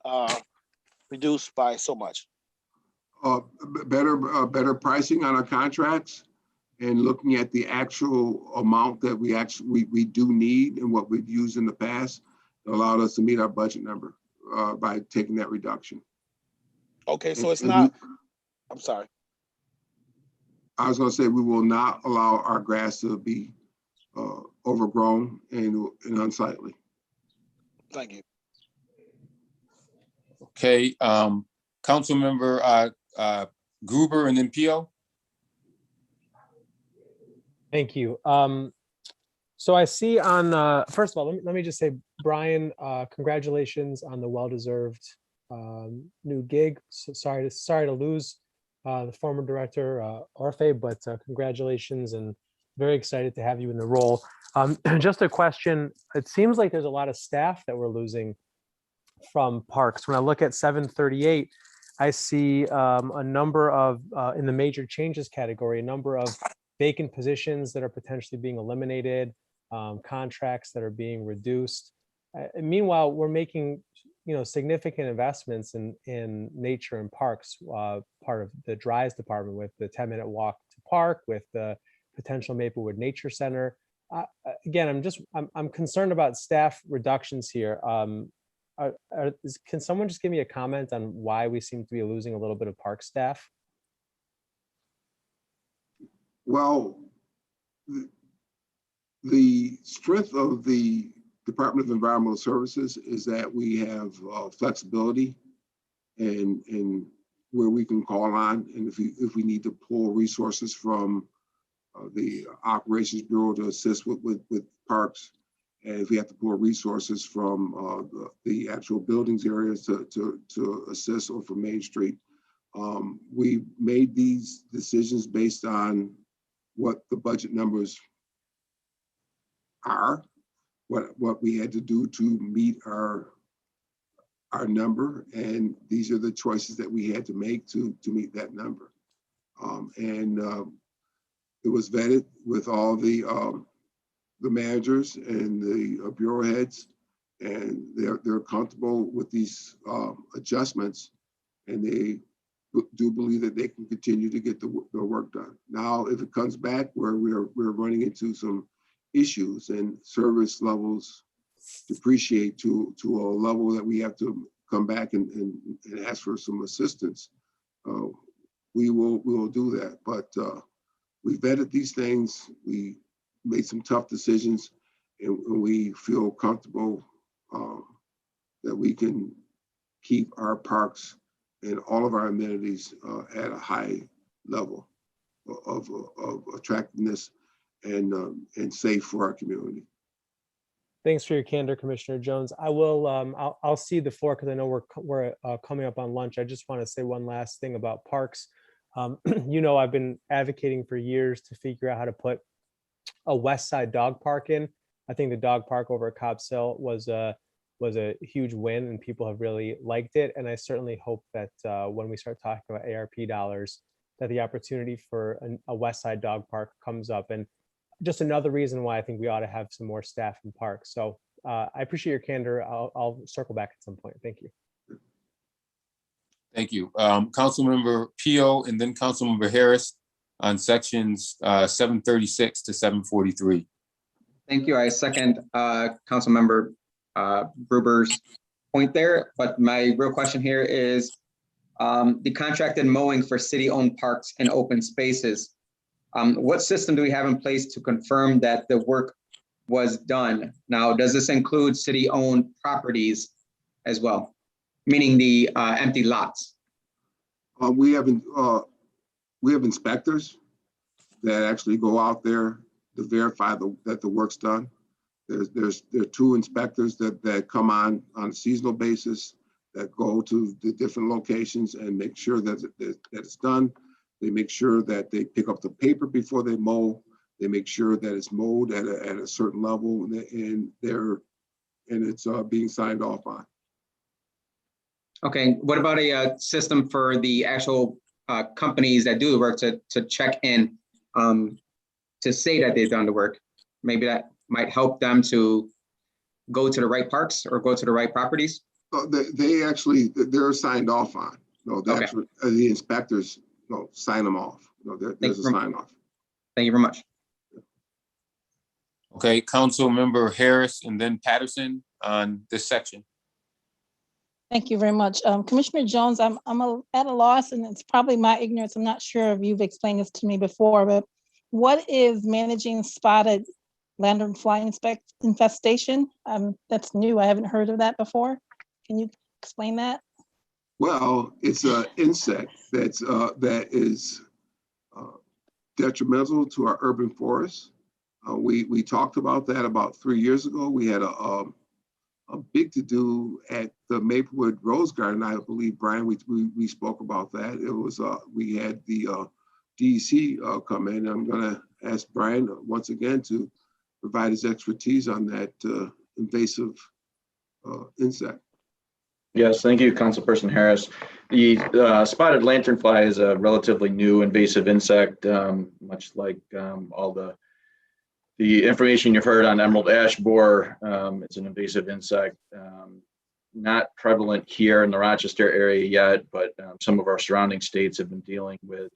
reduced by so much? Better pricing on our contracts and looking at the actual amount that we do need and what we've used in the past allowed us to meet our budget number by taking that reduction. Okay, so it's not, I'm sorry. I was going to say we will not allow our grass to be overgrown and unsightly. Thank you. Okay, Councilmember Gruber and then Pio. Thank you. So I see on, first of all, let me just say, Brian, congratulations on the well-deserved new gig. So sorry to lose the former director, Orfe, but congratulations and very excited to have you in the role. Just a question, it seems like there's a lot of staff that we're losing from parks. When I look at 738, I see a number of, in the major changes category, a number of vacant positions that are potentially being eliminated, contracts that are being reduced. Meanwhile, we're making significant investments in nature and parks, part of the DRIVES department with the 10-minute walk to park, with the potential Maplewood Nature Center. Again, I'm concerned about staff reductions here. Can someone just give me a comment on why we seem to be losing a little bit of park staff? Well, the strength of the Department of Environmental Services is that we have flexibility and where we can call on, and if we need to pull resources from the Operations Bureau to assist with parks, and if we have to pull resources from the actual buildings areas to assist, or from Main Street. We made these decisions based on what the budget numbers are, what we had to do to meet our number, and these are the choices that we had to make to meet that number. It was vetted with all the managers and the bureau heads, and they're comfortable with these adjustments, and they do believe that they can continue to get the work done. Now, if it comes back where we're running into some issues and service levels depreciate to a level that we have to come back and ask for some assistance, we will do that. But we vetted these things. We made some tough decisions, and we feel comfortable that we can keep our parks and all of our amenities at a high level of attractiveness and safe for our community. Thanks for your candor, Commissioner Jones. I will, I'll cede the floor because I know we're coming up on lunch. I just want to say one last thing about parks. You know, I've been advocating for years to figure out how to put a West Side dog park in. I think the dog park over at Cobb's Hill was a huge win, and people have really liked it. And I certainly hope that when we start talking about ARP dollars, that the opportunity for a West Side dog park comes up. And just another reason why I think we ought to have some more staff in parks. So I appreciate your candor. I'll circle back at some point. Thank you. Thank you. Councilmember Pio and then Councilmember Harris on sections 736 to 743. Thank you. I second Councilmember Gruber's point there, but my real question here is the contracted mowing for city-owned parks and open spaces. What system do we have in place to confirm that the work was done? Now, does this include city-owned properties as well, meaning the empty lots? We have inspectors that actually go out there to verify that the work's done. There are 2 inspectors that come on a seasonal basis that go to the different locations and make sure that it's done. They make sure that they pick up the paper before they mow. They make sure that it's mowed at a certain level, and it's being signed off on. Okay, what about a system for the actual companies that do the work to check in to say that they've done the work? Maybe that might help them to go to the right parks or go to the right properties? They're signed off on. No, Okay. The inspectors sign them off. There's a sign off. Thank you very much. Okay, Councilmember Harris and then Patterson on this section. Thank you very much. Commissioner Jones, I'm at a loss, and it's probably my ignorance. I'm not sure if you've explained this to me before, but what is managing spotted lanternfly infestation? That's new. I haven't heard of that before. Can you explain that? Well, it's an insect that is detrimental to our urban forests. We talked about that about 3 years ago. We had a big to-do at the Maplewood Rose Garden. I believe, Brian, we spoke about that. It was we had the DEC come in. I'm going to ask Brian once again to provide his expertise on that invasive insect. Yes, thank you, Councilperson Harris. The spotted lanternfly is a relatively new invasive insect, much like all the information you've heard on emerald ash borer. It's an invasive insect, not prevalent here in the Rochester area yet, but some of our surrounding states have been dealing with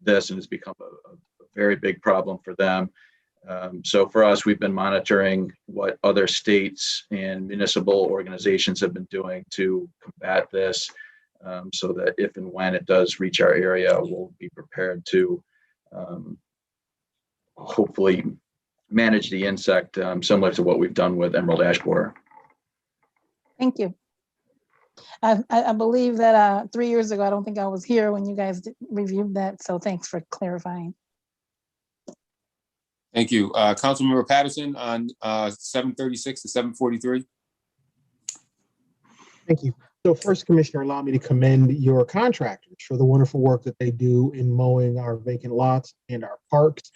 this, and it's become a very big problem for them. So for us, we've been monitoring what other states and municipal organizations have been doing to combat this, so that if and when it does reach our area, we'll be prepared to hopefully manage the insect similar to what we've done with emerald ash borer. Thank you. I believe that 3 years ago, I don't think I was here when you guys reviewed that, so thanks for clarifying. Thank you. Councilmember Patterson on 736 to 743. Thank you. So first, Commissioner, allow me to commend your contractors for the wonderful work that they do in mowing our vacant lots and our parks.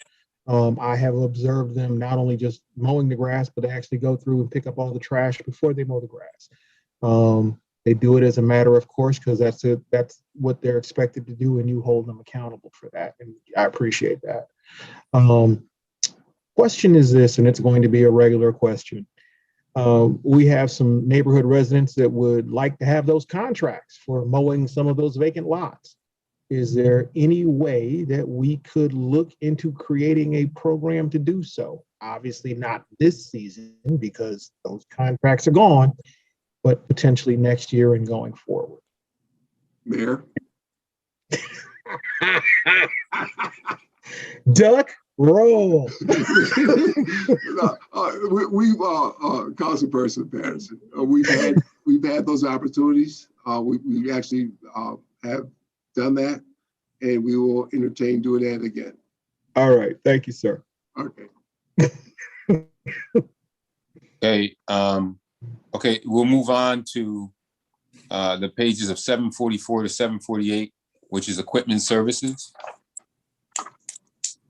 I have observed them not only just mowing the grass, but they actually go through and pick up all the trash before they mow the grass. They do it as a matter of course, because that's what they're expected to do, and you hold them accountable for that. And I appreciate that. Question is this, and it's going to be a regular question. We have some neighborhood residents that would like to have those contracts for mowing some of those vacant lots. Is there any way that we could look into creating a program to do so? Obviously not this season because those contracts are gone, but potentially next year and going forward. Mayor? Duck Roll. Councilperson Patterson, we've had those opportunities. We actually have done that, and we will entertain doing that again. All right, thank you, sir. Okay. Okay. Okay, we'll move on to the pages of 744 to 748, which is equipment services.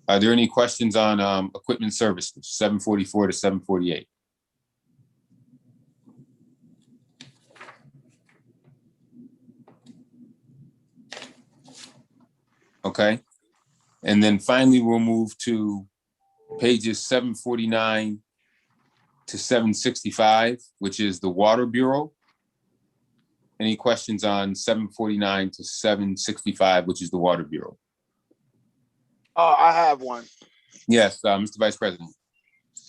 Are there any questions on equipment services, 744 to 748? Okay, and then finally, we'll move to pages 749 to 765, which is the Water Bureau. Any questions on 749 to 765, which is the Water Bureau? I have one. Yes, Mr. Vice President.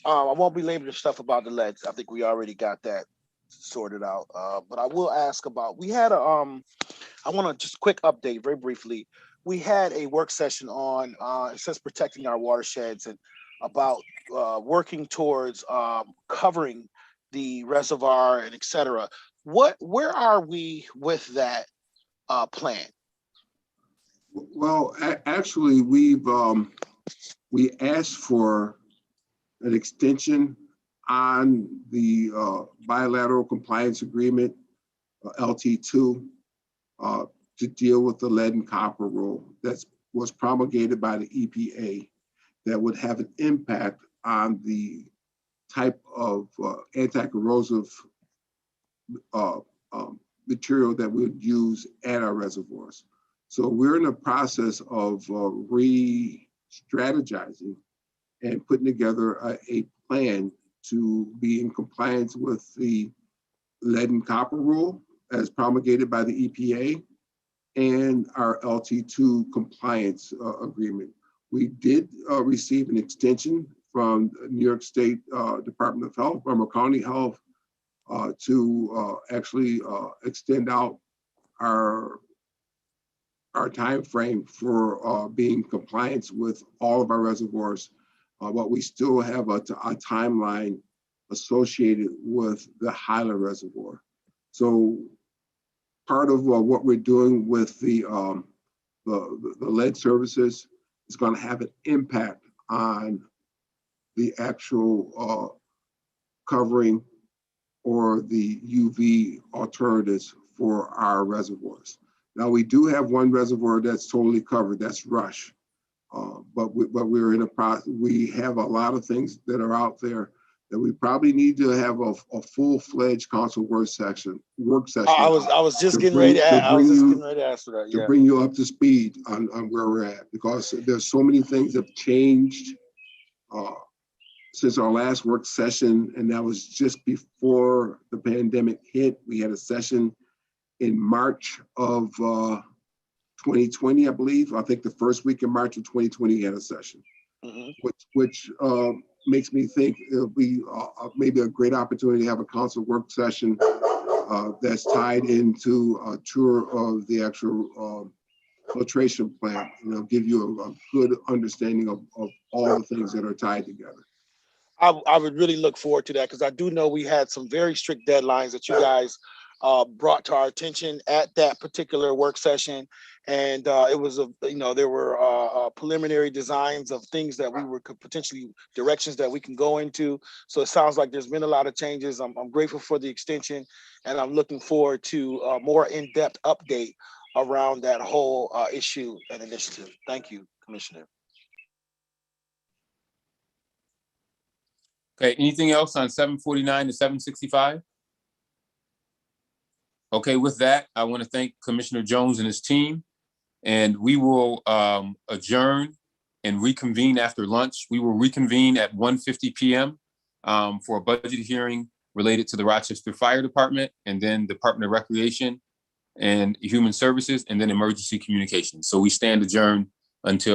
I won't belabor the stuff about the leads. I think we already got that sorted out. But I will ask about, we had a, I want to just quick update very briefly. We had a work session on, it says protecting our watersheds and about working towards covering the reservoir and et cetera. Where are we with that plan? Well, actually, we asked for an extension on the bilateral compliance agreement, LT2, to deal with the lead and copper rule that was promulgated by the EPA that would have an impact on the type of anti-corrosive material that we would use at our reservoirs. So we're in the process of re-strategizing and putting together a plan to be in compliance with the lead and copper rule as promulgated by the EPA and our LT2 compliance agreement. We did receive an extension from New York State Department of Health, Monroe County Health, to actually extend out our time frame for being in compliance with all of our reservoirs, but we still have a timeline associated with the Hyla Reservoir. So part of what we're doing with the lead services is going to have an impact on the actual covering or the UV alternatives for our reservoirs. Now, we do have one reservoir that's totally covered, that's Rush. But we're in a process, we have a lot of things that are out there that we probably need to have a full-fledged council work session. I was just getting ready to ask for that. To bring you up to speed on where we're at, because there's so many things have changed since our last work session, and that was just before the pandemic hit. We had a session in March of 2020, I believe. I think the first week in March of 2020, we had a session, which makes me think it'll be maybe a great opportunity to have a council work session that's tied into a tour of the actual filtration plant, and it'll give you a good understanding of all the things that are tied together. I would really look forward to that, because I do know we had some very strict deadlines that you guys brought to our attention at that particular work session. And it was, there were preliminary designs of things that we were potentially directions that we can go into. So it sounds like there's been a lot of changes. I'm grateful for the extension, and I'm looking forward to a more in-depth update around that whole issue and initiative. Thank you, Commissioner. Okay, anything else on 749 to 765? Okay, with that, I want to thank Commissioner Jones and his team, and we will adjourn and reconvene after lunch. We will reconvene at 1:50 p.m. For a budget hearing related to the Rochester Fire Department, and then Department of Recreation and Human Services, and then Emergency Communications. So we stand adjourned until